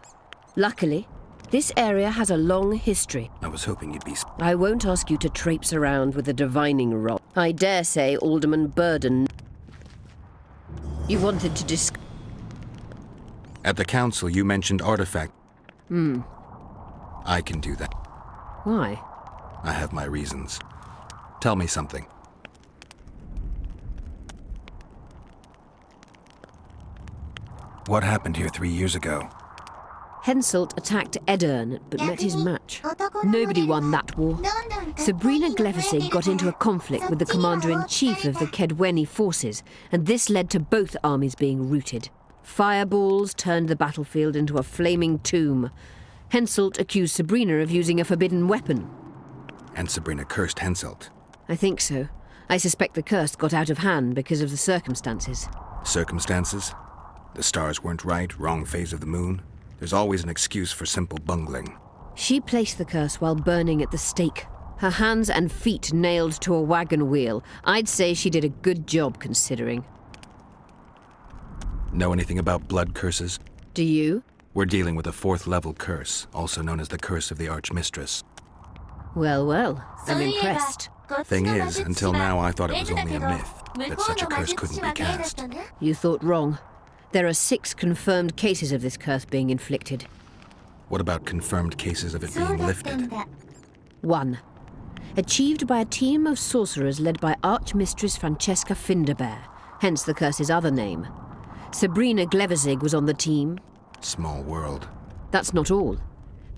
S14: Luckily, this area has a long history.
S4: I was hoping you'd be...
S14: I won't ask you to traipse around with a divining rod. I dare say Alderman Burden... You wanted to discuss...
S4: At the council, you mentioned artifact. I can do that.
S14: Why?
S4: I have my reasons. Tell me something. What happened here 3 years ago?
S14: Henselt attacked Edern, but met his match. Nobody won that war. Sabrina Glevesig got into a conflict with the commander-in-chief of the Kedweni forces, and this led to both armies being routed. Fireballs turned the battlefield into a flaming tomb. Henselt accused Sabrina of using a forbidden weapon.
S4: And Sabrina cursed Henselt.
S14: I think so. I suspect the curse got out of hand because of the circumstances.
S4: Circumstances? The stars weren't right, wrong phase of the moon. There's always an excuse for simple bungling.
S14: She placed the curse while burning at the stake. Her hands and feet nailed to a wagon wheel. I'd say she did a good job, considering.
S4: Know anything about blood curses?
S14: Do you?
S4: We're dealing with a 4th-level curse, also known as the Curse of the Archmistress.
S14: Well, well, I'm impressed.
S4: Thing is, until now I thought it was only a myth, that such a curse couldn't be cast.
S14: You thought wrong. There are 6 confirmed cases of this curse being inflicted.
S4: What about confirmed cases of it being lifted?
S14: 1. Achieved by a team of sorcerers led by Archmistress Francesca Finderbear, hence the curse's other name. Sabrina Glevesig was on the team.
S4: Small world.
S14: That's not all.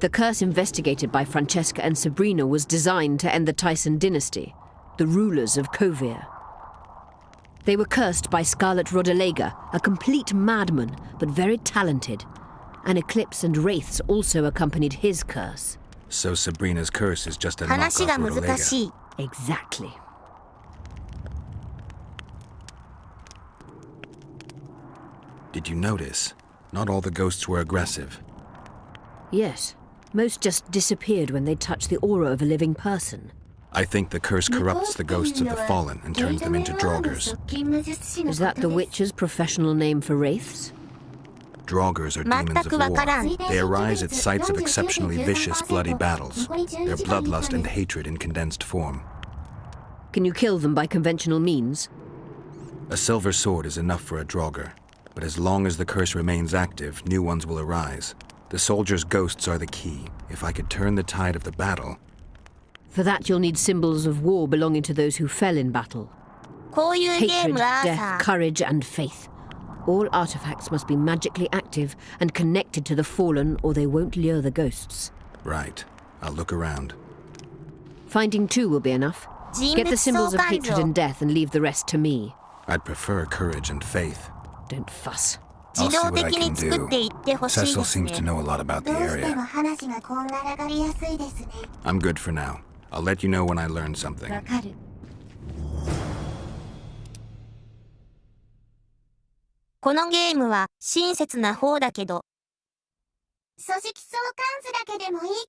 S14: The curse investigated by Francesca and Sabrina was designed to end the Tyson dynasty, the rulers of Kovir. They were cursed by Scarlet Rodalega, a complete madman, but very talented. An eclipse and wraiths also accompanied his curse.
S4: So Sabrina's curse is just a knockoff Rodalega.
S14: Exactly.
S4: Did you notice? Not all the ghosts were aggressive.
S14: Yes. Most just disappeared when they touched the aura of a living person.
S4: I think the curse corrupts the ghosts of the fallen and turns them into draugrs.
S14: Is that the Witcher's professional name for wraiths?
S4: Draugrs are demons of war. They arise at sites of exceptionally vicious, bloody battles. Their bloodlust and hatred in condensed form.
S14: Can you kill them by conventional means?
S4: A silver sword is enough for a draugr, but as long as the curse remains active, new ones will arise. The soldiers' ghosts are the key. If I could turn the tide of the battle...
S14: For that you'll need symbols of war belonging to those who fell in battle. Hatred, death, courage, and faith. All artifacts must be magically active and connected to the fallen, or they won't lure the ghosts.
S4: Right. I'll look around.
S14: Finding 2 will be enough. Get the symbols of hatred and death and leave the rest to me.
S4: I'd prefer courage and faith.
S14: Don't fuss.
S4: I'll see what I can do. Cecil seems to know a lot about the area. I'm good for now. I'll let you know when I learn something.
S2: このゲームは親切な方だけど、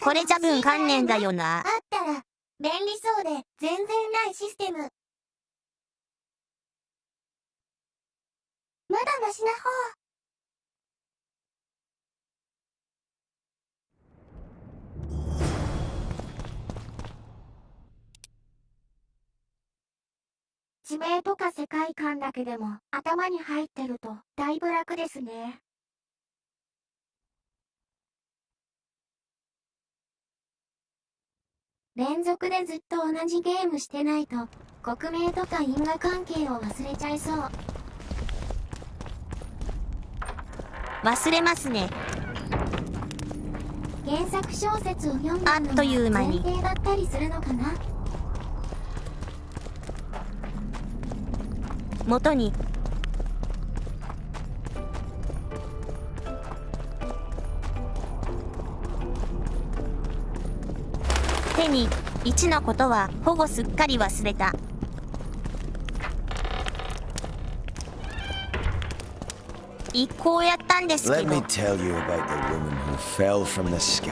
S2: これじゃ分観念だよな。
S1: あったら便利そうで全然ないシステム。まだマシな方。地名とか世界観だけでも頭に入ってるとだいぶ楽ですね。連続でずっと同じゲームしてないと国名とか因果関係を忘れちゃいそう。
S2: 忘れますね。
S1: 原作小説を読んだのが前提だったりするのかな。
S2: 元に手に1のことはほぼすっかり忘れた。こうやったんですけど。
S19: Let me tell you about the woman who fell from the sky.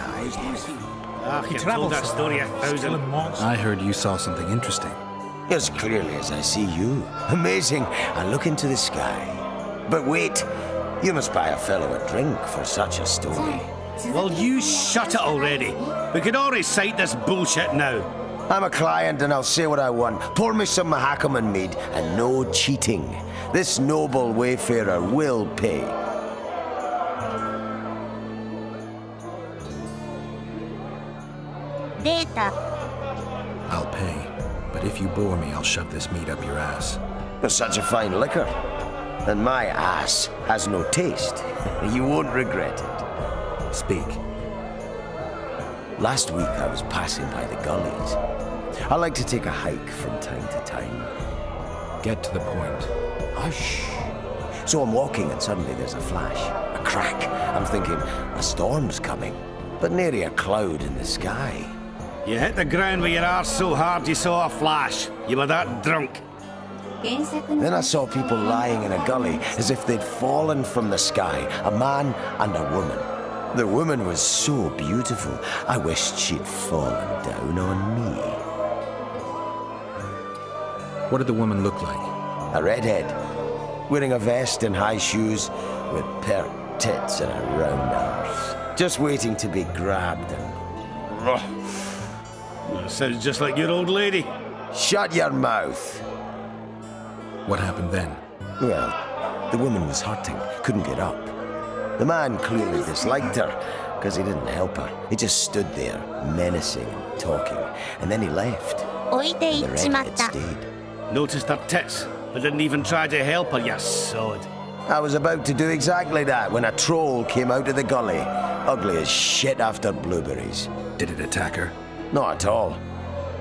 S9: You told that story 1,000 months.
S4: I heard you saw something interesting.
S19: As clearly as I see you. Amazing. I look into the sky. But wait, you must buy a fellow a drink for such a story.
S9: Well, you shut it already. We could all recite this bullshit now.
S19: I'm a client and I'll say what I want. Pour me some Mahakaman mead and no cheating. This noble wayfarer will pay.
S2: Data.
S4: I'll pay. But if you bore me, I'll shove this meat up your ass.
S19: But such a fine liquor. And my ass has no taste. You won't regret it.
S4: Speak.
S19: Last week I was passing by the gullies. I like to take a hike from time to time.
S4: Get to the point.
S19: Hush. So I'm walking and suddenly there's a flash, a crack. I'm thinking, a storm's coming. But nary a cloud in the sky.
S9: You hit the ground with your arse so hard you saw a flash. You were that drunk.
S19: Then I saw people lying in a gully as if they'd fallen from the sky, a man and a woman. The woman was so beautiful, I wished she'd fallen down on me.
S4: What did the woman look like?
S19: A redhead, wearing a vest and high shoes, with pert tits and a round arse. Just waiting to be grabbed and...
S9: That sounds just like your old lady.
S19: Shut your mouth.
S4: What happened then?
S19: Well, the woman was hurting, couldn't get up. The man clearly disliked her, because he didn't help her. He just stood there, menacing and talking, and then he left. The redhead stayed.
S9: Noticed her tits, but didn't even try to help her, you sod.
S19: I was about to do exactly that when a troll came out of the gully, ugly as shit after blueberries.
S4: Did it attack her?
S19: Not at all.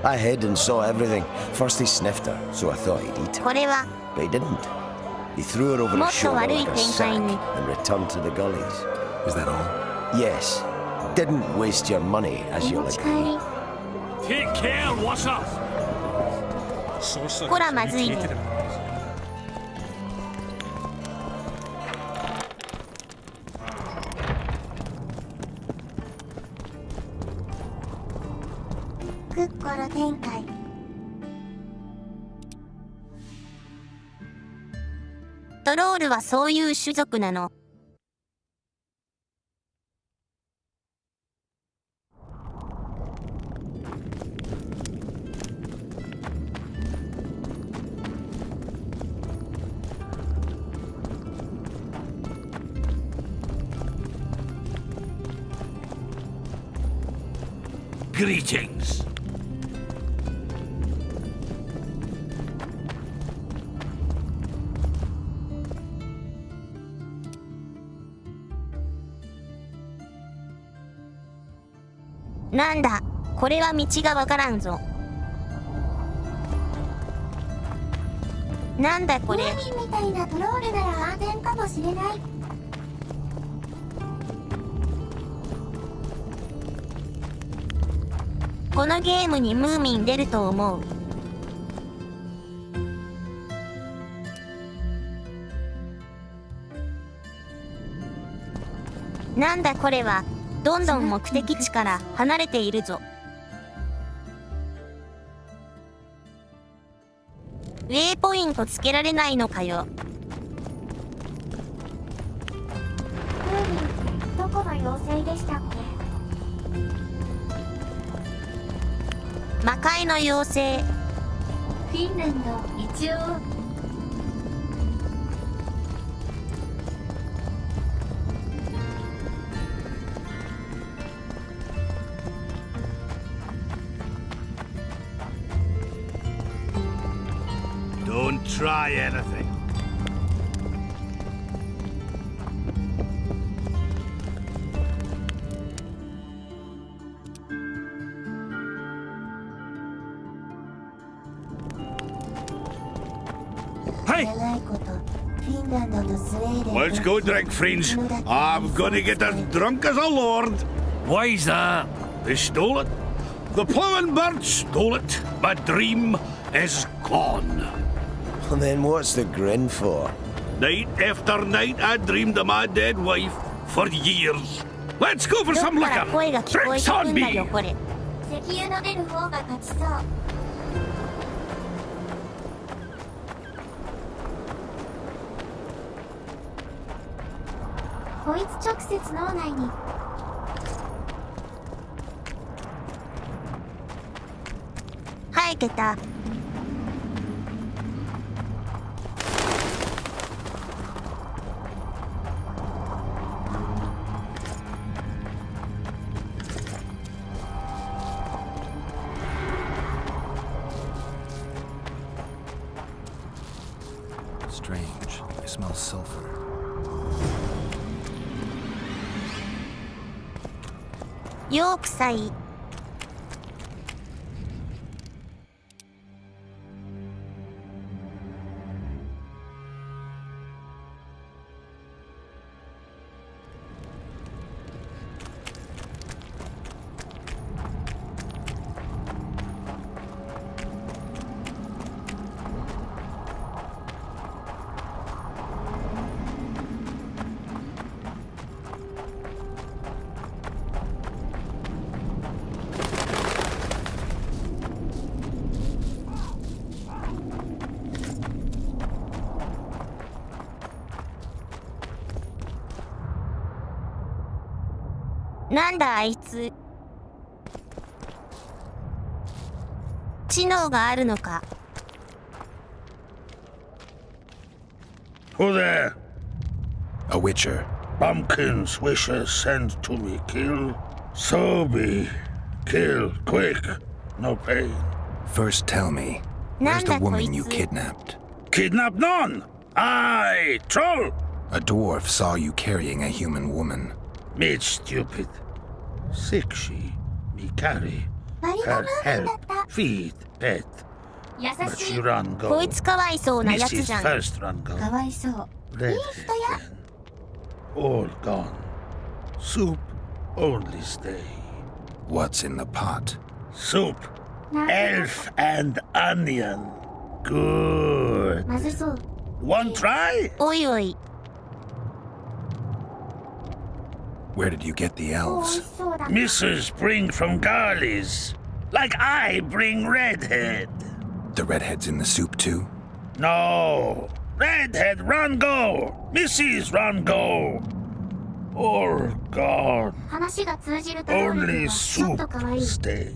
S19: I hid and saw everything. First he sniffed her, so I thought he'd eat her. But he didn't. He threw her over his shoulder like a sack and returned to the gullies.
S4: Is that all?
S19: Yes. Didn't waste your money, as you'll agree.
S5: Take care, what's up?
S2: こらまずいね。
S1: クッコロ展開。
S2: トロールはそういう種族なの。
S5: Greetings.
S2: 「なんだ、これは道がわからんぞ。なんだこれ。
S1: ムーミンみたいなトロールなら安全かもしれない。
S2: このゲームにムーミン出ると思う。なんだこれは、どんどん目的地から離れているぞ。ウェイポイントつけられないのかよ。
S1: ムーミンってどこの妖精でしたっけ？
S2: 魔界の妖精。
S1: フィンランド一応。
S9: Don't try anything. Let's go drink, friends. I'm gonna get as drunk as a lord.
S5: Why's that?
S9: They stole it. The plowing bird stole it. My dream is gone.
S19: And then what's the grin for?
S9: Night after night, I dreamed of my dead wife for years. Let's go for some liquor. Drinks on me.
S1: 石油の出る方が勝ちそう。こいつ直接脳内に。
S2: はいけた。
S4: Strange. I smell sulfur.
S2: よーくさい。なんだあいつ。知能があるのか。
S9: Who there?
S4: A witcher.
S9: Bumpkins wishes sent to me. Kill. So be. Kill. Quick. No pain.
S4: First tell me, where's the woman you kidnapped?
S9: Kidnap none! I, troll!
S4: A dwarf saw you carrying a human woman.
S9: Me stupid. Sick she, me carry. Her help, feed, pet. But she run go.
S2: こいつかわいそうなやつじゃん。
S9: First run go.
S1: かわいそう。
S9: Red all gone. Soup only stay.
S4: What's in the pot?
S9: Soup. Elf and onion. Good.
S1: まずそう。
S9: One try?
S2: おいおい。
S4: Where did you get the elves?
S9: Mrs. bring from Garley's. Like I bring Redhead.
S4: The redhead's in the soup too?
S9: No. Redhead run go. Mrs. run go. All gone.
S1: 話が通じるところ
S9: Only
S1: がちょっ
S9: soup
S1: とかわいい。
S9: stay.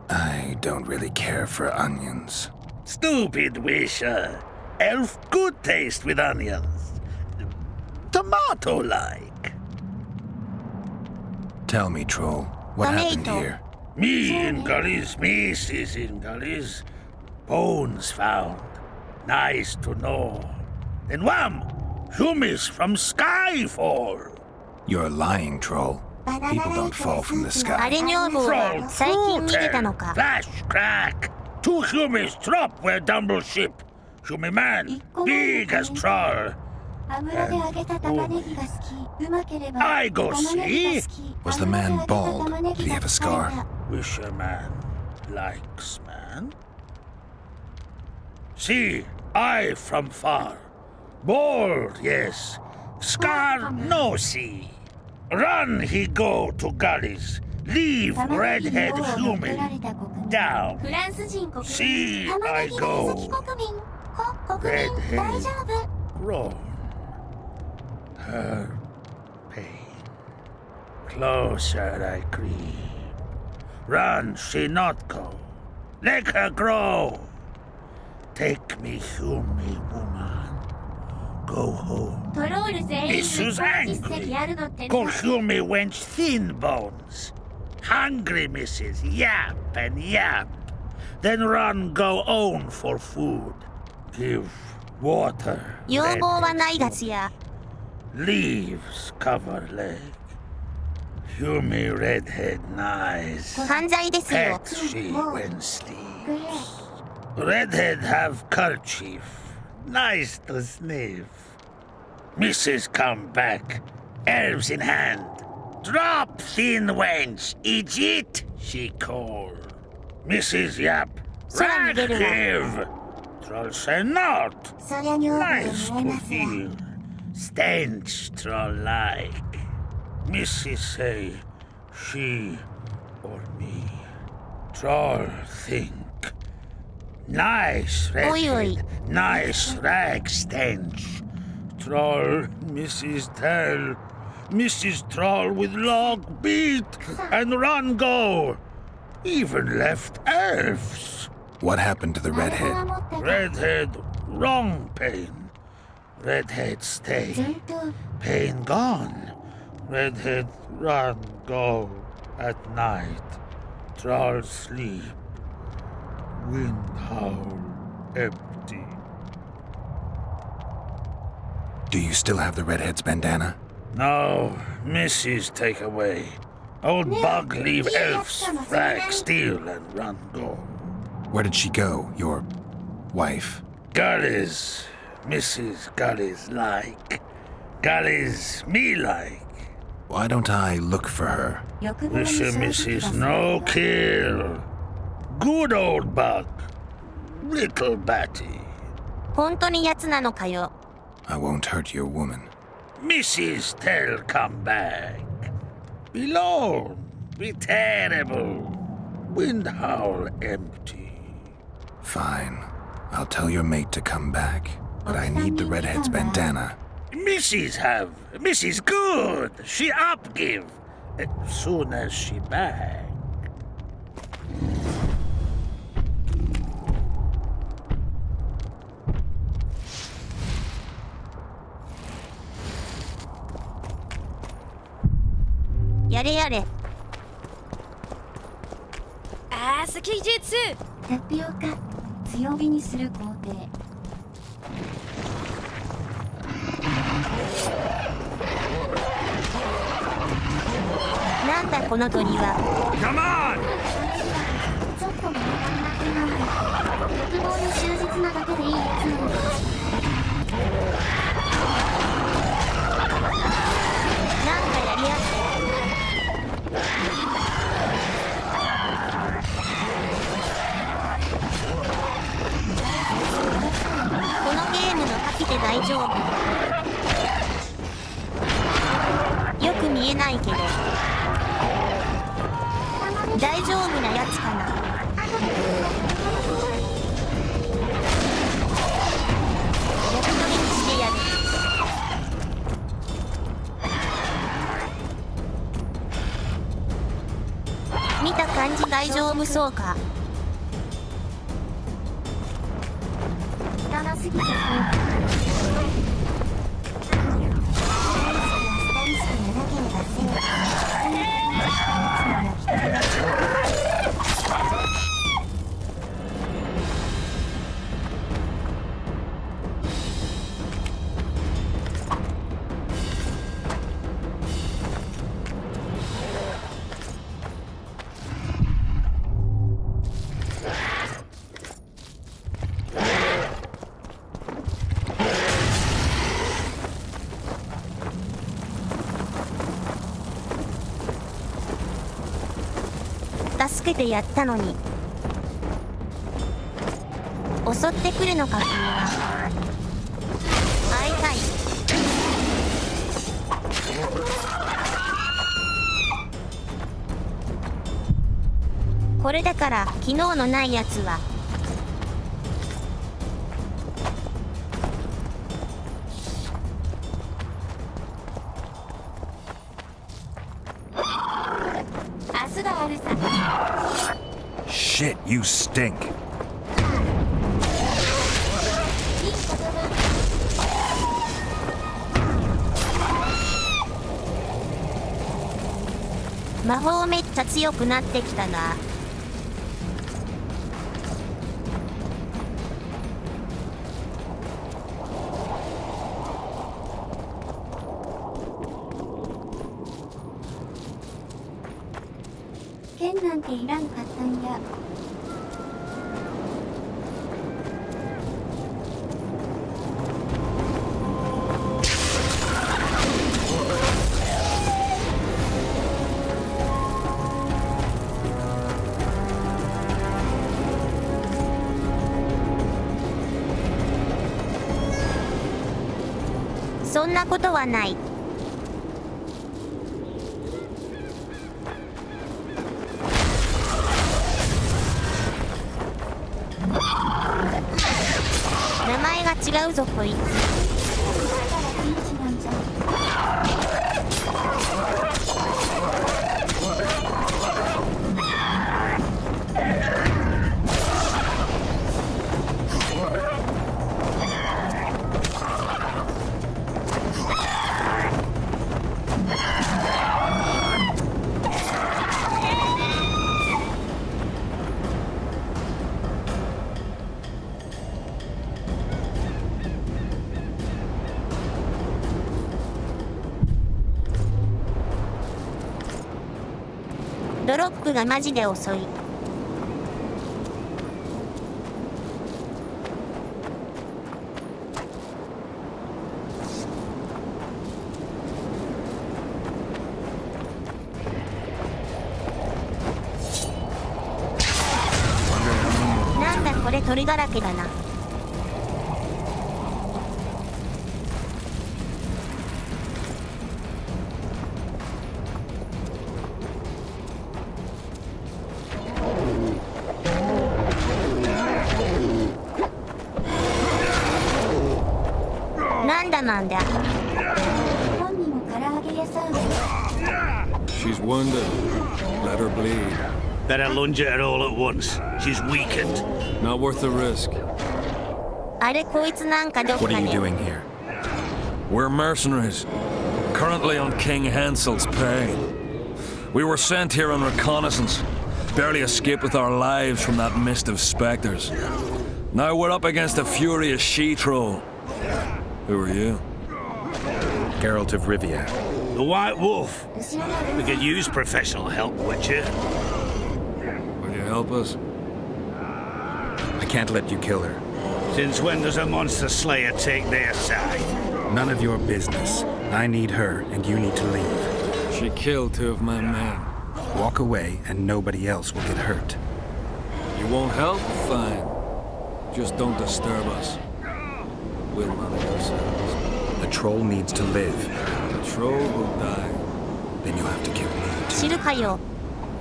S4: I don't really care for onions.
S9: Stupid wisher. Elf good taste with onions. Tomato-like.
S4: Tell me, troll, what happened here?
S9: Me in gullies, Mrs. in gullies. Bones found. Nice to know. Then wham! Humis from Skyfall.
S4: You're lying, troll. People don't fall from the
S2: あ
S4: sky.
S2: れ女房は最近逃げたのか。
S9: Flash crack. Two Humis drop where Dumble ship. Humi man, big as troll.
S1: 油で揚げた玉ねぎが好き。うまければ
S9: I go
S1: 玉ねぎが
S9: see.
S1: 好き。
S4: Was the man bald? Did he have a scar?
S9: Wisher man likes man. See, I from far. Bald, yes. Scar no see. Run he go to gullies. Leave redhead human down.
S1: フランス人国民。
S9: See,
S1: 玉ね
S9: I
S1: ぎ大好き
S9: go.
S1: 国民。国民大丈夫。
S9: Grown. Her pain. Closer I creep. Run she not go. Let her grow. Take me human woman. Go home.
S1: トロール全員
S9: Mrs.
S1: に実績あるのってね。
S9: Call human wench thin bones. Hungry Mrs. Yap and yap. Then run go own for food. Give water.
S2: 要望はないがつや。
S9: Leaves cover leg. Humy redhead nice.
S2: 犯罪ですよ。
S9: Pet she when sleeps. Redhead have kerchief. Nice to sniff. Mrs. come back. Elves in hand. Drop thin wench. Idiot, she called. Mrs. Yap. Rag give. Troll say not.
S1: そりゃ女房
S9: Nice
S1: に見え
S9: to
S1: ますよ。
S9: feel. Stench troll like. Mrs. say, she or me. Troll think. Nice red.
S2: Oi, oi.
S9: Nice rag stench. Troll, Mrs. tell. Mrs. Troll with log beat and run go. Even left elves.
S4: What happened to the redhead?
S9: Redhead, wrong pain. Redhead stay. Pain gone. Redhead run go at night. Troll sleep. Wind howl empty.
S4: Do you still have the redhead's bandana?
S9: No, Missy's take away. Old bug leave elves, frag, steal, and run go.
S4: Where did she go, your wife?
S9: Gullies, Mrs. Gullies like. Gullies me like.
S4: Why don't I look for her?
S9: Wish Mrs. no kill. Good old bug. Little Batty.
S2: 本当に奴なのかよ。
S4: I won't hurt your woman.
S9: Mrs. Tell come back. Be lone, be terrible. Wind howl empty.
S4: Fine. I'll tell your mate to come back. But I need the redhead's bandana.
S9: Mrs. have. Mrs. good. She up give. As soon as she back.
S2: Yare.
S1: アース技術。タピオカ強火にする工程。
S2: なんだこの鳥は。
S9: Come on!
S1: ちょっと物足りなくなる。欲望に忠実なだけでいいやつなんだ。
S2: なんかやり合って。このゲームの覇気で大丈夫。よく見えないけど大丈夫なやつかな。焼き鳥にしてやる。見た感じ大丈夫そうか。
S1: 汚すぎて
S2: 助けてやったのに襲ってくるのか君は。会いたい。これだから昨日のないやつは。
S1: 明日があるさ。
S4: Shit, you stink.
S2: 魔法めっちゃ強くなってきたな。
S1: 剣なんていらんかったんや。
S2: そんなことはない。名前が違うぞこいつ。ドロップがマジで遅い。なんだこれ鳥だらけだな。なんだ。
S17: She's wounded. Let her bleed.
S9: Better lunge at her all at once. She's weakened.
S17: Not worth the risk.
S2: あれこいつなんかどっか
S4: What are you
S2: に。
S4: doing here?
S17: We're mercenaries, currently on King Hansel's pay. We were sent here on reconnaissance, barely escaped with our lives from that mist of specters. Now we're up against a furious she-troll. Who are you?
S4: Geralt of Rivia.
S9: The White Wolf. We could use professional help, Witcher.
S17: Will you help us?
S4: I can't let you kill her.
S9: Since when does a monster slayer take their side?
S4: None of your business. I need her, and you need to leave.
S17: She killed 2 of my men.
S4: Walk away, and nobody else will get hurt.
S17: You won't help? Fine. Just don't disturb us. We'll manage ourselves.
S4: The troll needs to live.
S17: The troll will die.
S4: Then you have to kill me too.
S2: 知るかよ。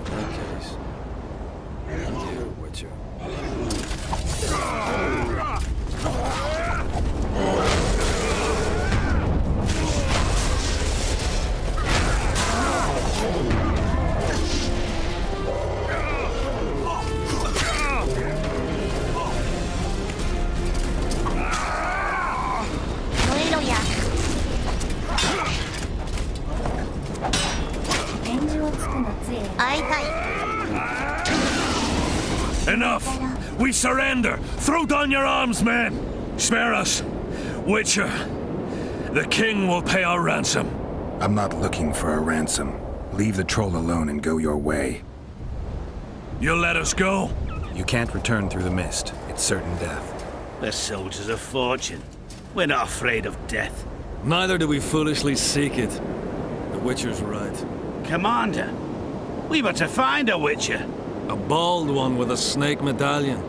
S17: In that case, you, Witcher. Enough! We surrender! Throw down your arms, men! Spare us! Witcher, the king will pay our ransom.
S4: I'm not looking for a ransom. Leave the troll alone and go your way.
S17: You'll let us go?
S4: You can't return through the mist. It's certain death.
S9: We're soldiers of fortune. We're not afraid of death.
S17: Neither do we foolishly seek it. The Witcher's right.
S9: Commander, we were to find a Witcher.
S17: A bald one with a snake medallion.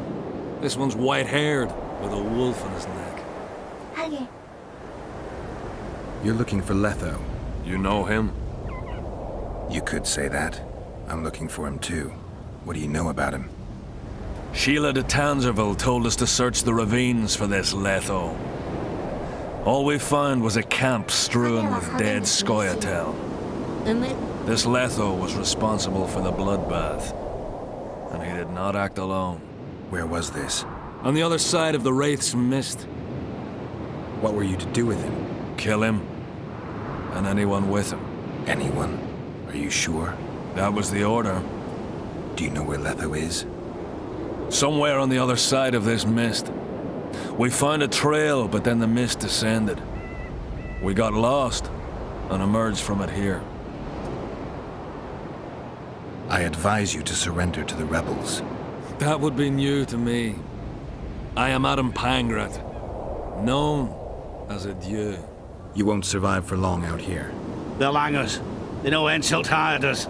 S17: This one's white-haired, with a wolf on his neck.
S4: You're looking for Letho.
S17: You know him?
S4: You could say that. I'm looking for him too. What do you know about him?
S17: Sheila de Tanzerville told us to search the ravines for this Letho. All we found was a camp strewn with dead Scoia'tael. This Letho was responsible for the bloodbath. And he did not act alone.
S4: Where was this?
S17: On the other side of the Wraith's mist.
S4: What were you to do with him?
S17: Kill him. And anyone with him.
S4: Anyone? Are you sure?
S17: That was the order.
S4: Do you know where Letho is?
S17: Somewhere on the other side of this mist. We found a trail, but then the mist descended. We got lost and emerged from it here.
S4: I advise you to surrender to the rebels.
S17: That would be new to me. I am Adam Pangrat, known as a dieu.
S4: You won't survive for long out here.
S9: They'll hang us. They know Henselt hired us.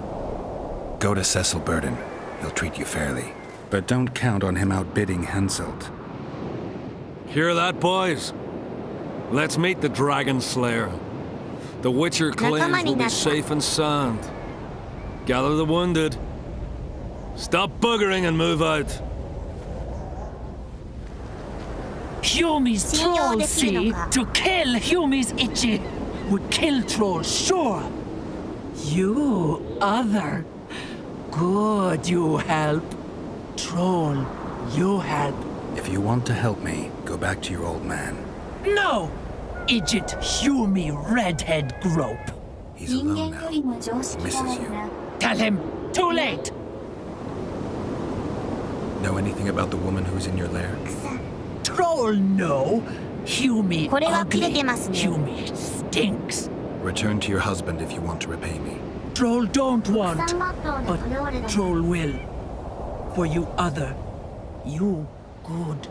S4: Go to Cecil Burden. He'll treat you fairly. But don't count on him outbidding Henselt.
S17: Hear that, boys? Let's meet the Dragon Slayer. The Witcher claims we'll be safe and sound. Gather the wounded. Stop buggering and move out.
S21: Humi's troll, see? To kill Humi's itchy would kill trolls, sure. You, other. Good, you help. Troll, you help.
S4: If you want to help me, go back to your old man.
S21: No! Idjit Humi redhead grope.
S4: He's alone now. He misses you.
S21: Tell him, too late!
S4: Know anything about the woman who's in your lair?
S21: Troll, no. Humi
S2: これは切れて
S21: ugly.
S2: ますね。
S21: Humi stinks.
S4: Return to your husband if you want to repay me.
S21: Troll don't want, but Troll will. For you other, you good.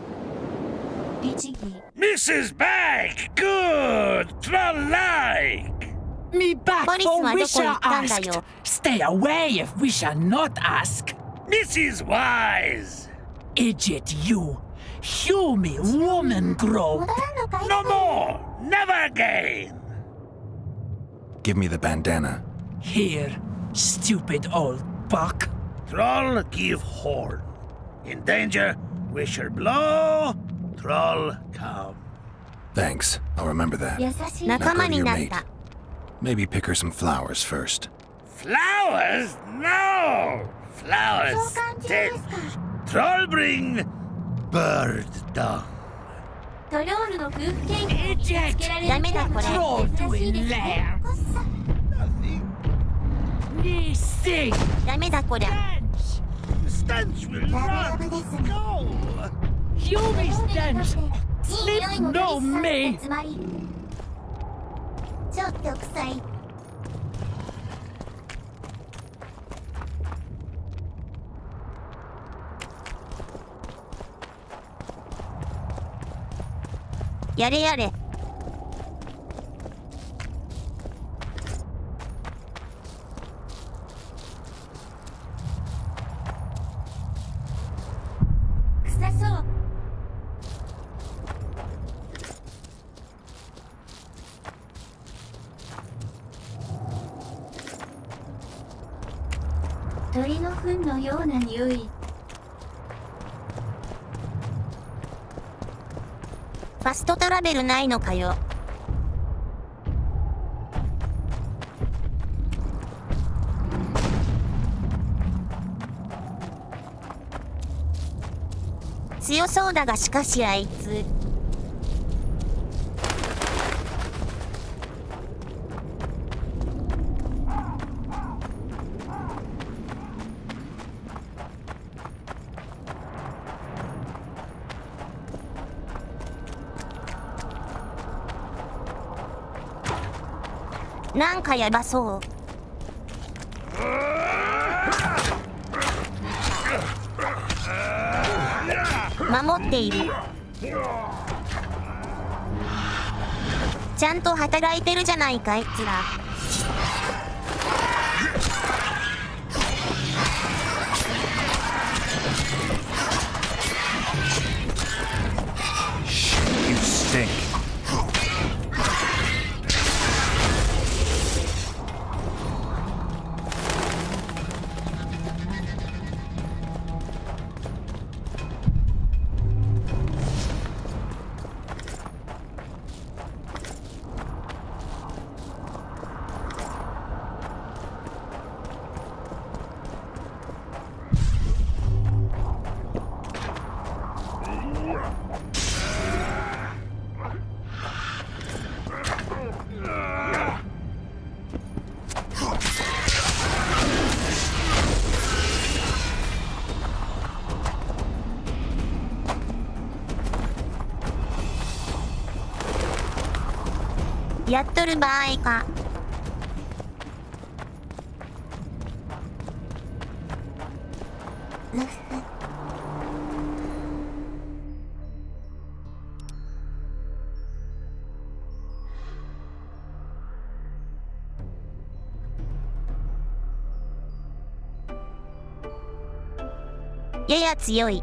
S9: Mrs. Bag! Good! Troll-like!
S21: Me back for Wisha asked. Stay away if Wisha not ask.
S9: Mrs. Wise!
S21: Idiot you! Hew me woman grow.
S9: No more! Never again!
S4: Give me the bandana.
S21: Here, stupid old buck.
S9: Troll give horn. In danger, Wisher blow. Troll come.
S4: Thanks. I'll remember that. Now go to your mate. Maybe pick her some flowers first.
S9: Flowers? No! Flowers dead. Troll bring bird dung.
S21: Idiot! Troll doing lair. Sing!
S9: Stench will run! Go!
S21: Hughie's stench! Sleep no me!
S1: ちょっと臭い。
S2: やれやれ。
S1: 臭そう。鳥の糞のような匂い。
S2: ファストトラベルないのかよ。強そうだがしかしあいつ。なんかやばそう。守っている。ちゃんと働いてるじゃないかあいつら。
S4: You stink.やっとる場合か。やや強い。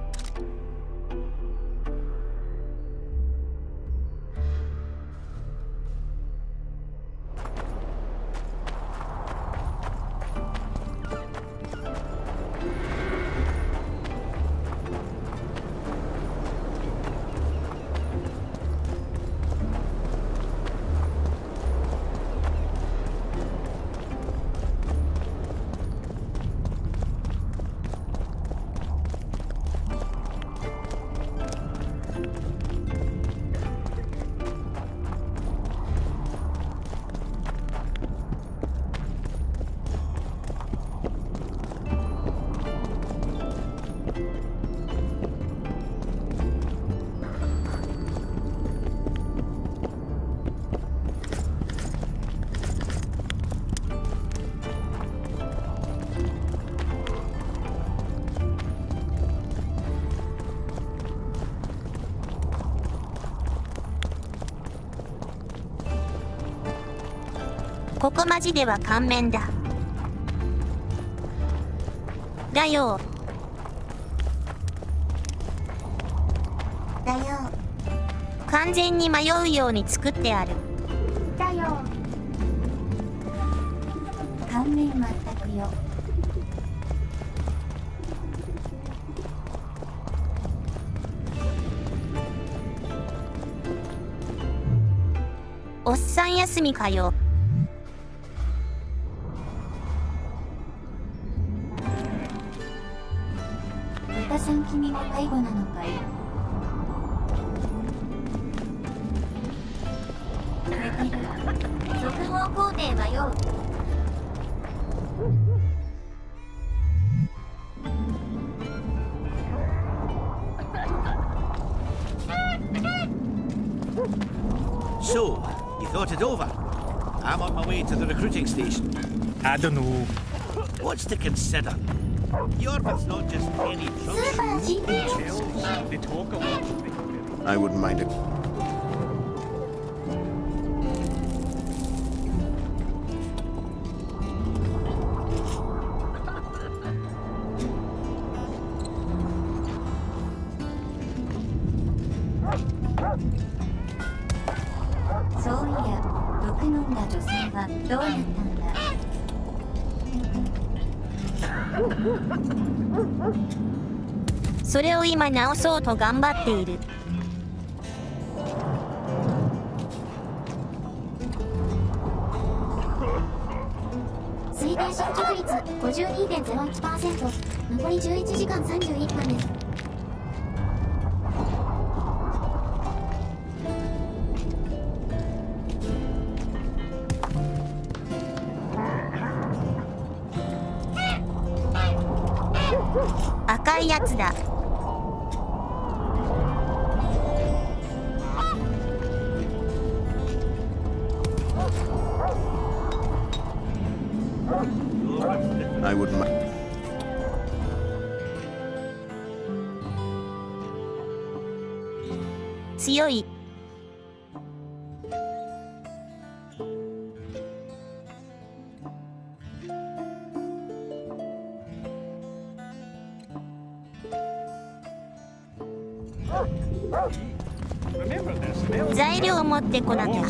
S2: ここマジでは勘弁だ。だよ。
S1: だよ。
S2: 完全に迷うように作ってある。
S1: だよ。勘弁まったくよ。
S2: おっさん休みかよ。
S1: 豚さん君も迷子なのかい。速報工程迷う。
S20: So, you thought it over? I'm on my way to the recruiting station.
S16: I don't know.
S20: What's to consider? The orbit's not just any junction.
S16: They talk a lot.
S18: I wouldn't mind it.
S1: そういや、毒飲んだ女性はどうなったんだ。
S2: それを今直そうと頑張っている。
S1: 推定進捗率 52.01%。残り11時間31分です。
S2: 赤いやつだ。
S18: I wouldn't mind.
S2: 強い。材料を持ってこなきゃ。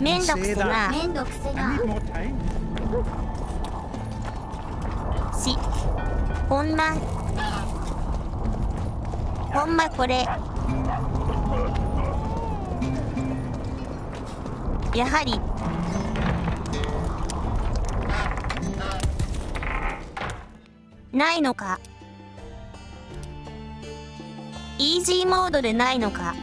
S2: めんどくせな。
S1: めんどくせな。
S2: ほんまこれ。やはり。ないのか。イージーモードでないのか。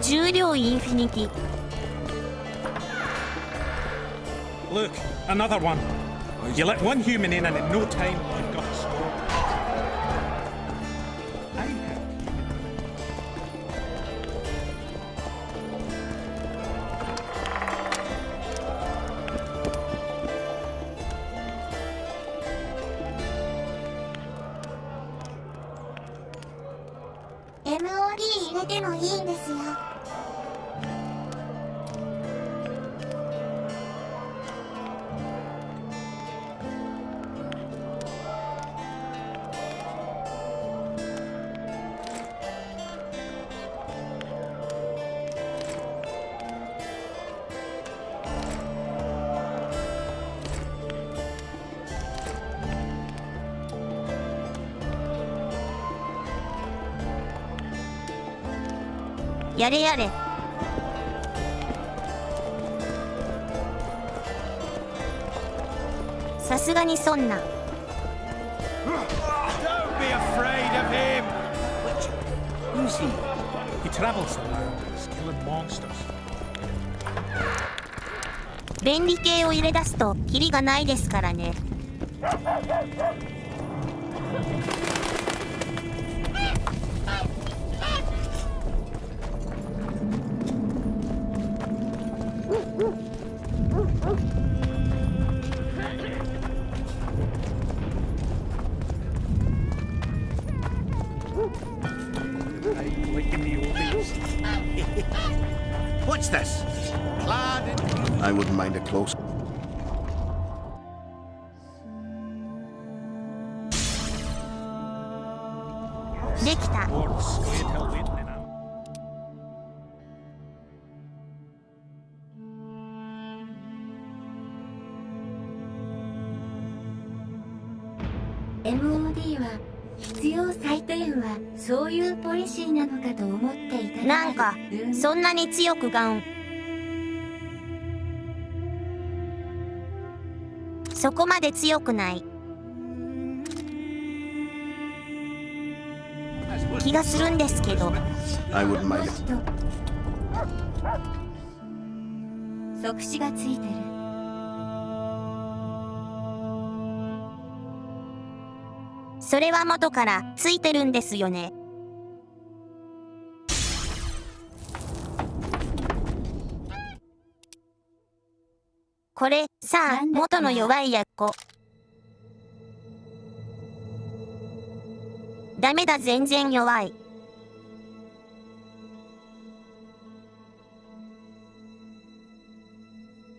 S2: 重量インフィニティ。
S16: Look, another one. You let one human in and in no time you've got a storm. I have.
S1: MOD 入れてもいいんですよ。
S2: やれやれ。さすがにそんな。
S16: Don't be afraid of him!
S20: Who's he?
S16: He travels around, he's killing monsters.
S2: 便利系を入れ出すとキリがないですからね。
S9: What's this?
S18: I wouldn't mind a close.
S2: できた。
S1: MOD は必要最低はそういうポリシーなのかと思っていた。
S2: なんかそんなに強くガン。そこまで強くない気がするんですけど。
S18: I wouldn't mind it.
S1: 即死がついてる。
S2: それは元からついてるんですよね。これさあ元の弱い奴。ダメだ、全然弱い。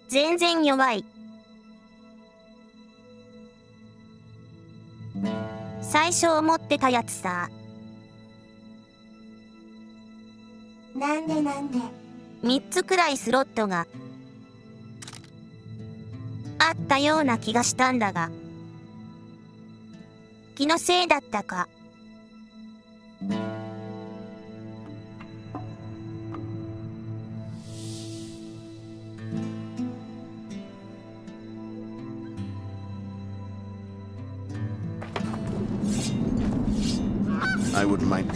S2: 全然弱い。最初思ってたやつさ。
S1: なんで
S2: 3つくらいスロットがあったような気がしたんだが、気のせいだったか。
S18: I wouldn't mind.
S2: 「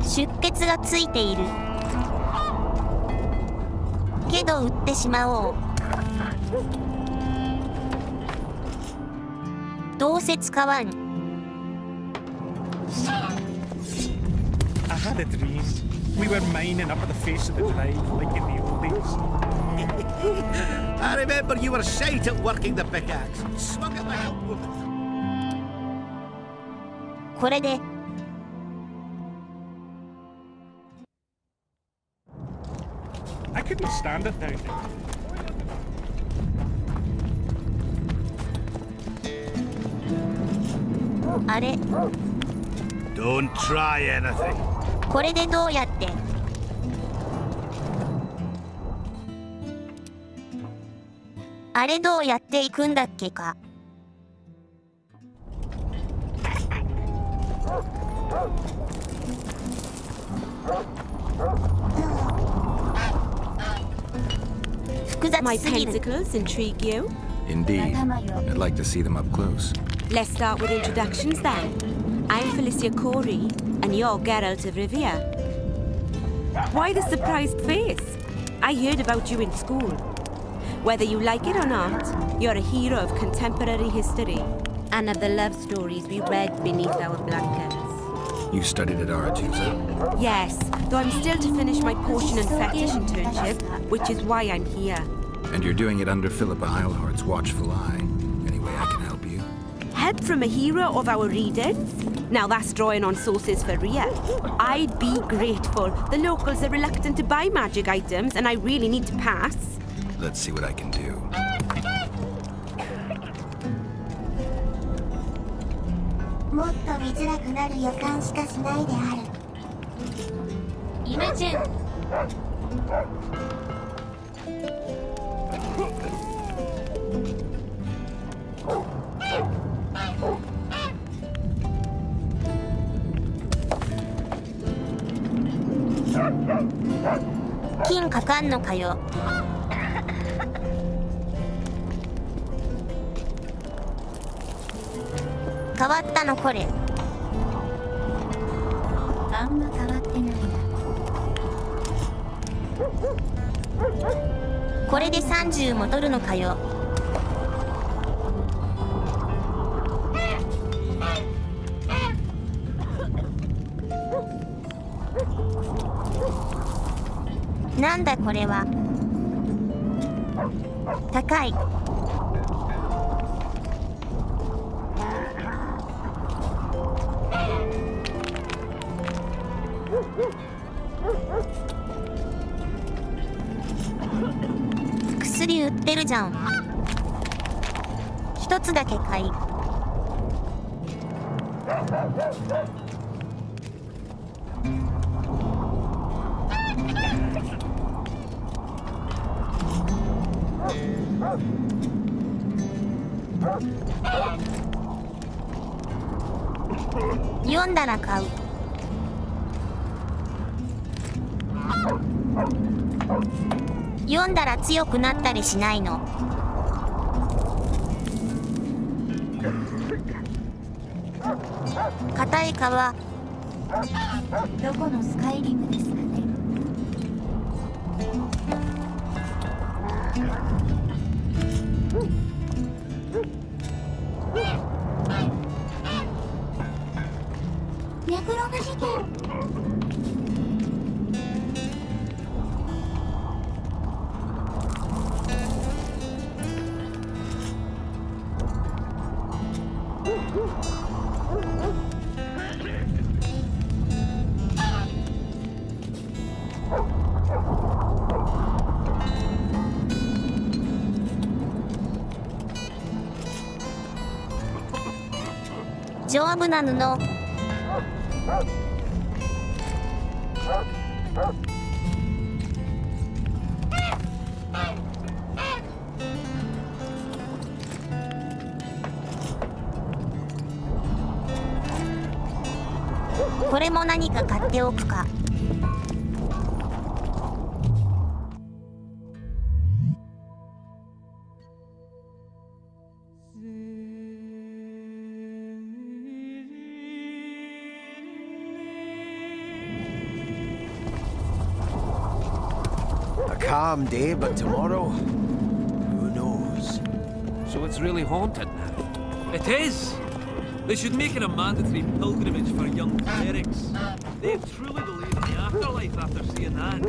S2: 出血がついているけど撃ってしまおう。どうせ使わん。
S16: I had a dream. We were mining up at the face of the drive like in the old days.
S9: I remember you were shite at working the pickaxe. Swung it like a woman.
S2: これで
S16: I couldn't stand it down there.
S9: Don't try anything.
S2: これでどうやってあれどうやっていくんだっけか。複雑
S12: My
S2: すぎる。
S12: pentacles intrigue you?
S4: Indeed. I'd like to see them up close.
S12: Let's start with introductions then. I'm Felicia Corey, and you're Geralt of Rivia. Why the surprised face? I heard about you in school. Whether you like it or not, you're a hero of contemporary history, and of the love stories we read beneath our blankets.
S4: You studied at Aretusa?
S12: Yes, though I'm still to finish my potion and fetish internship, which is why I'm here.
S4: And you're doing it under Philippa Eilhart's watchful eye. Any way I can help you?
S12: Help from a hero of our readings? Now that's drawing on sources for real. I'd be grateful. The locals are reluctant to buy magic items, and I really need to pass.
S4: Let's see what I can do.
S1: もっと見づらくなる予感しかしないである。イメチェン。
S2: 金かかんのかよ。変わったのこれ。
S1: あんま変わってないな。
S2: これで30も取るのかよ。なんだこれは。高い。薬売ってるじゃん。一つだけ買い。読んだら買う。読んだら強くなったりしないの？硬い皮。
S1: どこのスカイリムですかね。ネクロム事件。
S2: 丈夫な布。これも何か買っておくか。
S19: Calm day, but tomorrow, who knows?
S3: So it's really haunted now?
S17: It is! They should make it a mandatory pilgrimage for young clerics. They truly believe in the afterlife after seeing that.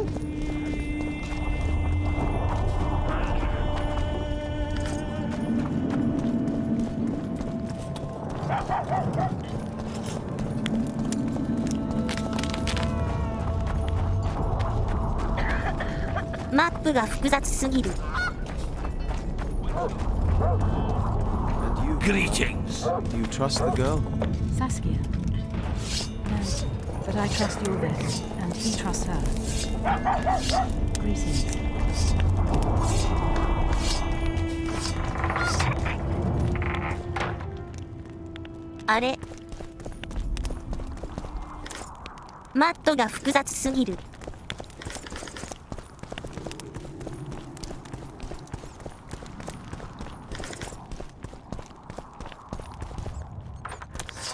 S2: Map が複雑すぎる。
S17: Greetings!
S19: Do you trust the girl?
S7: Saskia? No, but I trust your best, and he trusts her. Greetings.
S2: Are? マットが複雑すぎる。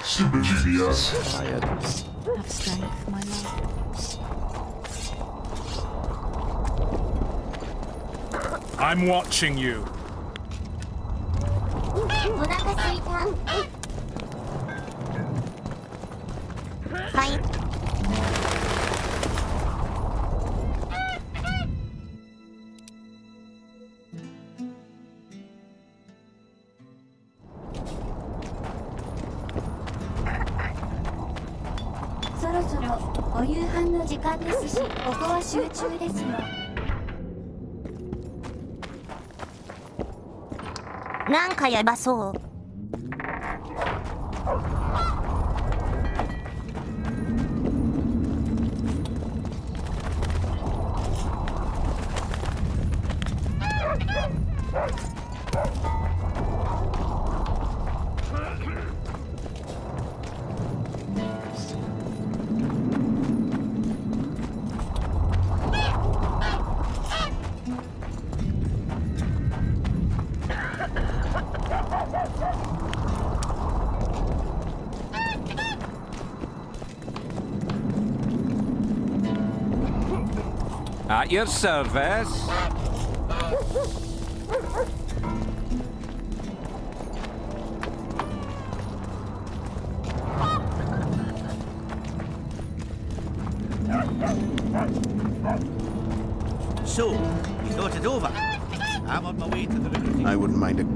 S7: Super genius. Have strength, my love.
S16: I'm watching you.
S1: お腹すいた。
S2: はい。
S1: そろそろお夕飯の時間ですし、ここは集中ですよ。
S2: なんかやばそう。
S3: At your service.
S20: So, you thought it over? I'm on my way to the recruiting.
S18: I wouldn't mind it.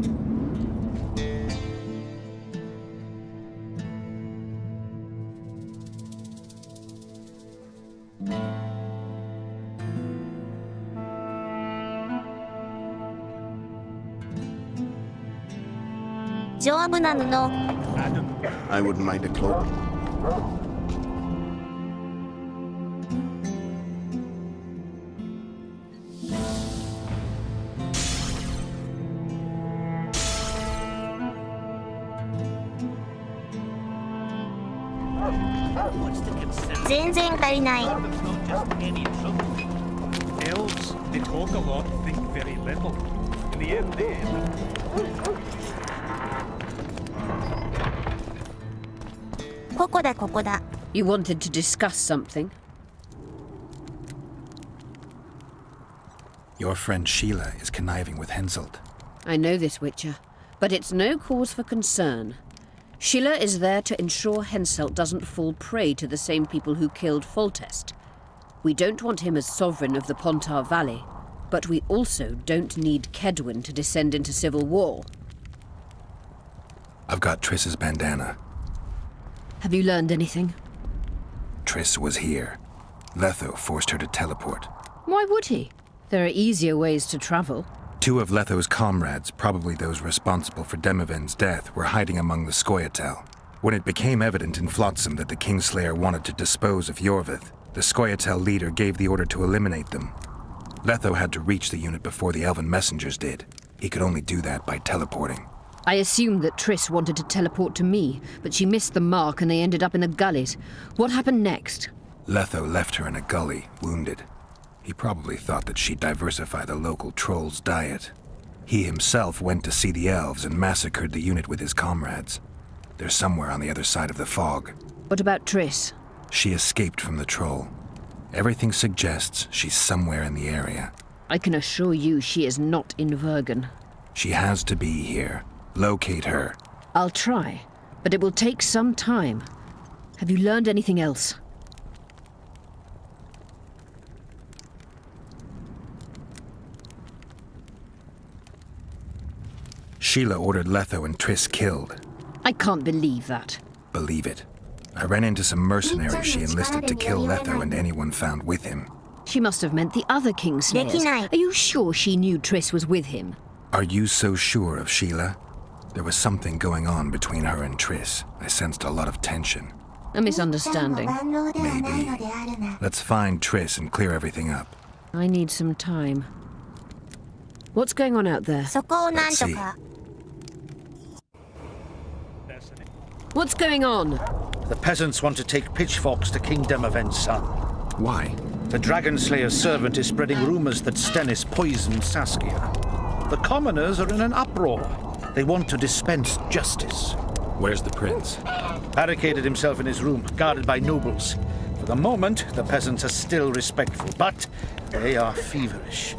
S18: I wouldn't mind a cloak.
S16: Elves, they talk a lot, think very little. In the end, they end up.
S14: You wanted to discuss something?
S4: Your friend Sheila is conniving with Henselt.
S14: I know this, Witcher, but it's no cause for concern. Sheila is there to ensure Henselt doesn't fall prey to the same people who killed Foltest. We don't want him as sovereign of the Pontar Valley, but we also don't need Kedwin to descend into civil war.
S4: I've got Triss's bandana.
S14: Have you learned anything?
S4: Triss was here. Letho forced her to teleport.
S14: Why would he? There are easier ways to travel.
S4: 2 of Letho's comrades, probably those responsible for Demoven's death, were hiding among the Scoia'tael. When it became evident in Flotsam that the Kingslayer wanted to dispose of Jorvith, the Scoia'tael leader gave the order to eliminate them. Letho had to reach the unit before the Elven messengers did. He could only do that by teleporting.
S14: I assumed that Triss wanted to teleport to me, but she missed the mark and they ended up in the gullies. What happened next?
S4: Letho left her in a gully, wounded. He probably thought that she'd diversify the local trolls' diet. He himself went to see the elves and massacred the unit with his comrades. They're somewhere on the other side of the fog.
S14: What about Triss?
S4: She escaped from the troll. Everything suggests she's somewhere in the area.
S14: I can assure you she is not in Vergen.
S4: She has to be here. Locate her.
S14: I'll try, but it will take some time. Have you learned anything else?
S4: Sheila ordered Letho and Triss killed.
S14: I can't believe that.
S4: Believe it. I ran into some mercenaries she enlisted to kill Letho and anyone found with him.
S14: She must have meant the other Kingslayers. Are you sure she knew Triss was with him?
S4: Are you so sure of Sheila? There was something going on between her and Triss. I sensed a lot of tension.
S14: A misunderstanding.
S4: Maybe. Let's find Triss and clear everything up.
S14: I need some time. What's going on out there?
S4: Let's see.
S14: What's going on?
S9: The peasants want to take pitchforks to King Demoven's son.
S4: Why?
S9: The Dragonslayer's servant is spreading rumors that Stennis poisoned Saskia. The commoners are in an uproar. They want to dispense justice.
S4: Where's the prince?
S9: Barricaded himself in his room, guarded by nobles. For the moment, the peasants are still respectful, but they are feverish.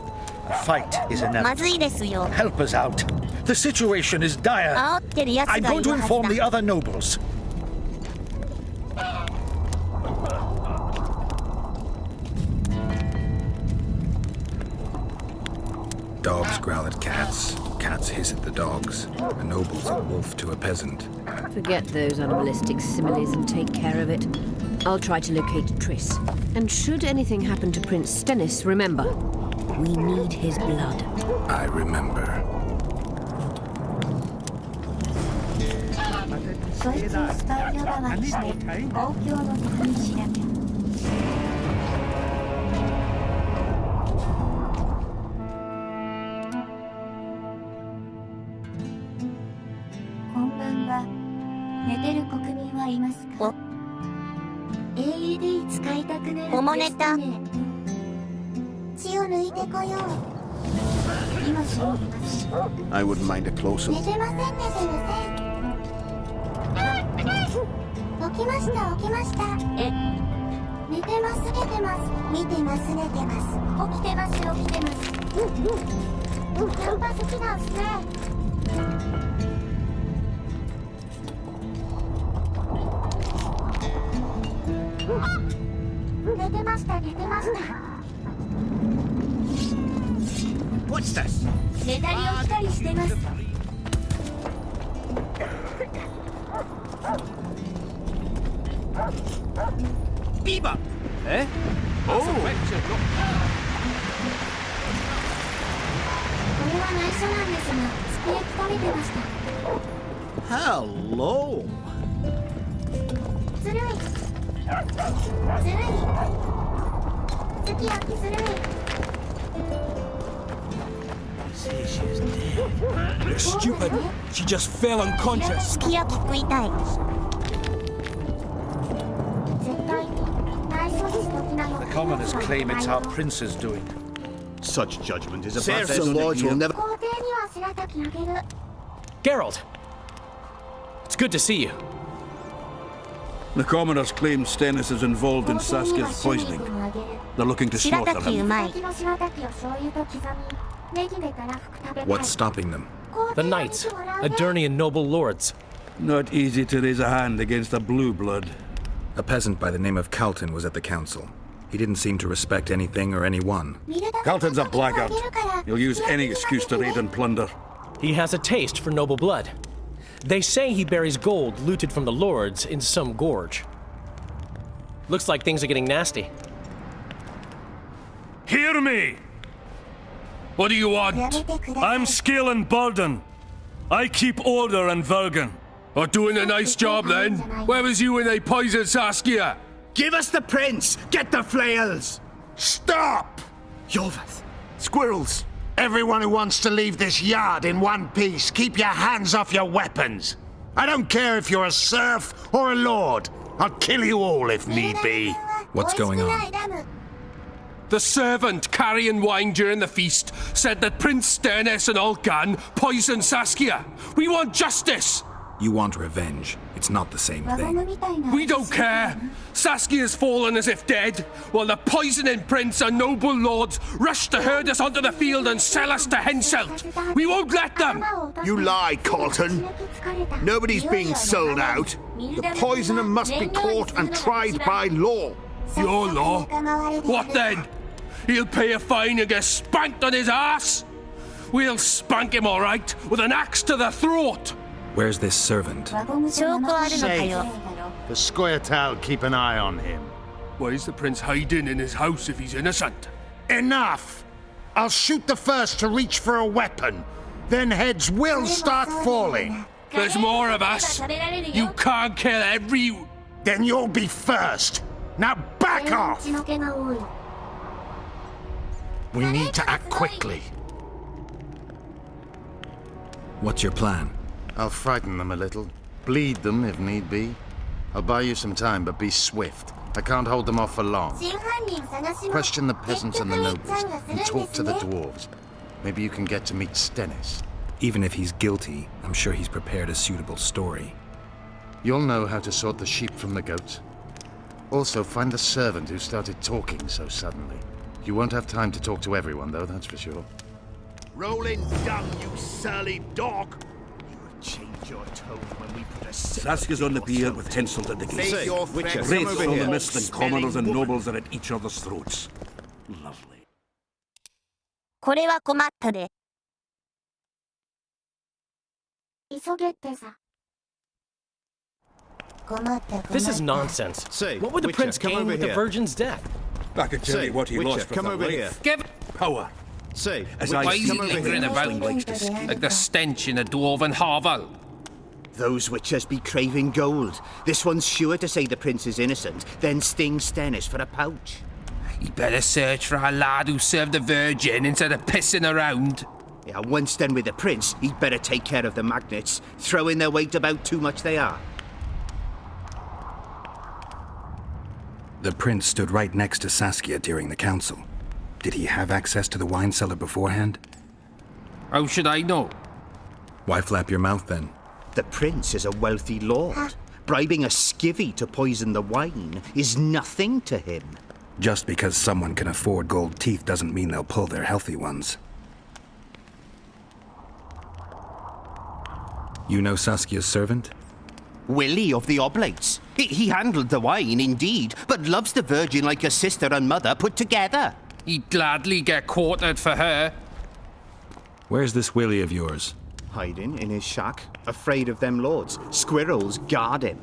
S9: A fight is inevitable. Help us out. The situation is dire. I'm going to inform the other nobles.
S4: Dogs growl at cats. Cats hiss at the dogs. A noble's a wolf to a peasant.
S14: Forget those animalistic similes and take care of it. I'll try to locate Triss. And should anything happen to Prince Stennis, remember, we need his blood.
S4: I remember.
S1: AED 使いたくなるおもねた血を抜いてこよう今すぐ行きます
S18: I wouldn't mind a close-up.
S1: 寝てません寝てません起きました起きましたえ寝てます寝てます見てます寝てます起きてます起きてますキャンパス好きなんすね寝てました寝てました
S9: What's this?
S1: メタリを着たりしてます。
S9: Bieber!
S3: Eh?
S1: Oh! これは内緒なんですが、すき焼き食べてました。
S9: Hello!
S1: ずるい。ずるい。すき焼きずるい。
S9: Say she's dead.
S17: You're stupid. She just fell unconscious.
S2: すき焼き食いたい。
S1: 絶対に内緒にしときなよ。
S16: The commoners claim it's our prince's doing.
S9: Such judgment is
S18: Serfs
S9: above
S18: and lords will never...
S1: 皇帝には白滝あげる。
S11: Geralt! It's good to see you.
S5: The commoners claim Stennis is involved in Saskia's poisoning. They're looking to
S2: 白
S5: slaughter
S2: 滝う
S5: him.
S2: まい。
S1: 先の白滝を醤油と刻み、ネギでたらふく食べたい。
S4: What's stopping them?
S11: The knights, Adernian noble lords.
S5: Not easy to raise a hand against a blue blood.
S4: A peasant by the name of Calton was at the council. He didn't seem to respect anything or anyone.
S5: Calton's a blackguard. He'll use any excuse to raid and plunder.
S11: He has a taste for noble blood. They say he buries gold looted from the lords in some gorge. Looks like things are getting nasty.
S5: Hear me! What do you want? I'm Skill and Burden. I keep order in Vergen.
S17: Are doing a nice job then? Where was you when they poisoned Saskia?
S9: Give us the prince! Get the flails!
S13: Stop!
S9: Yorvath.
S13: Squirrels! Everyone who wants to leave this yard in one piece, keep your hands off your weapons. I don't care if you're a serf or a lord. I'll kill you all if need be.
S4: What's going on?
S17: The servant carrying wine during the feast said that Prince Sternes and Olgan poisoned Saskia. We want justice!
S4: You want revenge. It's not the same thing.
S17: We don't care. Saskia's fallen as if dead, while the poisoning prince and noble lords rush to herd us onto the field and sell us to Henselt. We won't let them!
S13: You lie, Carlton. Nobody's being sold out. The poisoner must be caught and tried by law.
S17: Your law? What then? He'll pay a fine and get spanked on his ass? We'll spank him all right, with an axe to the throat.
S4: Where's this servant?
S2: 証拠あるのかよ。
S13: The Squirtal keep an eye on him.
S17: Why is the prince hiding in his house if he's innocent?
S13: Enough! I'll shoot the first to reach for a weapon. Then heads will start falling.
S17: There's more of us. You can't kill every...
S13: Then you'll be first. Now back off! We need to act quickly.
S4: What's your plan?
S8: I'll frighten them a little. Bleed them if need be. I'll buy you some time, but be swift. I can't hold them off for long. Question the peasants and the nobles, and talk to the dwarves. Maybe you can get to meet Stennis.
S4: Even if he's guilty, I'm sure he's prepared a suitable story.
S8: You'll know how to sort the sheep from the goats. Also, find the servant who started talking so suddenly. You won't have time to talk to everyone, though, that's for sure.
S13: Rolling dung, you surly dog! Change your tone when we put a...
S5: Saskia's on the pier with Henselt and the gates.
S13: Save your threats.
S5: Wraiths
S13: Come over
S5: on the
S13: here.
S5: mist and commoners and nobles are at each other's throats. Lovely.
S2: これは困ったで。
S1: 急げってさ。
S11: This is nonsense. What would the prince gain with the virgin's death?
S5: I could tell you what he lost from the wraith.
S17: Give
S5: Power.
S8: Say,
S5: As
S17: Why
S5: I
S17: is he lingering about like the stench in a dwarven hovel?
S9: Those witches be craving gold. This one's sure to say the prince is innocent, then sting Stennis for a pouch.
S17: He better search for a lad who served the virgin instead of pissing around.
S9: Yeah, once done with the prince, he'd better take care of the magnets. Throwing their weight about too much they are.
S4: The prince stood right next to Saskia during the council. Did he have access to the wine cellar beforehand?
S17: How should I know?
S4: Why flap your mouth then?
S9: The prince is a wealthy lord. Bribing a skivvy to poison the wine is nothing to him.
S4: Just because someone can afford gold teeth doesn't mean they'll pull their healthy ones. You know Saskia's servant?
S9: Willie of the Oblates. He handled the wine, indeed, but loves the virgin like a sister and mother put together.
S17: He'd gladly get quartered for her.
S4: Where's this Willie of yours?
S6: Hiding in his shack, afraid of them lords. Squirrels guard him.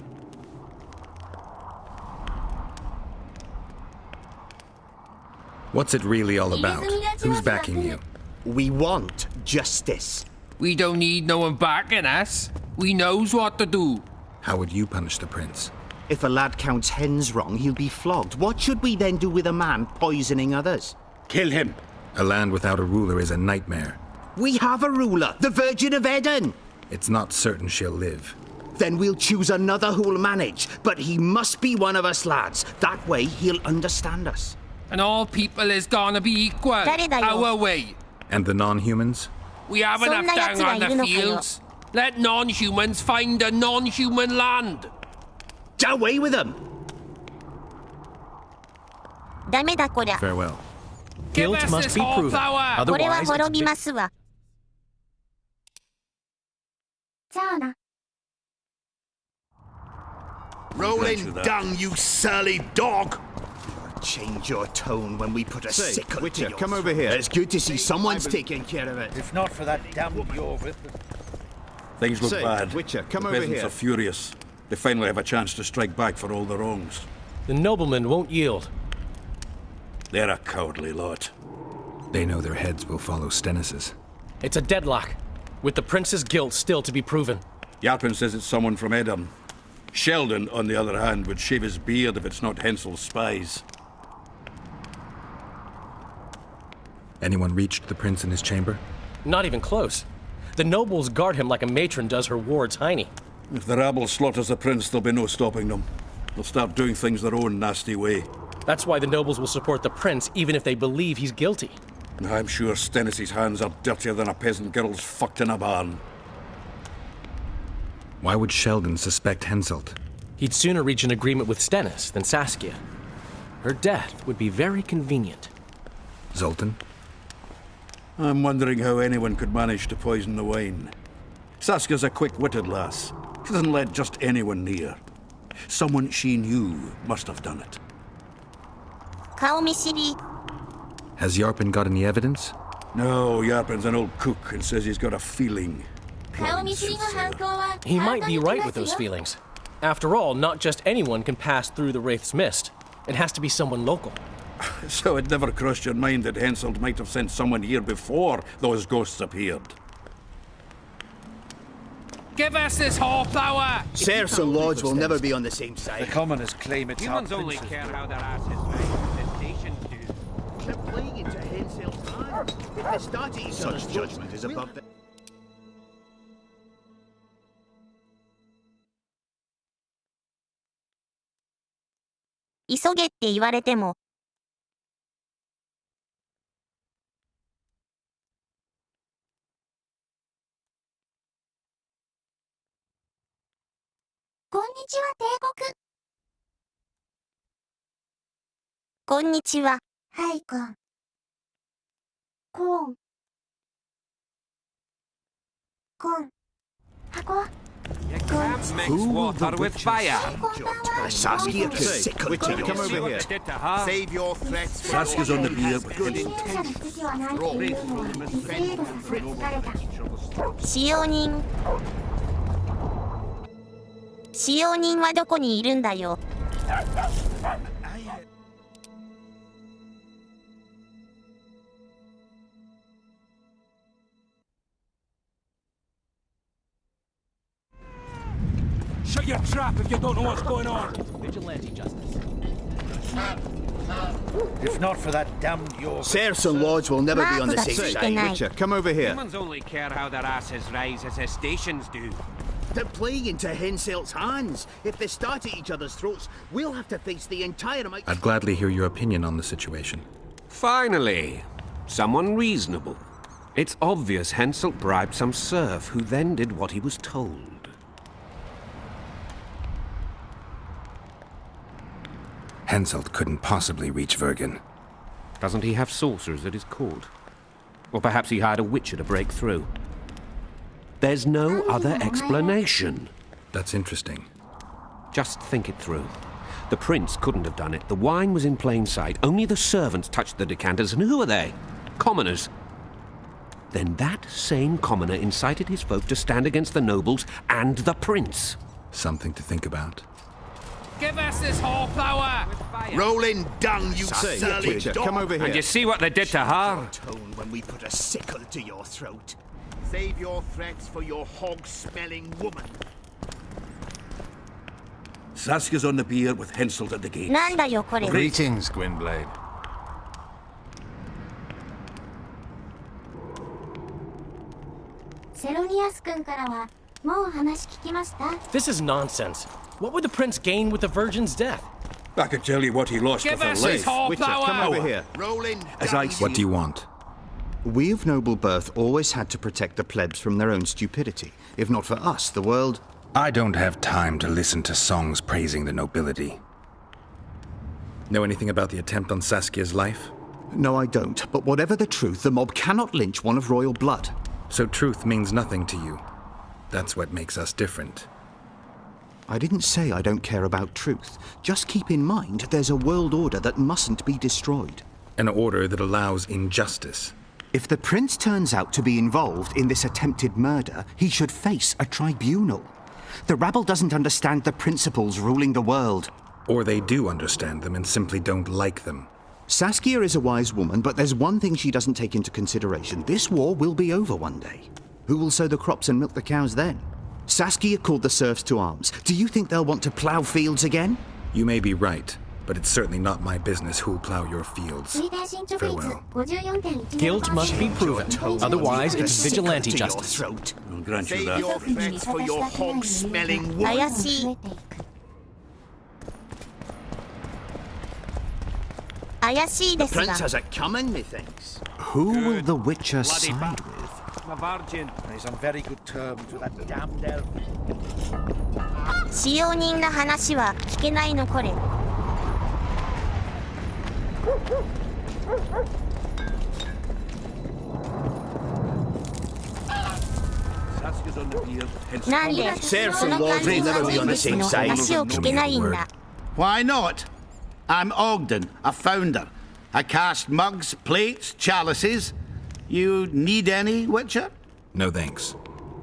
S4: What's it really all about? Who's backing you?
S6: We want justice.
S22: We don't need no one backing us. We knows what to do.
S4: How would you punish the prince?
S6: If a lad counts hens wrong, he'll be flogged. What should we then do with a man poisoning others?
S9: Kill him.
S4: A land without a ruler is a nightmare.
S6: We have a ruler, the Virgin of Eden.
S4: It's not certain she'll live.
S6: Then we'll choose another who'll manage. But he must be one of us lads. That way he'll understand us.
S22: And all people is gonna be equal. Our way.
S4: And the non-humans?
S22: We have enough down on the fields. Let non-humans find a non-human land.
S6: Away with them.
S4: Farewell.
S11: Guilt must be proven. Otherwise,
S13: Rolling dung, you surly dog!
S6: Change your tone when we put a sickle Witcher, to your come over here. It's good to see someone's taking care of it.
S16: If not for that damned Yorvith.
S23: Things look
S6: Say,
S23: bad.
S6: Witcher, come
S23: the
S6: over
S23: peasants
S6: here.
S23: are furious. They finally have a chance to strike back for all the wrongs.
S11: The noblemen won't yield.
S23: They're a cowardly lot.
S4: They know their heads will follow Stennis's.
S11: It's a deadlock, with the prince's guilt still to be proven.
S23: Yarpin says it's someone from Edom. Sheldon, on the other hand, would shave his beard if it's not Hensel's spies.
S4: Anyone reached the prince in his chamber?
S11: Not even close. The nobles guard him like a matron does her ward's hiney.
S23: If the rabble slaughters the prince, there'll be no stopping them. They'll start doing things their own nasty way.
S11: That's why the nobles will support the prince, even if they believe he's guilty.
S23: I'm sure Stennis's hands are dirtier than a peasant girl's fucked in a barn.
S4: Why would Sheldon suspect Henselt?
S11: He'd sooner reach an agreement with Stennis than Saskia. Her death would be very convenient.
S4: Zoltan?
S23: I'm wondering how anyone could manage to poison the wine. Saskia's a quick-witted lass. She doesn't let just anyone near. Someone she knew must have done it.
S4: Has Yarpin got any evidence?
S23: No, Yarpin's an old cook and says he's got a feeling.
S11: He might be right with those feelings. After all, not just anyone can pass through the Wraith's mist. It has to be someone local.
S23: So it never crossed your mind that Henselt might have sent someone here before those ghosts appeared?
S22: Give us this whoreflower!
S6: Serfs and lords will never be on the same side.
S16: The commoners claim it's
S22: Humans
S16: our
S22: only
S16: prince's
S22: care
S16: doing.
S22: how their asses raise. The stations do.
S6: They're playing into Henselt's hands. If they start each other's judgment is above the...
S2: 急げって言われても。
S1: こんにちは、帝国。
S2: こんにちは。
S1: はい、コーン。コーン。コーン。箱。
S3: Who water with fire?
S6: Saskia is sick. Witcher, come over here.
S13: Save your threats.
S23: Saskia's on the beer with Henselt.
S2: 使用人。使用人はどこにいるんだよ。
S5: Shut your trap if you don't know what's going on.
S11: Vigilante justice.
S16: If not for that damned Yorvith.
S6: Serfs and lords will never be on the same side. Witcher, come over here.
S22: Humans only care how their asses rise as their stations do.
S6: They're playing into Henselt's hands. If they start at each other's throats, we'll have to face the entire...
S4: I'd gladly hear your opinion on the situation.
S3: Finally, someone reasonable. It's obvious Henselt bribed some serf who then did what he was told.
S4: Henselt couldn't possibly reach Vergen.
S3: Doesn't he have sorcerers at his court? Or perhaps he hired a witcher to break through. There's no other explanation.
S4: That's interesting.
S3: Just think it through. The prince couldn't have done it. The wine was in plain sight. Only the servants touched the decanters. And who are they? Commoners. then that same commoner incited his folk to stand against the nobles and the prince.
S4: Something to think about.
S22: Give us this horsepower!
S6: Rolling dung, you surly dog!
S18: Come over here.
S3: And you see what they did to her?
S6: Tone when we put a sickle to your throat. Save your threats for your hog-smelling woman.
S23: Saskia's on the pier with Henselt at the gates.
S2: なんだよこれ。
S8: Greetings, Gwynblade.
S1: セロニアス君からはもう話聞きました
S11: This is nonsense. What would the prince gain with the virgin's death?
S23: I could tell you what he lost with her life.
S18: Witcher, come over here.
S6: Rolling
S23: As I
S4: What do you want?
S6: We of noble birth always had to protect the plebs from their own stupidity. If not for us, the world...
S4: I don't have time to listen to songs praising the nobility. Know anything about the attempt on Saskia's life?
S6: No, I don't. But whatever the truth, the mob cannot lynch one of royal blood.
S4: So truth means nothing to you. That's what makes us different.
S6: I didn't say I don't care about truth. Just keep in mind there's a world order that mustn't be destroyed.
S4: An order that allows injustice.
S6: If the prince turns out to be involved in this attempted murder, he should face a tribunal. The rabble doesn't understand the principles ruling the world.
S4: Or they do understand them and simply don't like them.
S6: Saskia is a wise woman, but there's one thing she doesn't take into consideration. This war will be over one day. Who will sow the crops and milk the cows then? Saskia called the serfs to arms. Do you think they'll want to plough fields again?
S4: You may be right, but it's certainly not my business who'll plough your fields. Farewell.
S11: Guilt must be proven. Otherwise, it's vigilante justice.
S23: I'll grant you
S6: Save
S23: that.
S6: your threats for your hog-smelling woman.
S2: 怪しい。怪しい
S6: The
S2: ですが。
S6: prince has it coming, methinks. Who will the Witcher side with?
S20: I'm a virgin, and he's on very good terms with that damned elf.
S2: 使用人の話は聞けないのこれ。
S23: Saskia's on the pier with Henselt.
S2: なんでその感じの人物の話を聞けないんだ。
S9: Why not? I'm Ogden, a founder. I cast mugs, plates, chalices. You need any, Witcher?
S4: No thanks.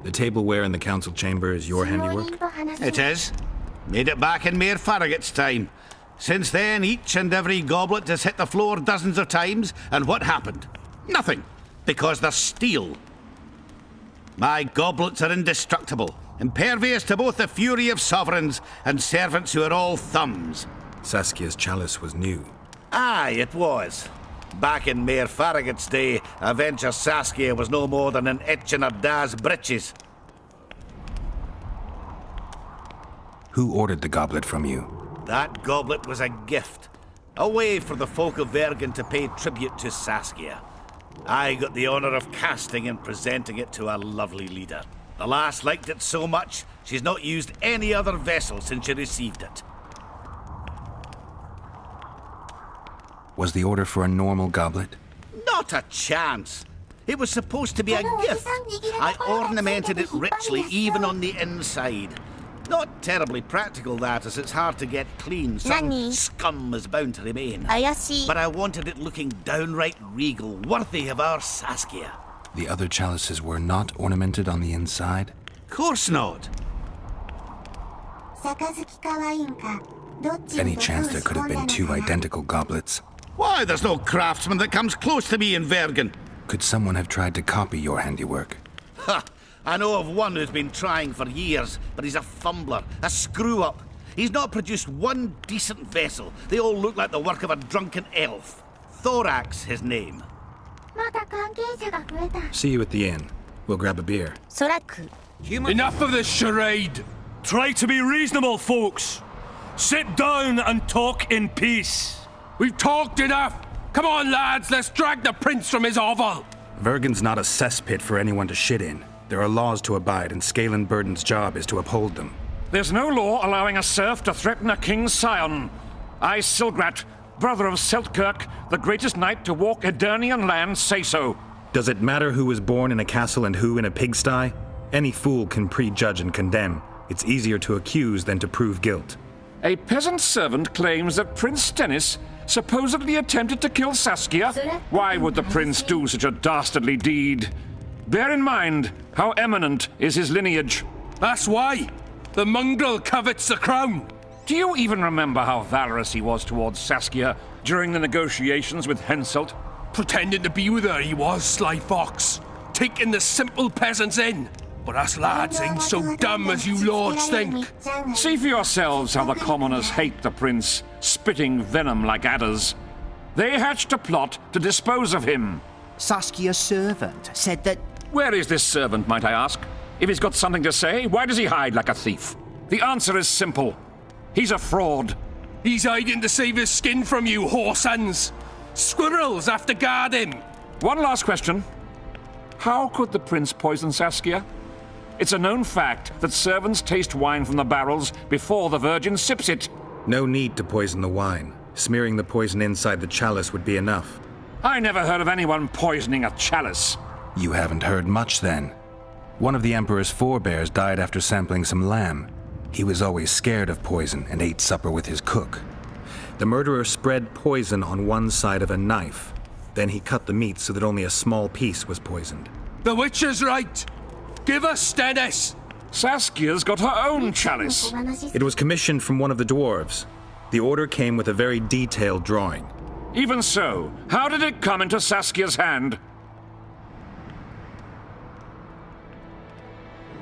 S4: The tableware in the council chamber is your handiwork?
S9: It is. Made it back in Mayor Farragut's time. Since then, each and every goblet has hit the floor dozens of times, and what happened? Nothing, because they're steel. My goblets are indestructible, impervious to both the fury of sovereigns and servants who are all thumbs.
S4: Saskia's chalice was new.
S9: Aye, it was. Back in Mayor Farragut's day, a venture Saskia was no more than an itch in her da's breeches.
S4: Who ordered the goblet from you?
S9: That goblet was a gift. A way for the folk of Vergen to pay tribute to Saskia. I got the honor of casting and presenting it to our lovely leader. The lass liked it so much, she's not used any other vessel since she received it.
S4: Was the order for a normal goblet?
S9: Not a chance. It was supposed to be a gift. I ornamented it richly, even on the inside. Not terribly practical, that, as it's hard to get clean. Some scum is bound to remain. But I wanted it looking downright regal, worthy of our Saskia.
S4: The other chalices were not ornamented on the inside?
S9: Course not.
S4: Any chance there could have been two identical goblets?
S9: Why, there's no craftsman that comes close to me in Vergen.
S4: Could someone have tried to copy your handiwork?
S9: Ha! I know of one who's been trying for years, but he's a fumbler, a screw-up. He's not produced one decent vessel. They all look like the work of a drunken elf. Thorax, his name.
S4: See you at the inn. We'll grab a beer.
S22: Enough of this charade! Try to be reasonable, folks! Sit down and talk in peace! We've talked enough! Come on, lads, let's drag the prince from his hovel!
S4: Vergen's not a cesspit for anyone to shit in. There are laws to abide, and Scalen Burden's job is to uphold them.
S16: There's no law allowing a serf to threaten a king's scion. I, Silgrat, brother of Seltkirk, the greatest knight to walk Edirnian land, say so.
S4: Does it matter who was born in a castle and who in a pigsty? Any fool can prejudge and condemn. It's easier to accuse than to prove guilt.
S16: A peasant servant claims that Prince Stennis supposedly attempted to kill Saskia. Why would the prince do such a dastardly deed?
S5: Bear in mind how eminent is his lineage.
S22: That's why. The mongrel covets the crown.
S5: Do you even remember how valorous he was towards Saskia during the negotiations with Henselt?
S22: Pretending to be with her, he was, sly fox. Taking the simple peasants in. But us lads ain't so dumb as you lords think.
S5: See for yourselves how the commoners hate the prince, spitting venom like adders. They hatched a plot to dispose of him.
S10: Saskia's servant said that...
S5: Where is this servant, might I ask? If he's got something to say, why does he hide like a thief? The answer is simple. He's a fraud.
S22: He's hiding to save his skin from you, whoresons. Squirrels have to guard him.
S5: One last question. How could the prince poison Saskia? It's a known fact that servants taste wine from the barrels before the virgin sips it.
S4: No need to poison the wine. Smearing the poison inside the chalice would be enough.
S5: I never heard of anyone poisoning a chalice.
S4: You haven't heard much, then. One of the Emperor's forebears died after sampling some lamb. He was always scared of poison and ate supper with his cook. The murderer spread poison on one side of a knife. Then he cut the meat so that only a small piece was poisoned.
S22: The witch is right. Give us Stennis.
S5: Saskia's got her own chalice.
S4: It was commissioned from one of the dwarves. The order came with a very detailed drawing.
S5: Even so, how did it come into Saskia's hand?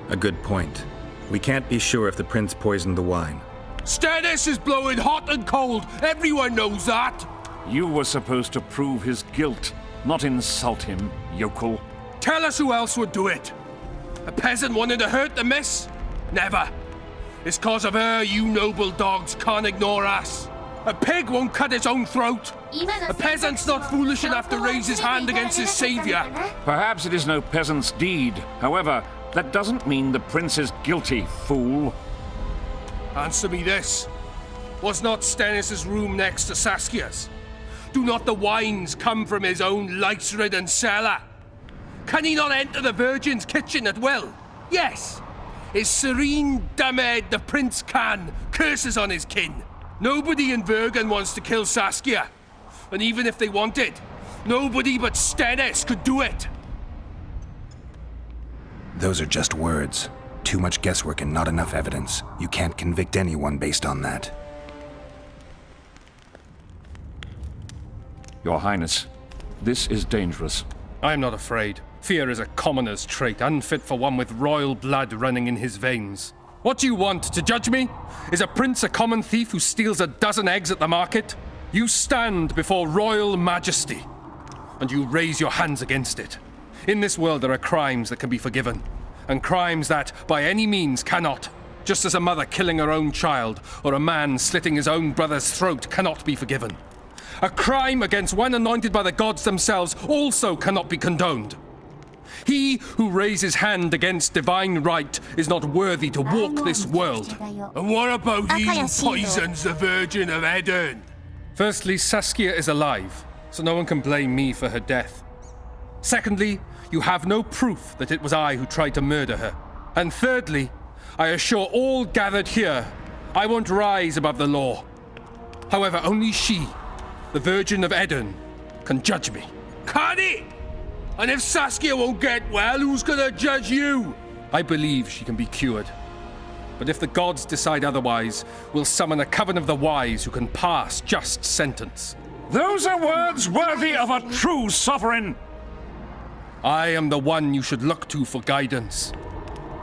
S4: A good point. We can't be sure if the prince poisoned the wine.
S22: Stennis is blowing hot and cold. Everyone knows that.
S5: You were supposed to prove his guilt, not insult him, yokel.
S22: Tell us who else would do it. A peasant wanting to hurt the miss? Never. It's cause of her you noble dogs can't ignore us. A pig won't cut its own throat. A peasant's not foolish enough to raise his hand against his savior.
S5: Perhaps it is no peasant's deed. However, that doesn't mean the prince is guilty, fool.
S22: Answer me this. Was not Stennis's room next to Saskia's? Do not the wines come from his own lice-ridden cellar? Can he not enter the Virgin's kitchen at will? Yes. His serene dumbhead the prince can. Curses on his kin. Nobody in Bergen wants to kill Saskia. And even if they wanted, nobody but Stennis could do it.
S4: Those are just words. Too much guesswork and not enough evidence. You can't convict anyone based on that.
S5: Your Highness, this is dangerous.
S22: I am not afraid. Fear is a commoner's trait, unfit for one with royal blood running in his veins. What do you want, to judge me? Is a prince a common thief who steals a dozen eggs at the market? You stand before royal majesty, and you raise your hands against it. In this world there are crimes that can be forgiven, and crimes that, by any means, cannot. Just as a mother killing her own child, or a man slitting his own brother's throat cannot be forgiven. A crime against one anointed by the gods themselves also cannot be condoned. He who raises hand against divine right is not worthy to walk this world. And what about he who poisons the Virgin of Edern? Firstly, Saskia is alive, so no one can blame me for her death. Secondly, you have no proof that it was I who tried to murder her. And thirdly, I assure all gathered here, I won't rise above the law. However, only she, the Virgin of Edern, can judge me. Can he? And if Saskia won't get well, who's gonna judge you? I believe she can be cured. But if the gods decide otherwise, we'll summon a coven of the wise who can pass just sentence.
S5: Those are words worthy of a true sovereign.
S22: I am the one you should look to for guidance.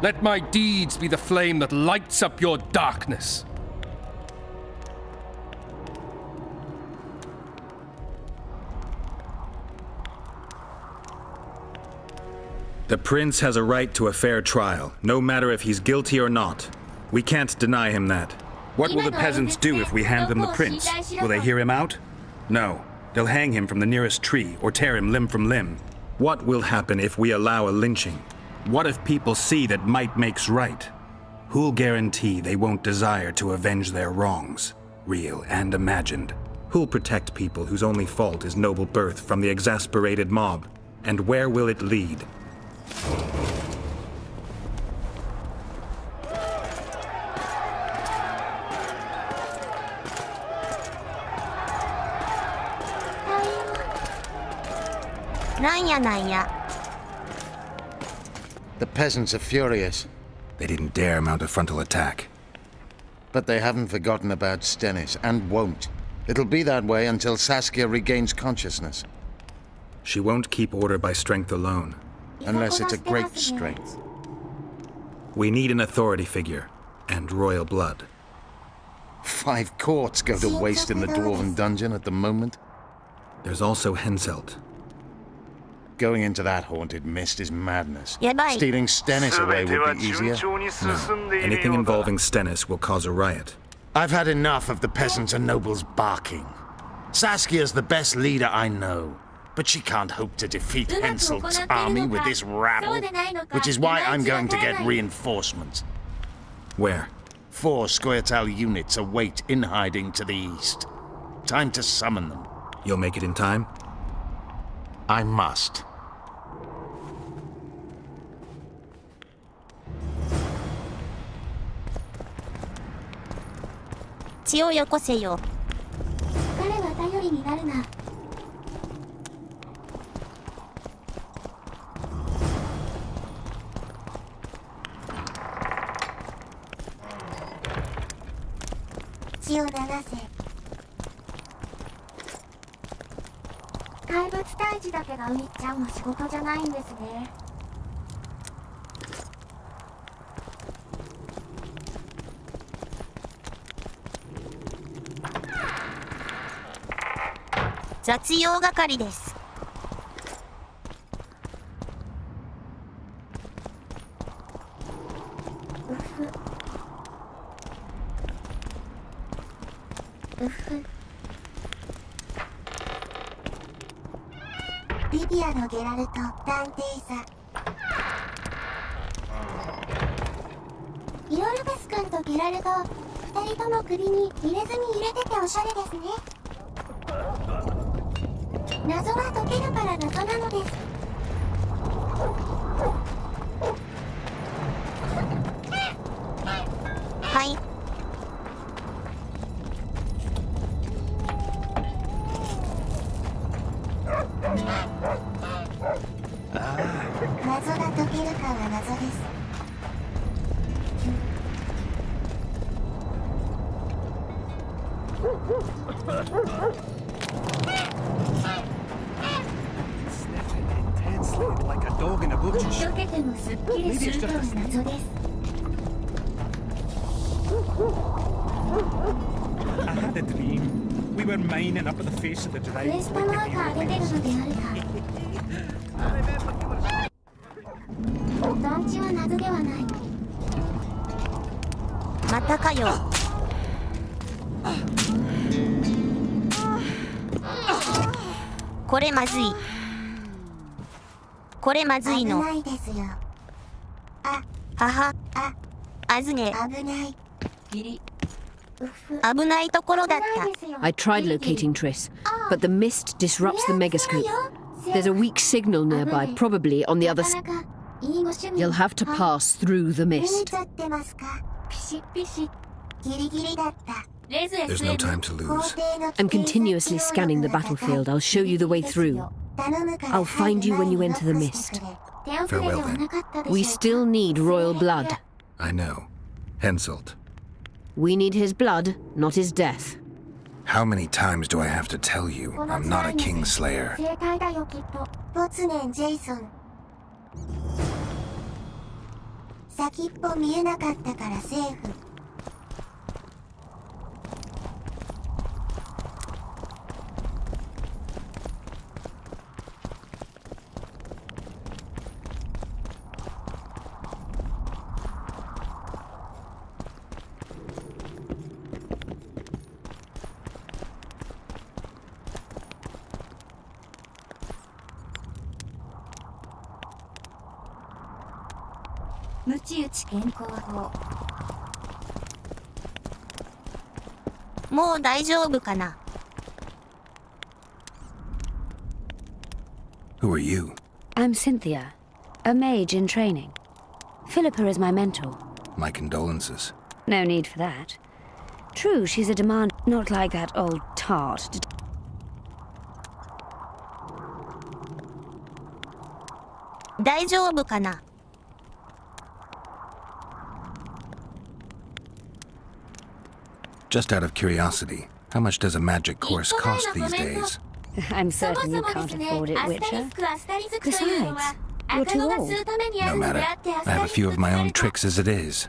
S22: Let my deeds be the flame that lights up your darkness.
S4: The prince has a right to a fair trial, no matter if he's guilty or not. We can't deny him that. What will the peasants do if we hand them the prince? Will they hear him out? No. They'll hang him from the nearest tree or tear him limb from limb. What will happen if we allow a lynching? What if people see that might makes right? Who'll guarantee they won't desire to avenge their wrongs, real and imagined? Who'll protect people whose only fault is noble birth from the exasperated mob? And where will it lead?
S8: The peasants are furious.
S4: They didn't dare mount a frontal attack.
S8: But they haven't forgotten about Stennis, and won't. It'll be that way until Saskia regains consciousness.
S4: She won't keep order by strength alone.
S8: Unless it's a great strength.
S4: We need an authority figure, and royal blood.
S8: 5 courts go to waste in the Dwarven dungeon at the moment.
S4: There's also Henselt.
S8: Going into that haunted mist is madness.
S2: Yabai.
S8: Stealing Stennis away would be easier.
S4: No. Anything involving Stennis will cause a riot.
S8: I've had enough of the peasants and nobles barking. Saskia's the best leader I know, but she can't hope to defeat Henselt's army with this rabble, which is why I'm going to get reinforcements.
S4: Where?
S8: 4 Scoia'tael units await in hiding to the east. Time to summon them.
S4: You'll make it in time?
S8: I must.
S2: 血をよこせよ。
S1: 彼は頼りになるな。血を流せ。怪物退治だけがウィッチャーの仕事じゃないんですね。
S2: 雑用係です。
S1: リビアのゲラルト探偵さ。イオルバス君とゲラルト、2人とも首に入れ墨入れてておしゃれですね。謎は解けるから謎なのです。
S2: はい。
S1: 謎が解けるかは謎です。解けてもすっきりするかは謎です。
S16: I had a dream. We were mining up at the face of the
S1: ク
S16: drive.
S1: エストマーカー出てるのであるか。団地は謎ではない。
S2: またかよ。これまずい。これまずいの。
S1: 危ないですよ。
S2: はは。あずね。
S1: 危ない。
S2: 危ないところだった。
S14: I tried locating Triss, but the mist disrupts the megascope. There's a weak signal nearby, probably on the other side. You'll have to pass through the mist.
S4: There's no time to lose.
S14: I'm continuously scanning the battlefield. I'll show you the way through. I'll find you when you enter the mist.
S4: Farewell then.
S14: We still need royal blood.
S4: I know. Henselt.
S14: We need his blood, not his death.
S4: How many times do I have to tell you I'm not a Kingslayer?
S1: 正解だよきっと。ボツネン・ジェイソン。先っぽ見えなかったからセーフ。ムチ打ち健康法。
S2: もう大丈夫かな。
S4: Who are you?
S12: I'm Cynthia, a mage in training. Philippa is my mentor.
S4: My condolences.
S12: No need for that. True, she's a demand, not like that old tart.
S2: 大丈夫かな。
S4: Just out of curiosity, how much does a magic course cost these days?
S12: I'm certain you can't afford it, Witcher. Besides, you're too old.
S4: No matter. I have a few of my own tricks as it is.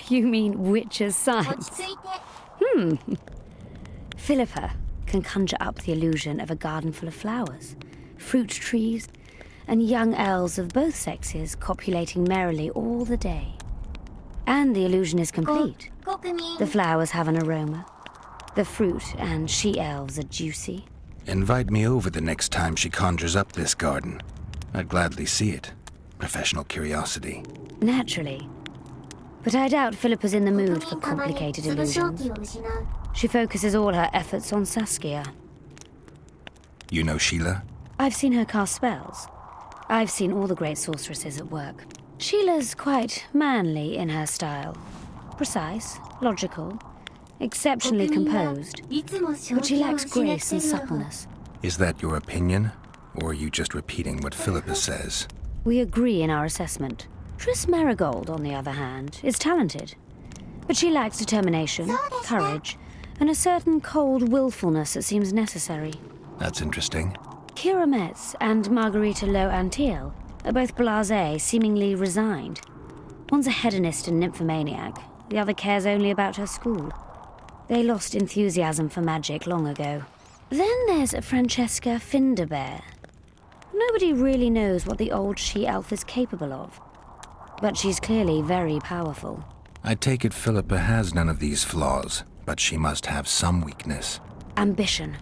S12: You mean Witcher's science? Philippa can conjure up the illusion of a garden full of flowers, fruit trees, and young elves of both sexes copulating merrily all the day. And the illusion is complete. The flowers have an aroma. The fruit and she-elves are juicy.
S4: Invite me over the next time she conjures up this garden. I'd gladly see it. Professional curiosity.
S12: Naturally. But I doubt Philippa's in the mood for complicated illusions. She focuses all her efforts on Saskia.
S4: You know Sheila?
S12: I've seen her cast spells. I've seen all the great sorceresses at work. Sheila's quite manly in her style. Precise, logical, exceptionally composed. But she lacks grace and suppleness.
S4: Is that your opinion? Or are you just repeating what Philippa says?
S12: We agree in our assessment. Triss Merigold, on the other hand, is talented. But she lacks determination, courage, and a certain cold willfulness that seems necessary.
S4: That's interesting.
S12: Kira Metz and Margarita Low-Antiel are both blasé, seemingly resigned. One's a hedonist and nymphomaniac. The other cares only about her school. They lost enthusiasm for magic long ago. Then there's Francesca Finderbear. Nobody really knows what the old she-elf is capable of. But she's clearly very powerful.
S4: I take it Philippa has none of these flaws, but she must have some weakness.
S12: Ambition.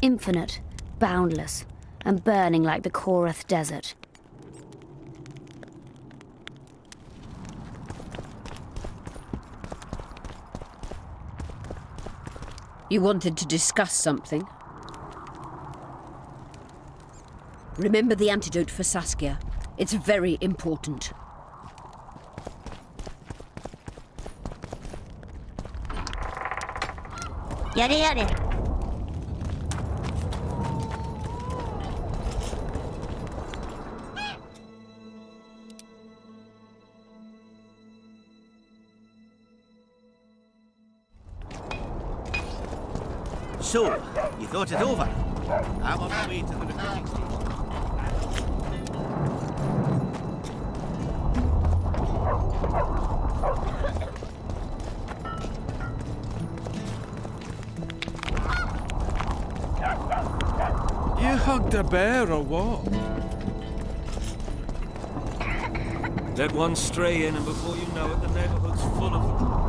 S12: Infinite, boundless, and burning like the Korath Desert.
S14: You wanted to discuss something? Remember the antidote for Saskia. It's very important.
S2: Yare yare.
S10: So, you thought it over? I'm on my way to the recruiting station.
S17: You hugged a bear or what? Let one stray in and before you know it, the neighborhood's full of them.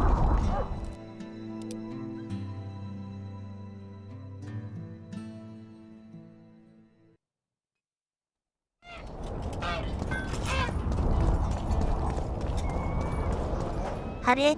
S2: Hare?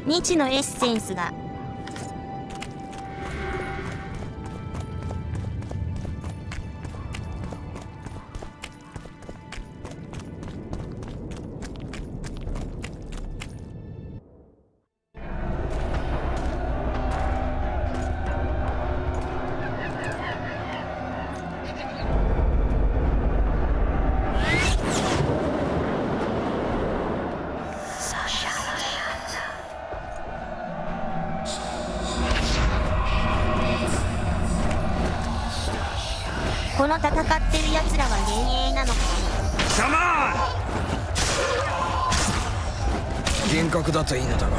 S2: 未知のエッセンスがこの戦ってる奴らは幻影なのか。
S17: 幻覚だといいのだが。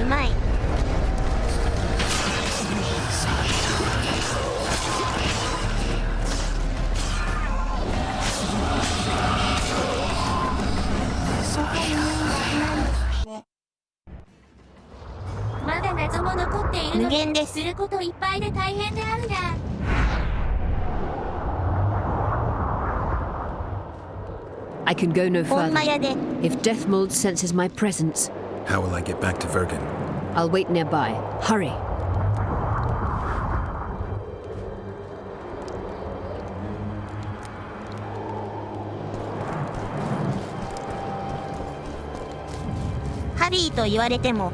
S2: うまい。
S1: まだ謎も残っているの
S2: 無限です。
S1: することいっぱいで大変であるな。
S14: I can go no
S2: ほん
S14: further.
S2: まやで。
S14: If Deathmold senses my presence,
S4: How will I get back to Vergen?
S14: I'll wait nearby. Hurry.
S2: Hurry と言われても。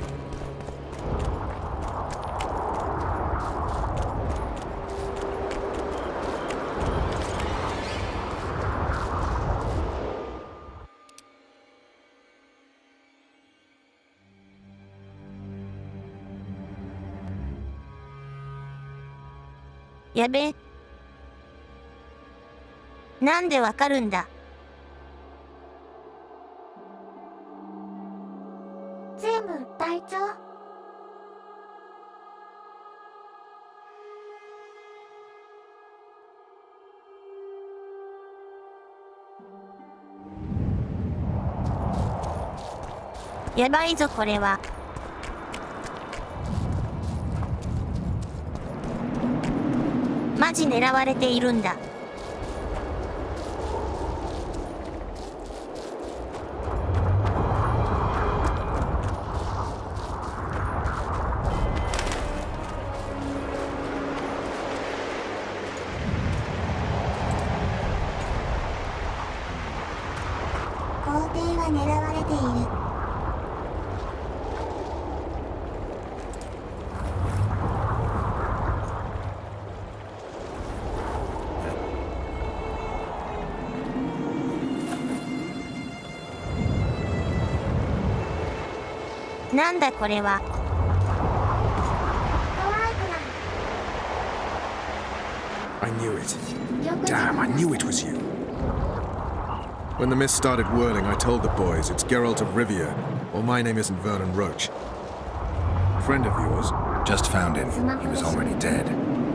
S2: やべえ。なんでわかるんだ。
S1: 全部隊長。
S2: やばいぞこれは。マジ狙われているんだ。
S1: 皇帝は狙われている。
S2: なんだこれは。
S15: I knew it. Damn, I knew it was you. When the mist started whirling, I told the boys it's Geralt of Rivia, or my name isn't Vernon Roach. Friend of yours?
S4: Just found him. He was already dead.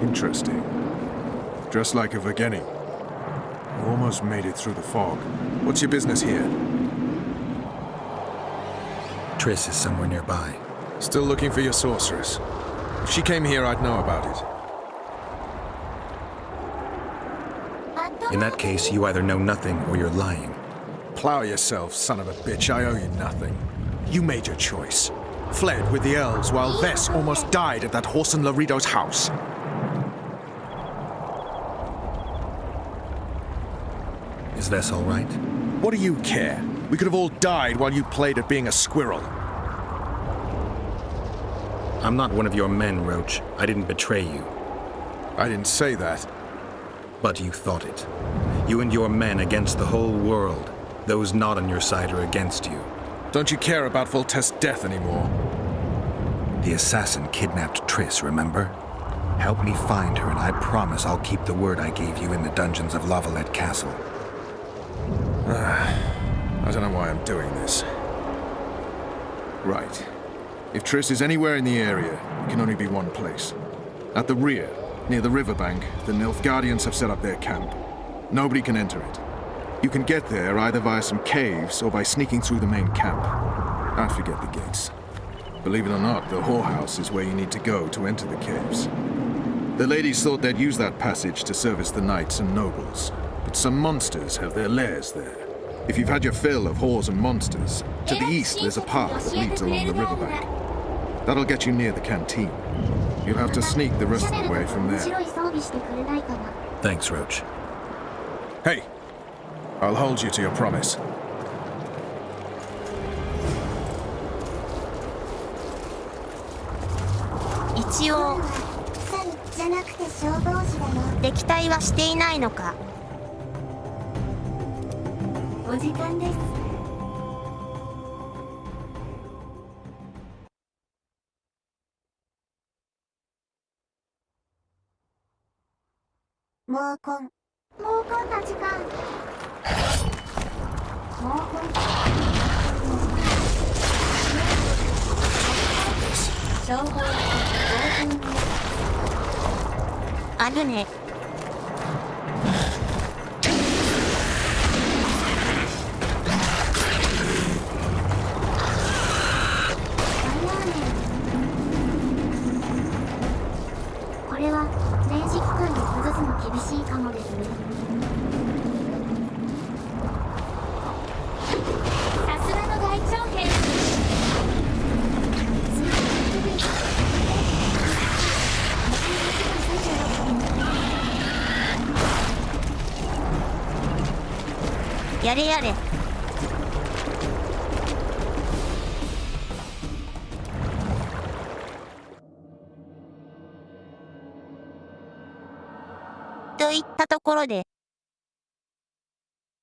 S15: Interesting. Dressed like a Vergenni. You almost made it through the fog. What's your business here?
S4: Triss is somewhere nearby.
S15: Still looking for your sorceress. If she came here, I'd know about it.
S4: In that case, you either know nothing or you're lying.
S15: Plow yourself, son of a bitch. I owe you nothing. You made your choice. Fled with the elves while Vess almost died at that horse in Laredo's house.
S4: Is Vess all right?
S15: What do you care? We could have all died while you played at being a squirrel.
S4: I'm not one of your men, Roach. I didn't betray you.
S15: I didn't say that.
S4: But you thought it. You and your men against the whole world. Those not on your side are against you.
S15: Don't you care about Voltest's death anymore?
S4: The assassin kidnapped Triss, remember? Help me find her and I promise I'll keep the word I gave you in the dungeons of Lavalette Castle.
S15: I don't know why I'm doing this. Right. If Triss is anywhere in the area, it can only be one place. At the rear, near the riverbank, the Nilfgaardians have set up their camp. Nobody can enter it. You can get there either via some caves or by sneaking through the main camp. I forget the gates. Believe it or not, the whorehouse is where you need to go to enter the caves. The ladies thought they'd use that passage to service the knights and nobles, but some monsters have their lairs there. If you've had your fill of whores and monsters, to the east there's a path that leads along the riverbank. That'll get you near the canteen. You'll have to sneak the rest of the way from there.
S4: Thanks, Roach.
S15: Hey! I'll hold you to your promise.
S2: Ichiou.
S1: じゃなくて消防士だよ。
S2: 敵対はしていないのか。
S1: お時間です。もうこんな時間。もうこん。消防や
S2: あぶね。
S1: これは年始期間で崩すの厳しいかもですね。さすがの大長編。
S2: やれやれ。といったところで、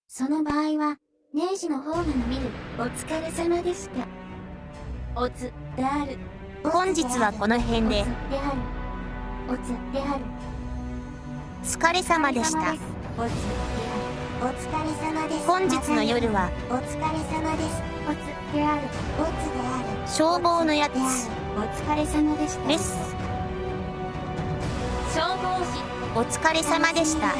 S1: その場合は年始の方が伸びる。お疲れ様でした。おつである。
S2: 本日はこの辺で。
S1: おつである。
S2: 疲れ様でした。
S1: お疲れ様です。
S2: 本日の夜は
S1: お疲れ様です。おつである。おつである。
S2: 消防のやつ
S1: お疲れ様でした。
S2: です。
S1: 消防士。
S2: お疲れ様でした。